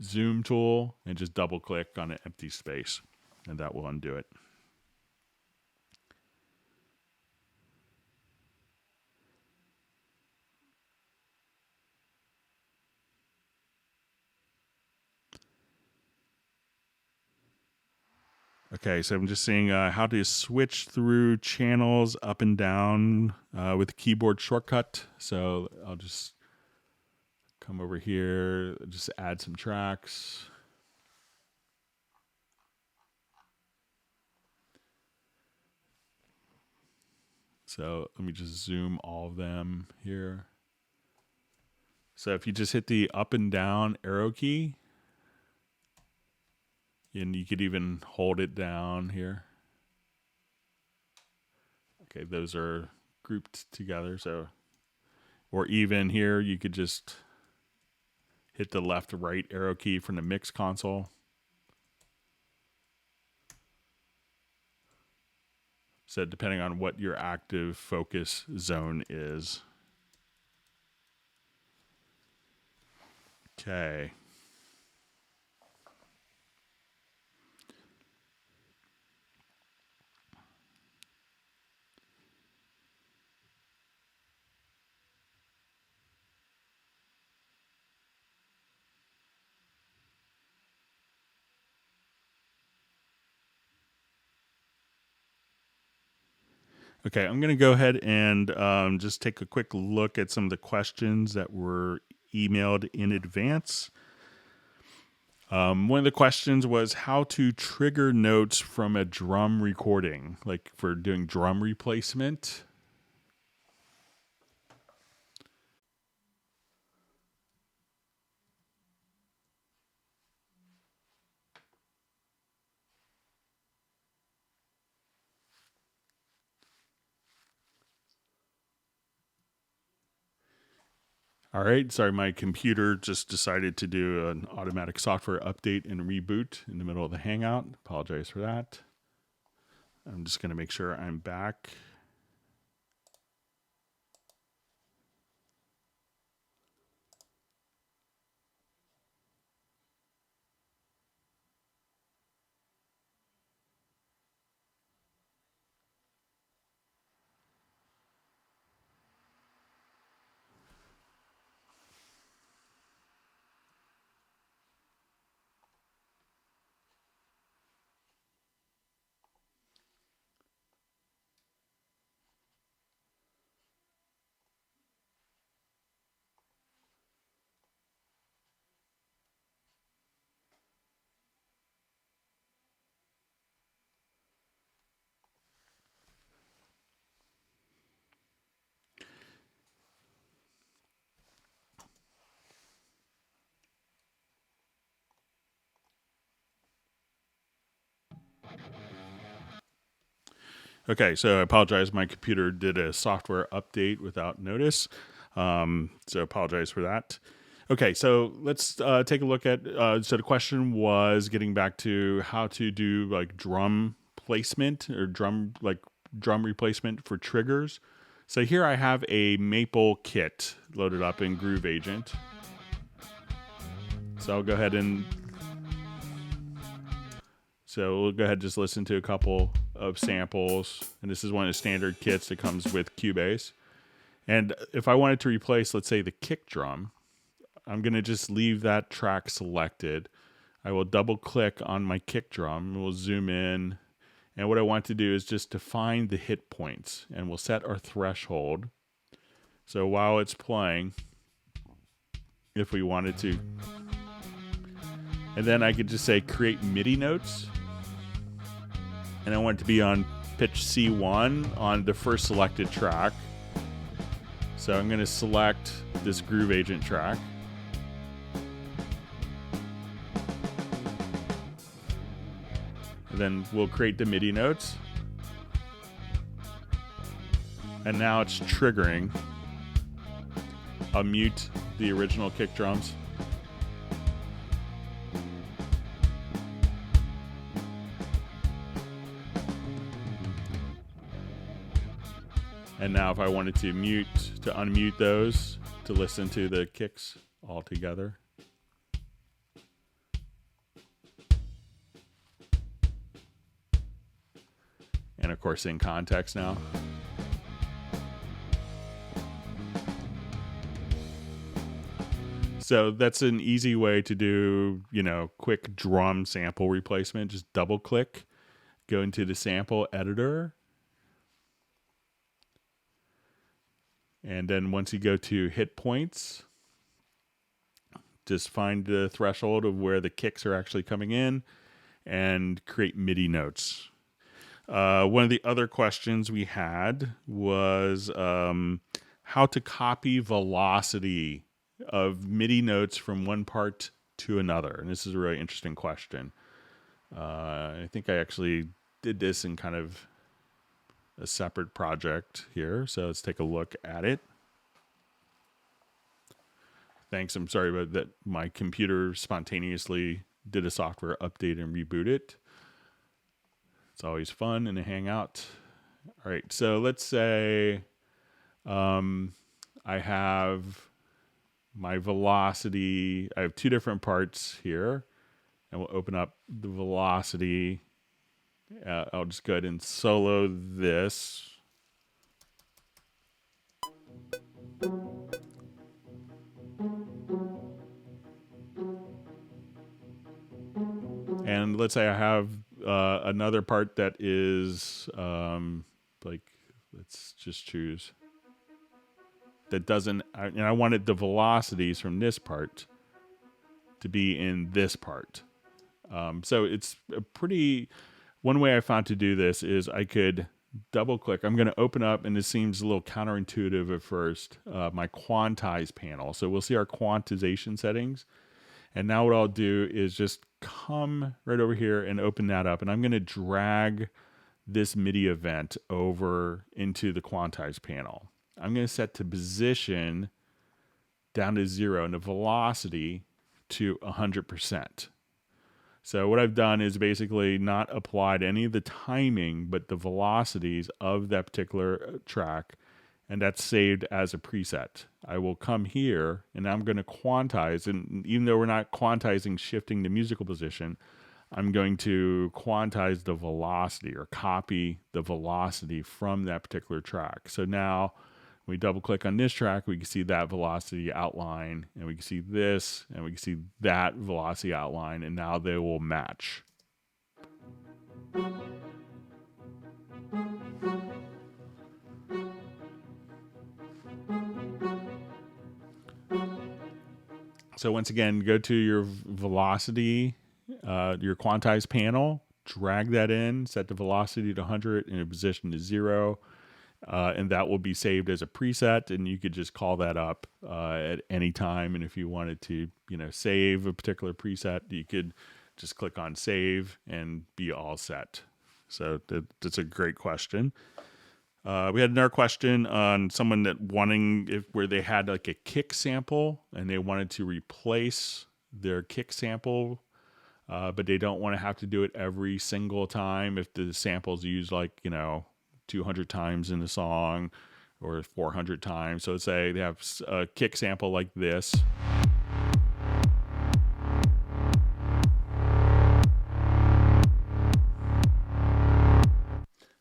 zoom tool and just double click on an empty space, and that will undo it. Okay, so I'm just seeing how to switch through channels up and down with the keyboard shortcut. So I'll just come over here, just add some tracks. So let me just zoom all of them here. So if you just hit the up and down arrow key, and you could even hold it down here. Okay, those are grouped together. So, or even here, you could just hit the left or right arrow key from the mix console. So depending on what your active focus zone is. Okay. Okay, I'm going to go ahead and just take a quick look at some of the questions that were emailed in advance. One of the questions was how to trigger notes from a drum recording, like for doing drum replacement. All right, sorry, my computer just decided to do an automatic software update and reboot in the middle of the Hangout. Apologize for that. I'm just going to make sure I'm back. Okay, so I apologize. My computer did a software update without notice. So apologize for that. Okay, so let's take a look at. So the question was getting back to how to do like drum placement or drum replacement for triggers. So here I have a Maple kit loaded up in Groove Agent. So I'll go ahead and we'll go ahead and just listen to a couple of samples. And this is one of the standard kits that comes with Cubase. And if I wanted to replace, let's say, the kick drum, I'm going to just leave that track selected. I will double click on my kick drum. We'll zoom in. And what I want to do is just to find the hit points. And we'll set our threshold. So while it's playing, if we wanted to. And then I could just say create MIDI notes. And I want it to be on pitch C1 on the first selected track. So I'm going to select this Groove Agent track. And then we'll create the MIDI notes. And now it's triggering. I'll mute the original kick drums. And now if I wanted to unmute those to listen to the kicks all together. And of course in context now. So that's an easy way to do, quick drum sample replacement. Just double click, go into the sample editor. And then once you go to hit points, just find the threshold of where the kicks are actually coming in and create MIDI notes. One of the other questions we had was how to copy velocity of MIDI notes from one part to another. And this is a really interesting question. I think I actually did this in kind of a separate project here. So let's take a look at it. Thanks. I'm sorry about that. My computer spontaneously did a software update and reboot it. It's always fun in a Hangout. All right. So let's say I have my velocity. I have two different parts here. And we'll open up the velocity. I'll just go ahead and solo this. And let's say I have another part that is let's just choose. That doesn't, and I wanted the velocities from this part to be in this part. So it's a pretty... One way I found to do this is I could double click. I'm going to open up, and this seems a little counterintuitive at first, my Quantize panel. So we'll see our quantization settings. And now what I'll do is just come right over here and open that up. And I'm going to drag this MIDI event over into the Quantize panel. I'm going to set the position down to 0 and the velocity to 100%. So what I've done is basically not applied any of the timing, but the velocities of that particular track, and that's saved as a preset. I will come here, and I'm going to quantize, and even though we're not quantizing shifting the musical position, I'm going to quantize the velocity or copy the velocity from that particular track. So now we double click on this track, we can see that velocity outline, and we can see this, and we can see that velocity outline, and now they will match. So once again, go to your velocity, your quantize panel, drag that in, set the velocity to 100 and a position to 0. And that will be saved as a preset, and you could just call that up at any time. And if you wanted to, save a particular preset, you could just click on save and be all set. So that's a great question. We had another question on someone that where they had like a kick sample and they wanted to replace their kick sample, but they don't want to have to do it every single time if the sample's used 200 times in the song or 400 times. So let's say they have a kick sample like this.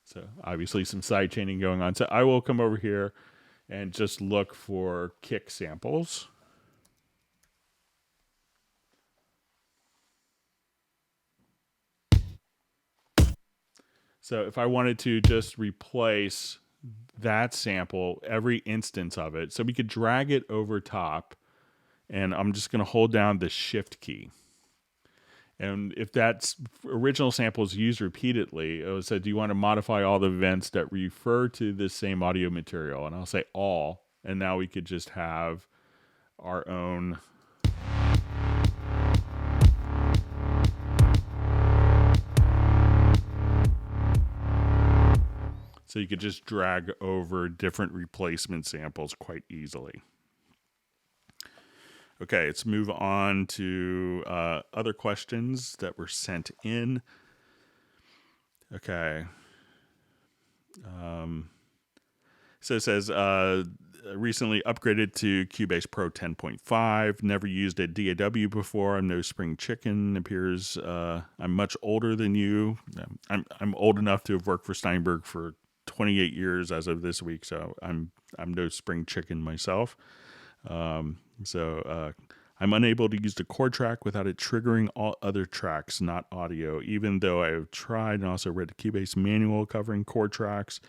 So obviously some side chaining going on. So I will come over here and just look for kick samples. So if I wanted to just replace that sample, every instance of it, so we could drag it over top, and I'm just going to hold down the shift key. And if that original sample is used repeatedly, it will say, do you want to modify all the events that refer to this same audio material? And I'll say all. And now we could just have our own. So you could just drag over different replacement samples quite easily. Okay, let's move on to other questions that were sent in. Okay. So it says, recently upgraded to Cubase Pro 10.5. Never used a DAW before. I'm no spring chicken. Appears I'm much older than you. I'm old enough to have worked for Steinberg for 28 years as of this week, so I'm no spring chicken myself. So I'm unable to use the chord track without it triggering all other tracks, not audio, even though I have tried and also read the Cubase manual covering chord tracks.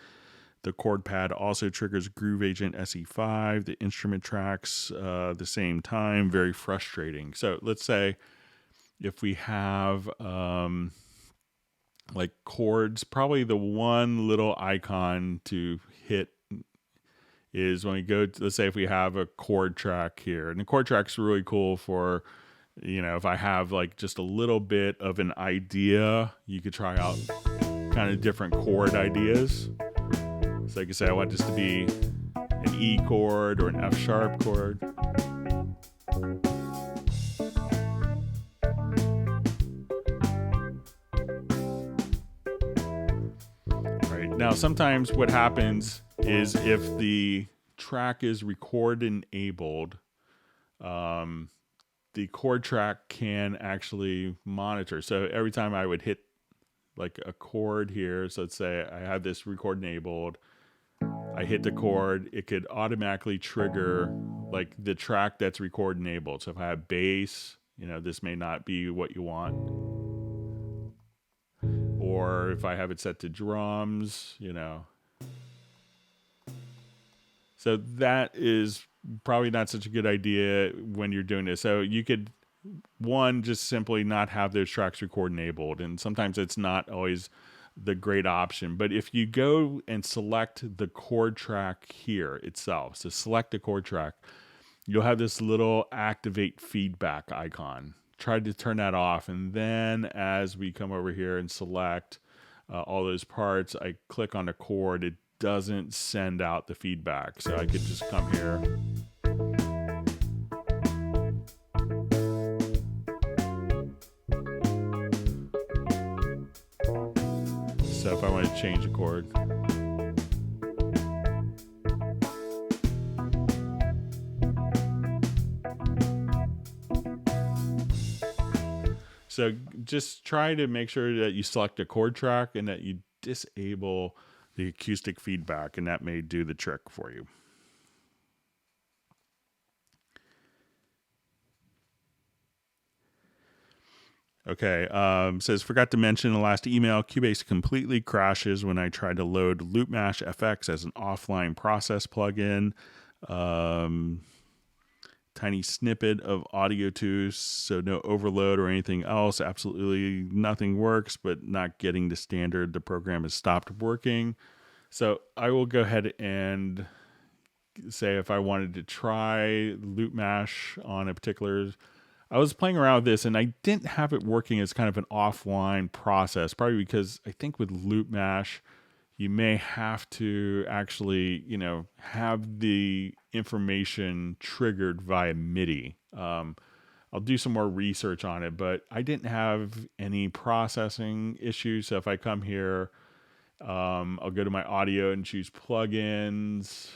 The chord pad also triggers Groove Agent SE5, the instrument tracks, the same time. Very frustrating. So let's say if we have like chords, probably the one little icon to hit is when we go to, let's say if we have a chord track here, and the chord track's really cool for, if I have like just a little bit of an idea, you could try out kind of different chord ideas. So I could say I want this to be an E chord or an F sharp chord. Right. Now, sometimes what happens is if the track is record enabled, the chord track can actually monitor. So every time I would hit like a chord here, so let's say I have this record enabled, I hit the chord, it could automatically trigger like the track that's record enabled. So if I have bass, this may not be what you want. Or if I have it set to drums, So that is probably not such a good idea when you're doing this. So you could, one, just simply not have those tracks record enabled. And sometimes it's not always the great option. But if you go and select the chord track here itself, so select the chord track, you'll have this little activate feedback icon. Try to turn that off. And then as we come over here and select all those parts, I click on the chord, it doesn't send out the feedback. So I could just come here. So if I want to change a chord. So just try to make sure that you select a chord track and that you disable the acoustic feedback, and that may do the trick for you. Okay, says, forgot to mention in the last email, Cubase completely crashes when I try to load Loopmash FX as an offline process plugin. Tiny snippet of audio too, so no overload or anything else. Absolutely nothing works, but not getting the standard. The program has stopped working. So I will go ahead and say if I wanted to try Loopmash on a particular, I was playing around with this and I didn't have it working as kind of an offline process, probably because I think with Loop Mash, you may have to actually, have the information triggered via MIDI. I'll do some more research on it, but I didn't have any processing issues. So if I come here, I'll go to my audio and choose plugins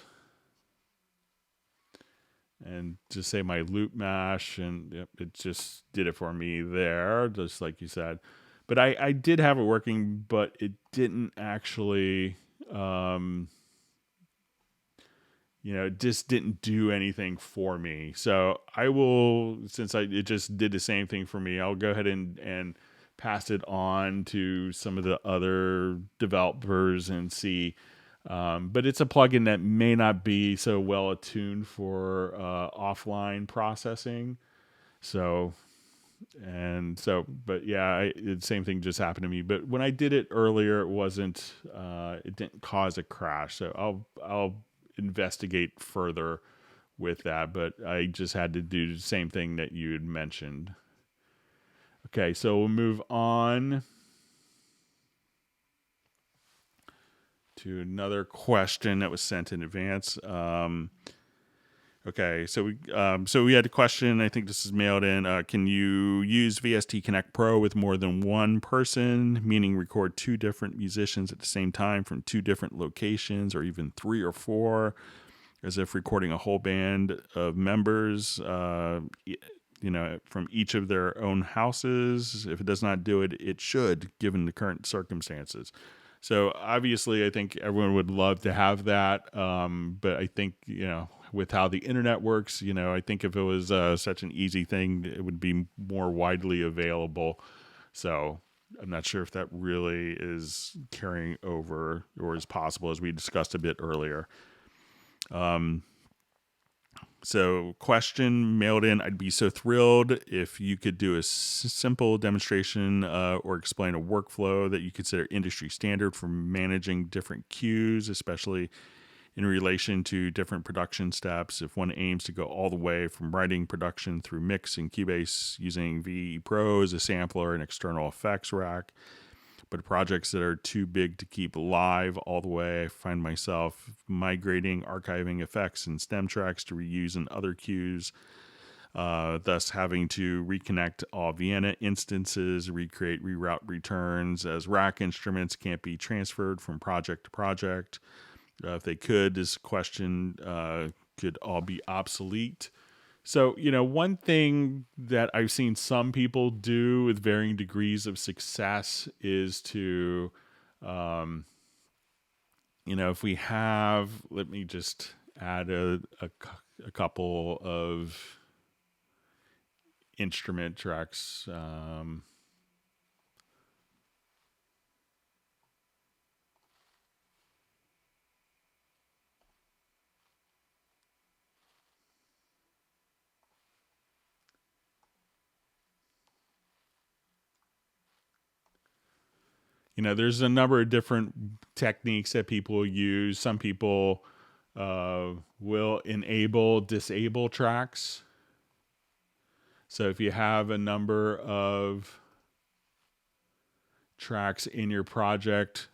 and just say my loop mash, and yep, it just did it for me there, just like you said. But I did have it working, but it didn't actually, it just didn't do anything for me. So I will, since it just did the same thing for me, I'll go ahead and pass it on to some of the other developers and see. But it's a plugin that may not be so well attuned for offline processing. But yeah, the same thing just happened to me. But when I did it earlier, it didn't cause a crash. So I'll investigate further with that. But I just had to do the same thing that you had mentioned. Okay, so we'll move on to another question that was sent in advance. Okay, so we had a question. I think this is mailed in. Can you use VST Connect Pro with more than one person, meaning record two different musicians at the same time from two different locations, or even three or four, as if recording a whole band of members, from each of their own houses? If it does not do it, it should, given the current circumstances. So obviously, I think everyone would love to have that. But I think, with how the internet works, I think if it was such an easy thing, it would be more widely available. So I'm not sure if that really is carrying over or is possible, as we discussed a bit earlier. So question mailed in: I'd be so thrilled if you could do a simple demonstration or explain a workflow that you consider industry standard for managing different cues, especially in relation to different production steps. If one aims to go all the way from writing, production through mix in Cubase using VE Pro as a sampler and external effects rack, but projects that are too big to keep live all the way, I find myself migrating, archiving effects and stem tracks to reuse in other cues, thus having to reconnect all Vienna instances, recreate, reroute returns, as rack instruments can't be transferred from project to project. If they could, this question could all be obsolete. So, one thing that I've seen some people do with varying degrees of success is to, if we have, let me just add a couple of instrument tracks. There's a number of different techniques that people use. Some people will disable tracks. So if you have a number of tracks in your project,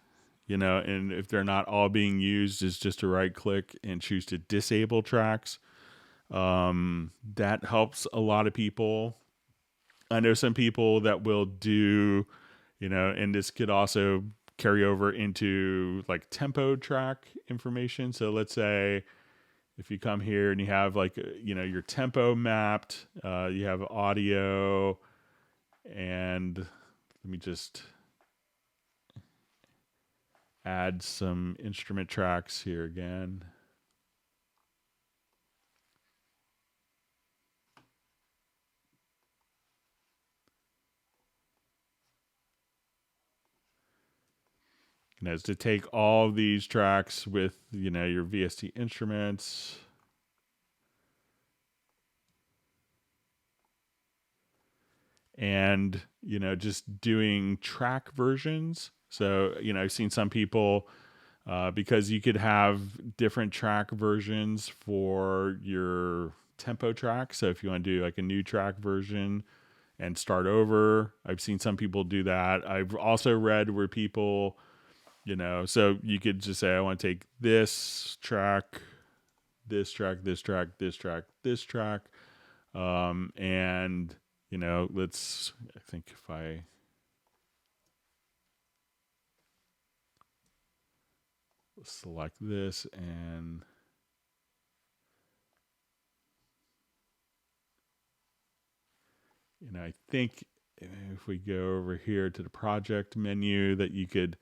and if they're not all being used, is just to right click and choose to disable tracks. That helps a lot of people. I know some people that will do, and this could also carry over into like tempo track information. So let's say if you come here and you have your tempo mapped, you have audio, and let me just add some instrument tracks here again. Is to take all these tracks with, your VST instruments, and, just doing track versions. So, I've seen some people, because you could have different track versions for your tempo track. So if you want to do like a new track version and start over, I've seen some people do that. I've also read where people, so you could just say, I want to take this track, this track, this track, this track, this track. And, I think if I select this and I think if we go over here to the project menu that you could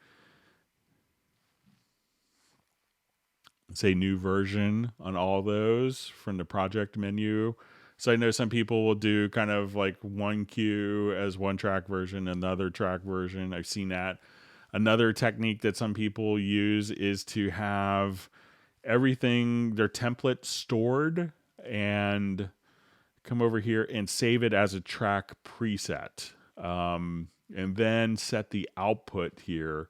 say new version on all those from the project menu. So I know some people will do kind of like one cue as one track version, another track version. I've seen that. Another technique that some people use is to have everything, their template stored, and come over here and save it as a track preset. And then set the output here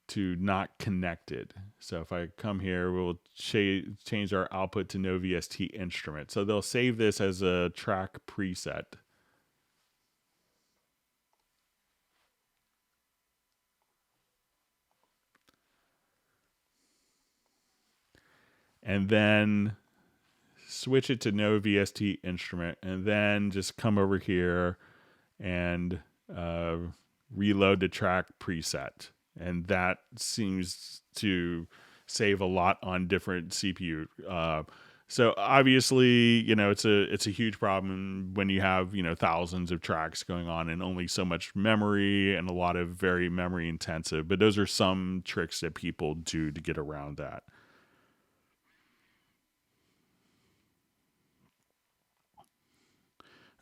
to not connected. So if I come here, we'll change our output to no VST instrument. So they'll save this as a track preset. And then switch it to no VST instrument, and then just come over here and reload the track preset. And that seems to save a lot on different CPU. So obviously, it's a huge problem when you have, thousands of tracks going on and only so much memory and a lot of very memory intensive. But those are some tricks that people do to get around that.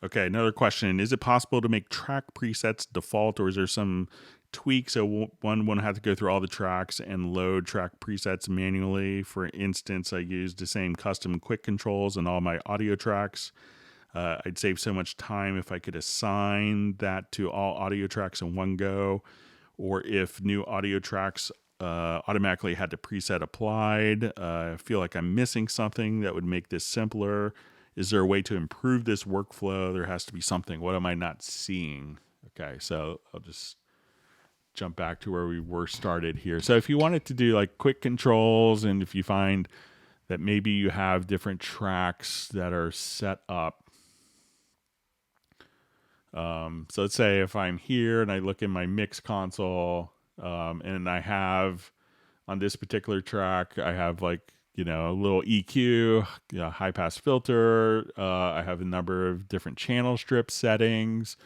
Okay, another question. Is it possible to make track presets default, or is there some tweak so one won't have to go through all the tracks and load track presets manually? For instance, I used the same custom quick controls in all my audio tracks. I'd save so much time if I could assign that to all audio tracks in one go, or if new audio tracks automatically had the preset applied. I feel like I'm missing something that would make this simpler. Is there a way to improve this workflow? There has to be something. What am I not seeing? Okay, so I'll just jump back to where we were started here. So if you wanted to do like quick controls, and if you find that maybe you have different tracks that are set up. So let's say if I'm here and I look in my mix console, and I have on this particular track, I have like, a little EQ, high pass filter. I have a number of different channel strip settings.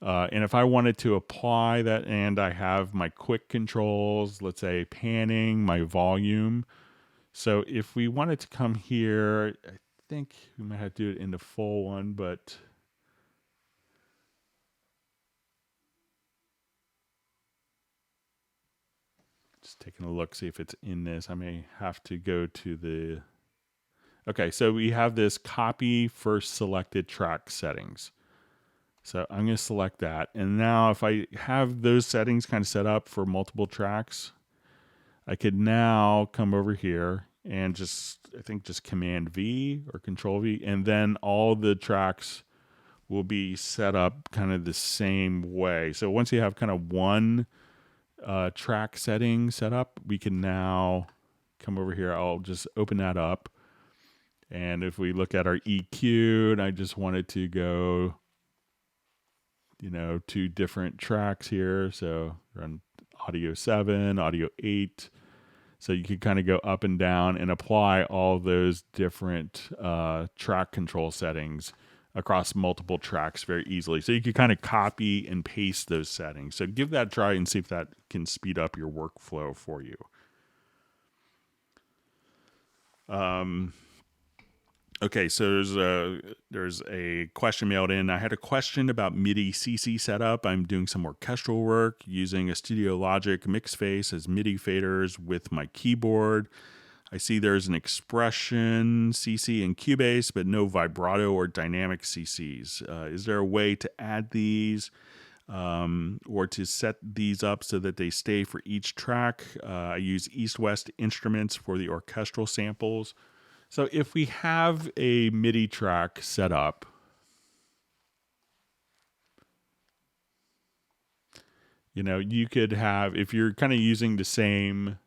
And if I wanted to apply that, and I have my quick controls, let's say panning, my volume. So if we wanted to come here, I think we might have to do it in the full one, but just taking a look, see if it's in this. I may have to go to the... Okay, so we have this copy first selected track settings. So I'm going to select that. And now if I have those settings kind of set up for multiple tracks, I could now come over here and just Command V or Control V, and then all the tracks will be set up kind of the same way. So once you have kind of one track setting set up, we can now come over here. I'll just open that up. And if we look at our EQ, and I just wanted to go, to different tracks here. So we're on audio 7, audio 8. So you can kind of go up and down and apply all those different track control settings across multiple tracks very easily. So you can kind of copy and paste those settings. So give that a try and see if that can speed up your workflow for you. Okay, so there's a question mailed in. I had a question about MIDI CC setup. I'm doing some orchestral work using a Studio Logic mix face as MIDI faders with my keyboard. I see there's an expression CC in Cubase, but no vibrato or dynamic CCs. Is there a way to add these or to set these up so that they stay for each track? I use East-West instruments for the orchestral samples. So if we have a MIDI track set up, you could have, if you're kind of using the same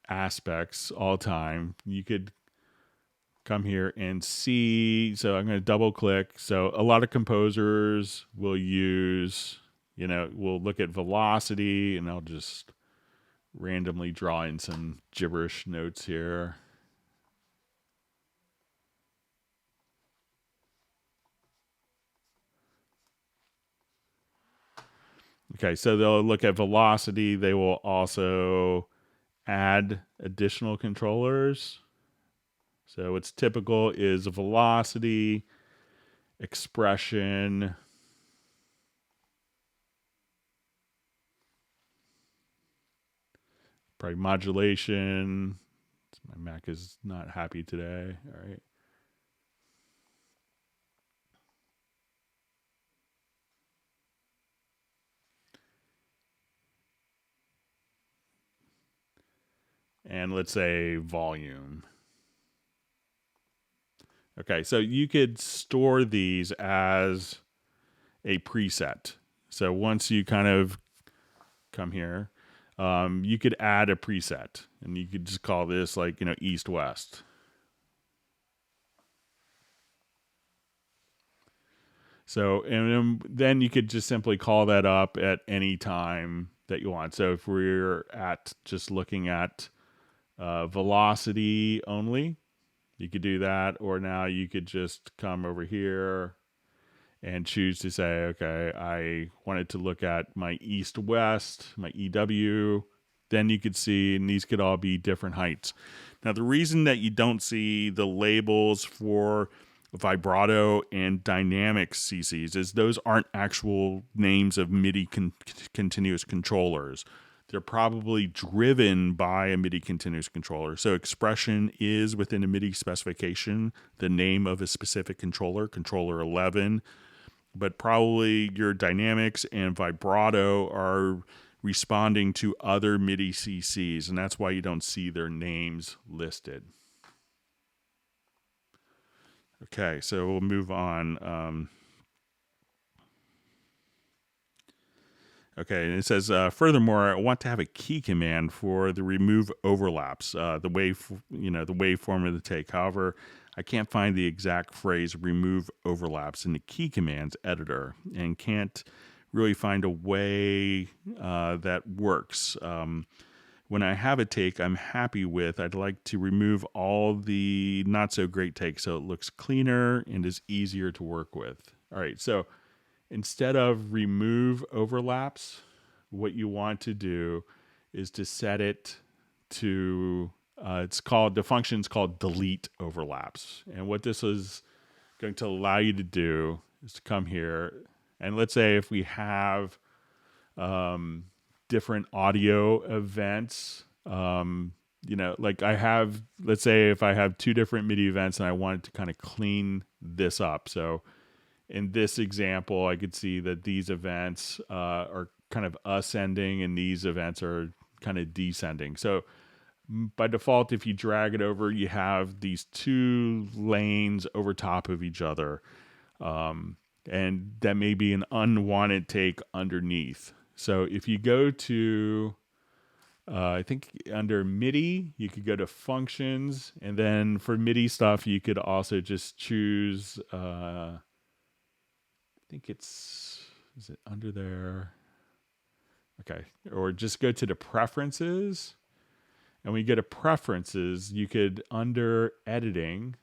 aspects all the time, you could come here and see. So I'm going to double click. So a lot of composers will use, we'll look at velocity, and I'll just randomly draw in some gibberish notes here. Okay, so they'll look at velocity. They will also add additional controllers. So what's typical is velocity, expression, probably modulation. My Mac is not happy today. All right. And let's say volume. Okay, so you could store these as a preset. So once you kind of come here, you could add a preset, and you could just call this like, east west. So, and then you could just simply call that up at any time that you want. So if we're at just looking at velocity only, you could do that. Or now you could just come over here and choose to say, okay, I wanted to look at my east-west, my EW. Then you could see, and these could all be different heights. Now, the reason that you don't see the labels for vibrato and dynamic CCs is those aren't actual names of MIDI continuous controllers. They're probably driven by a MIDI continuous controller. So expression is within a MIDI specification the name of a specific controller, controller 11. But probably your dynamics and vibrato are responding to other MIDI CCs, and that's why you don't see their names listed. Okay, so we'll move on. Okay, and it says, furthermore, I want to have a key command for the remove overlaps, the waveform of the take. However, I can't find the exact phrase remove overlaps in the key commands editor, and can't really find a way that works. When I have a take I'm happy with, I'd like to remove all the not so great takes so it looks cleaner and is easier to work with. All right, so instead of remove overlaps, what you want to do is to set it to, the function's called delete overlaps. And what this is going to allow you to do is to come here, and let's say if we have different audio events, like let's say if I have two different MIDI events and I wanted to kind of clean this up. So in this example, I could see that these events are kind of ascending and these events are kind of descending. So by default, if you drag it over, you have these two lanes over top of each other. And that may be an unwanted take underneath. So if you go to, I think under MIDI, you could go to functions. And then for MIDI stuff, you could also just choose, I think is it under there? Okay. Or just go to the preferences. And when you go to preferences, you could, under editing,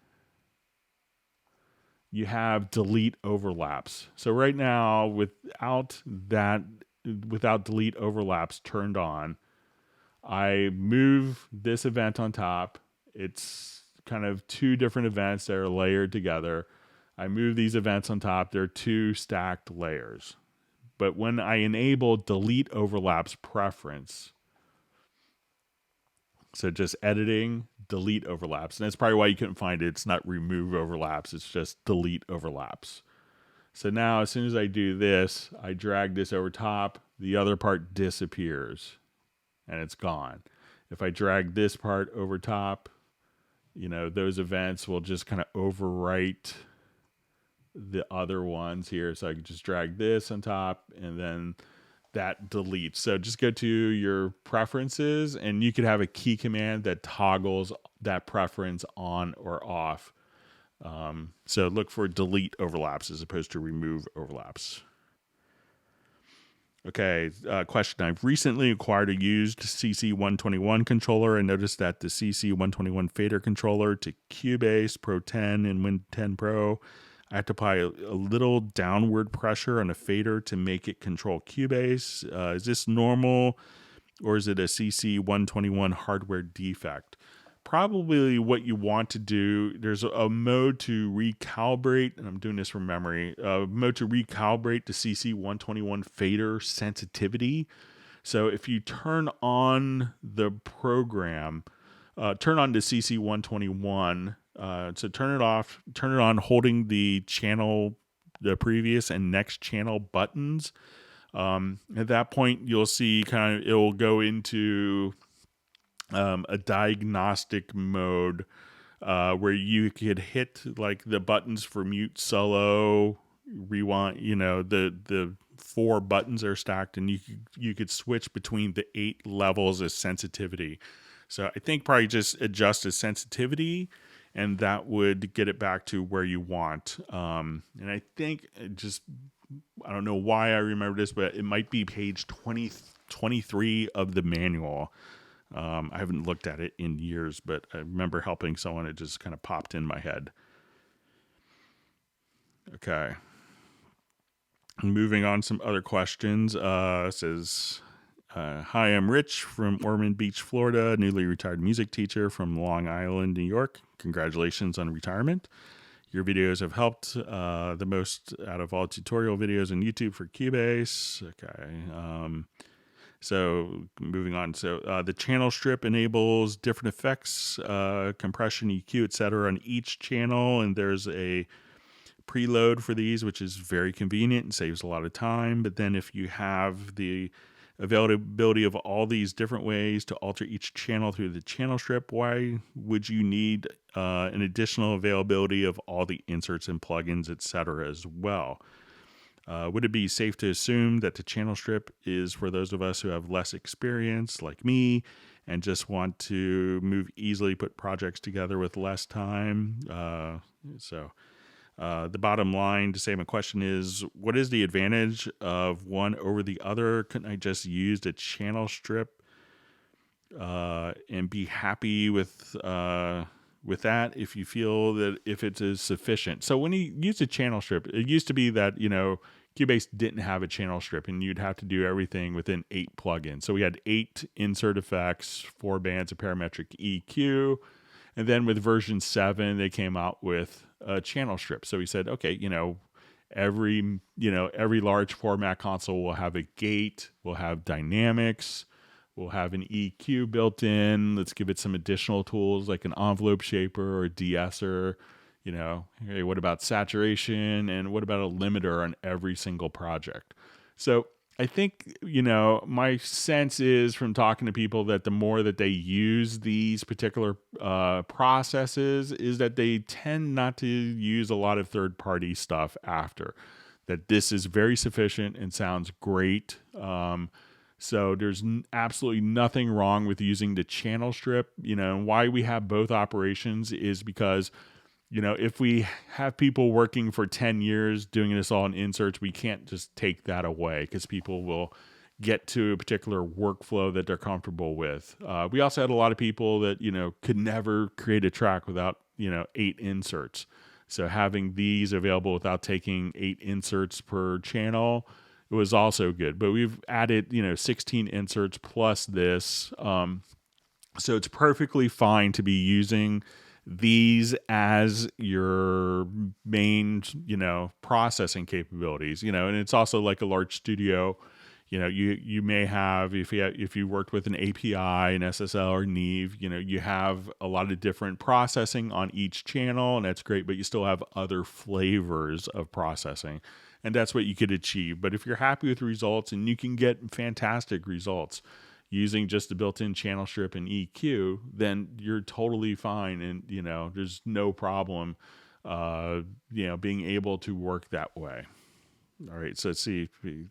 you have delete overlaps. So right now, without delete overlaps turned on, I move this event on top. It's kind of two different events that are layered together. I move these events on top. They're two stacked layers. But when I enable delete overlaps preference, so just editing, delete overlaps. And that's probably why you couldn't find it. It's not remove overlaps. It's just delete overlaps. So now as soon as I do this, I drag this over top, the other part disappears and it's gone. If I drag this part over top, those events will just kind of overwrite the other ones here. So I can just drag this on top and then that deletes. So just go to your preferences and you could have a key command that toggles that preference on or off. So look for delete overlaps as opposed to remove overlaps. Okay, question. I've recently acquired a used CC121 controller and noticed that the CC121 fader controller to Cubase Pro 10 and Win 10 Pro, I have to apply a little downward pressure on a fader to make it control Cubase. Is this normal or is it a CC121 hardware defect? Probably what you want to do, there's a mode to recalibrate, and I'm doing this from memory, mode to recalibrate the CC121 fader sensitivity. So if you turn on the program, turn on the CC121, so turn it off, turn it on holding the previous and next channel buttons. At that point, you'll see it will go into a diagnostic mode where you could hit like the buttons for mute, solo, rewind. The 4 buttons are stacked, and you could switch between the 8 levels of sensitivity. So I think probably just adjust the sensitivity, and that would get it back to where you want. And I think I don't know why I remember this, but it might be page 23 of the manual. I haven't looked at it in years, but I remember helping someone. It just kind of popped in my head. Okay. Moving on, some other questions. It says, hi, I'm Rich from Ormond Beach, Florida, newly retired music teacher from Long Island, New York. Congratulations on retirement. Your videos have helped the most out of all tutorial videos on YouTube for Cubase. Okay. So moving on. So the channel strip enables different effects, compression, EQ, etc. on each channel. And there's a preload for these, which is very convenient and saves a lot of time. But then if you have the availability of all these different ways to alter each channel through the channel strip, why would you need an additional availability of all the inserts and plugins, etc. as well? Would it be safe to assume that the channel strip is for those of us who have less experience, like me, and just want to move easily, put projects together with less time? The bottom line to say my question is, what is the advantage of one over the other? Couldn't I just use the channel strip and be happy with that if you feel that if it is sufficient? So when you use a channel strip, it used to be that, Cubase didn't have a channel strip and you'd have to do everything within 8 plugins. So we had 8 insert effects, 4 bands of parametric EQ. And then with version 7, they came out with a channel strip. So we said, okay, every large format console will have a gate, will have dynamics, will have an EQ built in. Let's give it some additional tools like an envelope shaper or a de-esser. Hey, what about saturation? And what about a limiter on every single project? So I think, my sense is from talking to people that the more that they use these particular processes is that they tend not to use a lot of third-party stuff after. That this is very sufficient and sounds great. So there's absolutely nothing wrong with using the channel strip. And why we have both operations is because if we have people working for 10 years doing this all in inserts, we can't just take that away because people will get to a particular workflow that they're comfortable with. We also had a lot of people that, could never create a track without, 8 inserts. So having these available without taking 8 inserts per channel, it was also good. But we've added, 16 inserts plus this. So it's perfectly fine to be using these as your main, processing capabilities, and it's also like a large studio, you may have, if you worked with an API, an SSL or Neve, you have a lot of different processing on each channel, and that's great, but you still have other flavors of processing, and that's what you could achieve. But if you're happy with results, and you can get fantastic results, using just the built-in channel strip and EQ, then you're totally fine. And, there's no problem, being able to work that way. All right, so let's see.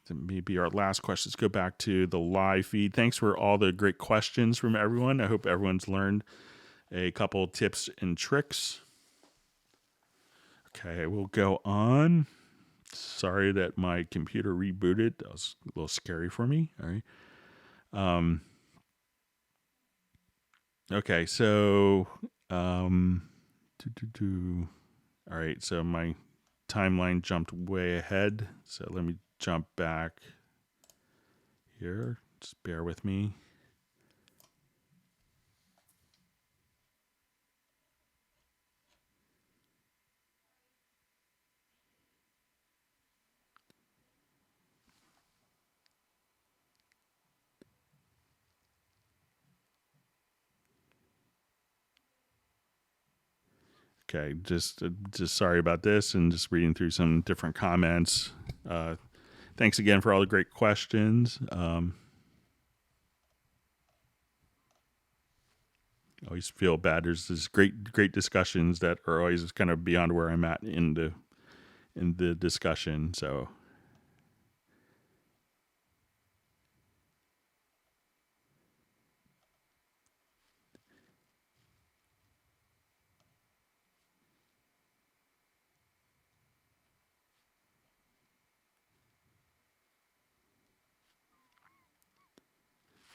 Maybe our last question. Let's go back to the live feed. Thanks for all the great questions from everyone. I hope everyone's learned a couple tips and tricks. Okay, we'll go on. Sorry that my computer rebooted. That was a little scary for me. All right. Okay, so all right, so my timeline jumped way ahead. So let me jump back here. Just bear with me. Okay, just sorry about this, and just reading through some different comments. Thanks again for all the great questions. Always feel bad. There's this great discussions that are always kind of beyond where I'm at in the discussion. So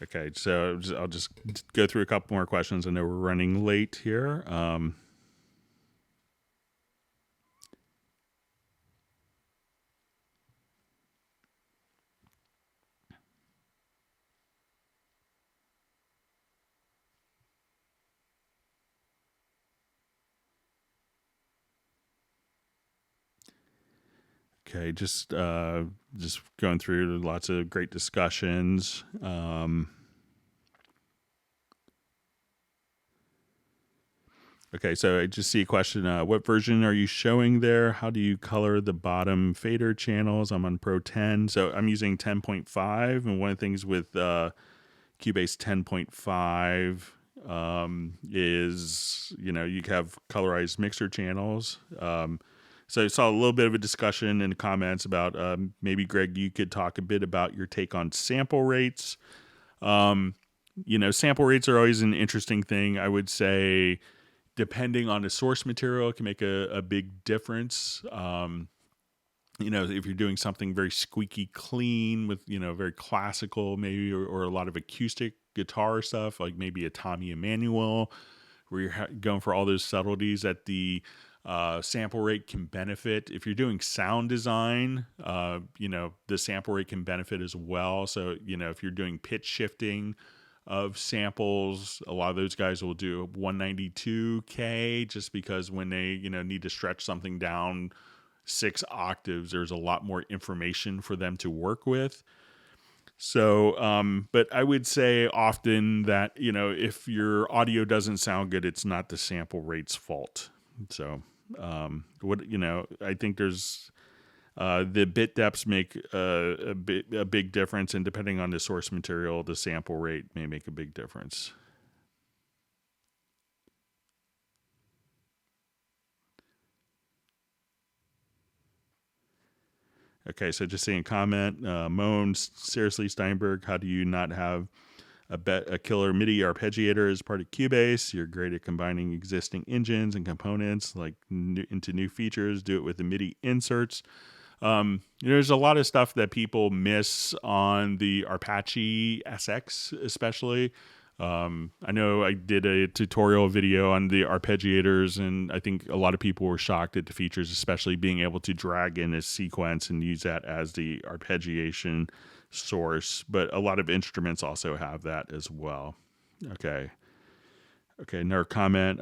okay, so I'll just go through a couple more questions. I know we're running late here. Okay, just going through lots of great discussions. Okay, so I just see a question. What version are you showing there? How do you color the bottom fader channels? I'm on Pro 10, so I'm using 10.5. And one of the things with Cubase 10.5 is, you have colorized mixer channels. So I saw a little bit of a discussion in the comments about maybe, Greg, you could talk a bit about your take on sample rates. Sample rates are always an interesting thing. I would say, depending on the source material, it can make a big difference. If you're doing something very squeaky clean with, very classical maybe, or a lot of acoustic guitar stuff, like maybe a Tommy Emmanuel, where you're going for all those subtleties that the sample rate can benefit. If you're doing sound design, the sample rate can benefit as well. So, if you're doing pitch shifting of samples, a lot of those guys will do 192K just because when they, need to stretch something down 6 octaves, there's a lot more information for them to work with. So, but I would say often that, if your audio doesn't sound good, it's not the sample rate's fault. So, I think there's, the bit depths make a big difference, and depending on the source material, the sample rate may make a big difference. Okay, so just saying comment, moans, seriously, Steinberg, how do you not have a killer MIDI arpeggiator as part of Cubase? You're great at combining existing engines and components into new features. Do it with the MIDI inserts. There's a lot of stuff that people miss on the Apache SX, especially. I know I did a tutorial video on the arpeggiators, and I think a lot of people were shocked at the features, especially being able to drag in a sequence and use that as the arpeggiation source. But a lot of instruments also have that as well. Okay, another comment,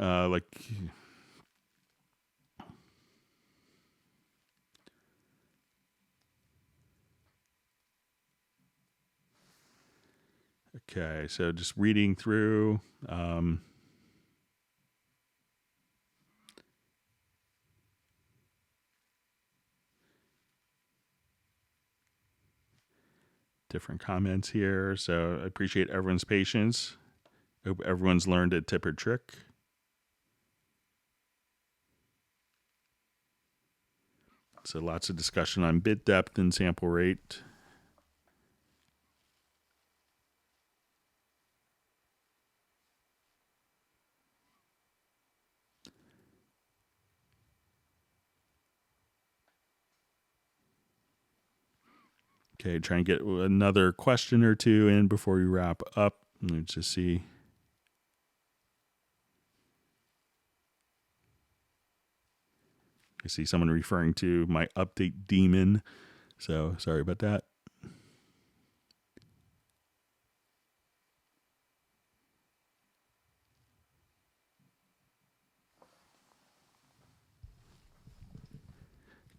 okay, so just reading through. different comments here. So I appreciate everyone's patience. Hope everyone's learned a tip or trick. So lots of discussion on bit depth and sample rate. Okay, try and get another question or two in before we wrap up. Let's just see. I see someone referring to my update daemon. So sorry about that.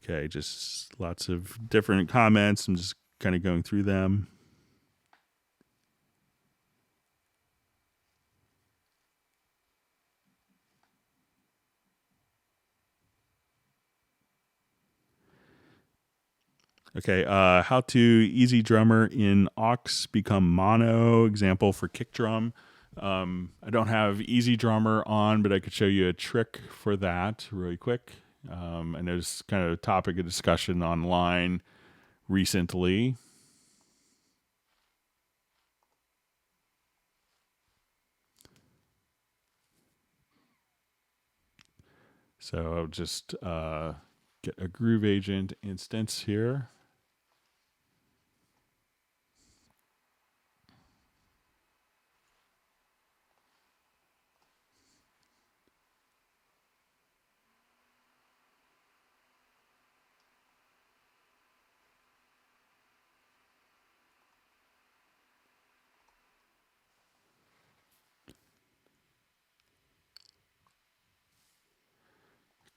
Okay, just lots of different comments. I'm just kind of going through them. Okay, how to easy drummer in aux become mono, example for kick drum. I don't have easy drummer on, but I could show you a trick for that really quick. I know it's kind of a topic of discussion online recently. So I'll just get a Groove Agent instance here.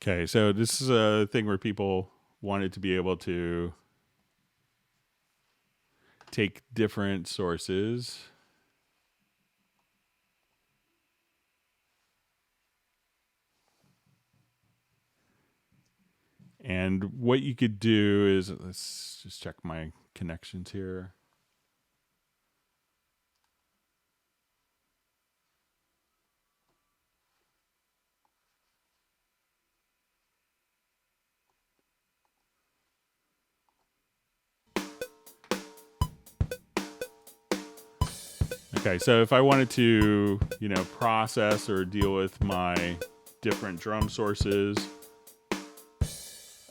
Okay, so this is a thing where people wanted to be able to take different sources and what you could do is, let's just check my connections here. Okay, so if I wanted to, process or deal with my different drum sources,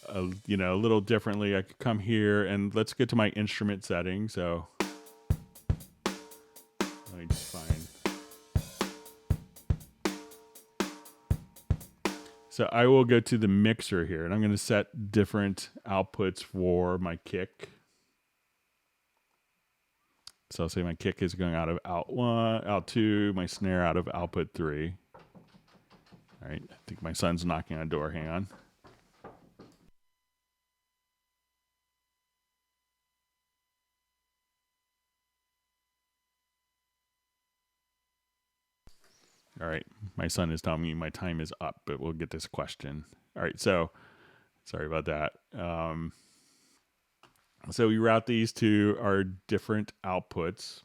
a little differently, I could come here and let's get to my instrument setting. So let me just find. So I will go to the mixer here and I'm going to set different outputs for my kick. So I'll say my kick is going out of out 1, out 2, my snare out of output 3. All right, I think my son's knocking on a door. Hang on. All right, my son is telling me my time is up, but we'll get this question. All right, so sorry about that. So we route these to our different outputs.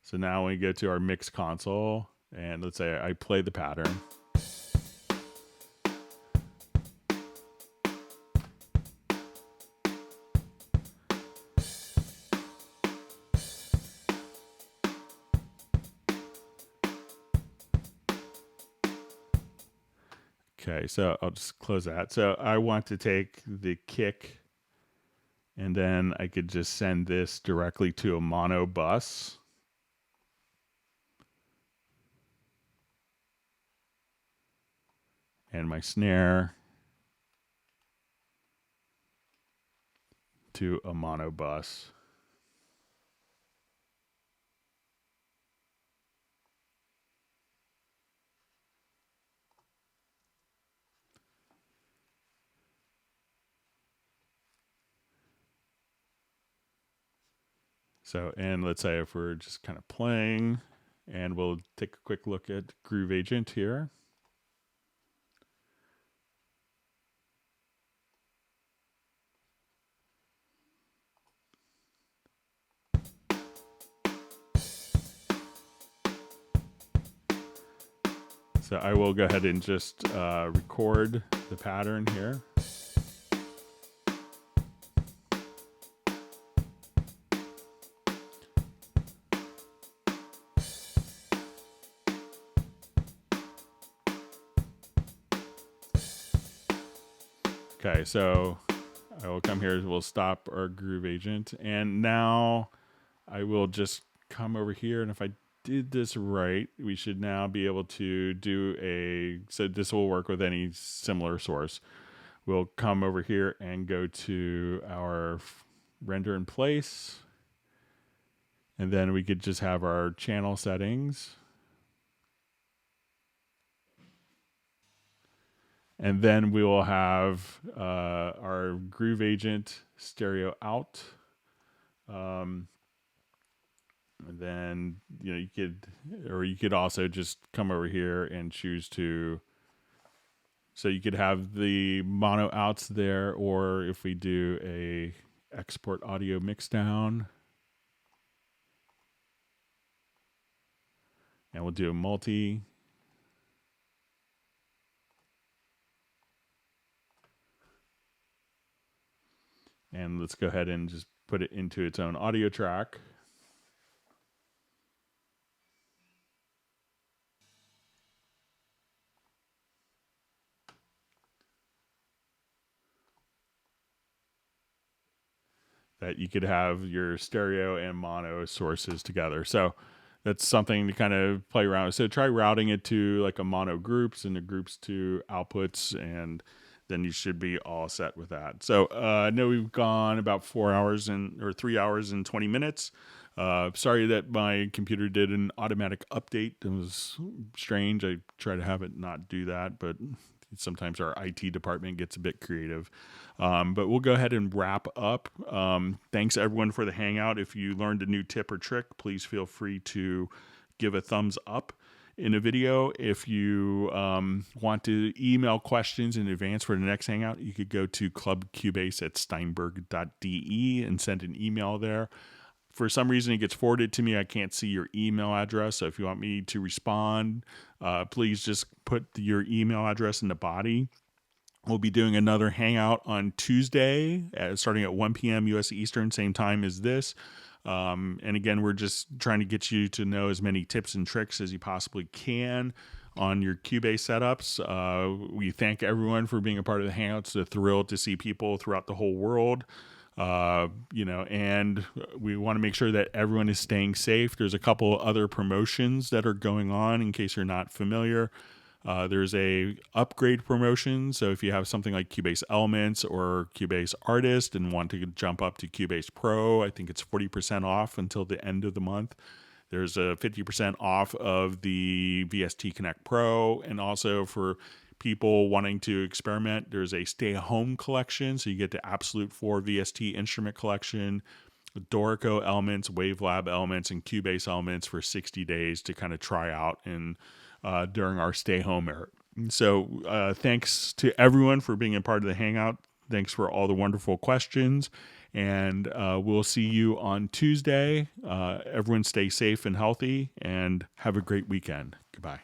So now we go to our mix console, and let's say I play the pattern. Okay, so I'll just close that. So I want to take the kick, and then I could just send this directly to a mono bus. And my snare to a mono bus. So, and let's say if we're just kind of playing, and we'll take a quick look at Groove Agent here. So I will go ahead and just record the pattern here. Okay, so I will come here, we'll stop our groove agent, and now I will just come over here, and if I did this right, we should now be able to do so this will work with any similar source. We'll come over here and go to our render in place, and then we could just have our channel settings. And then we will have our groove agent stereo out. And then you could also just come over here and choose to. So you could have the mono outs there, or if we do a export audio mix down, and we'll do a multi. And let's go ahead and just put it into its own audio track. That you could have your stereo and mono sources together. So that's something to kind of play around with. So try routing it to like a mono groups and the groups to outputs, and then you should be all set with that. So I know we've gone about 3 hours and 20 minutes. Sorry that my computer did an automatic update. It was strange. I try to have it not do that, but sometimes our IT department gets a bit creative. But we'll go ahead and wrap up. Thanks everyone for the hangout. If you learned a new tip or trick, please feel free to give a thumbs up in a video. If you want to email questions in advance for the next hangout, you could go to clubcubase@steinberg.de and send an email there. For some reason, it gets forwarded to me. I can't see your email address. So if you want me to respond, please just put your email address in the body. We'll be doing another hangout on Tuesday, starting at 1 p.m. U.S. Eastern, same time as this. And again, we're just trying to get you to know as many tips and tricks as you possibly can on your Cubase setups. We thank everyone for being a part of the hangouts. They're thrilled to see people throughout the whole world. And we want to make sure that everyone is staying safe. There's a couple other promotions that are going on in case you're not familiar. There's a upgrade promotion. So if you have something like Cubase Elements or Cubase Artist and want to jump up to Cubase Pro, I think it's 40% off until the end of the month. There's a 50% off of the VST Connect Pro. And also for people wanting to experiment, there's a stay home collection. So you get the Absolute 4 VST instrument collection, Dorico elements, Wavelab elements, and Cubase elements for 60 days to kind of try out and during our stay home era. So thanks to everyone for being a part of the hangout. Thanks for all the wonderful questions. And we'll see you on Tuesday. Everyone stay safe and healthy and have a great weekend. Goodbye.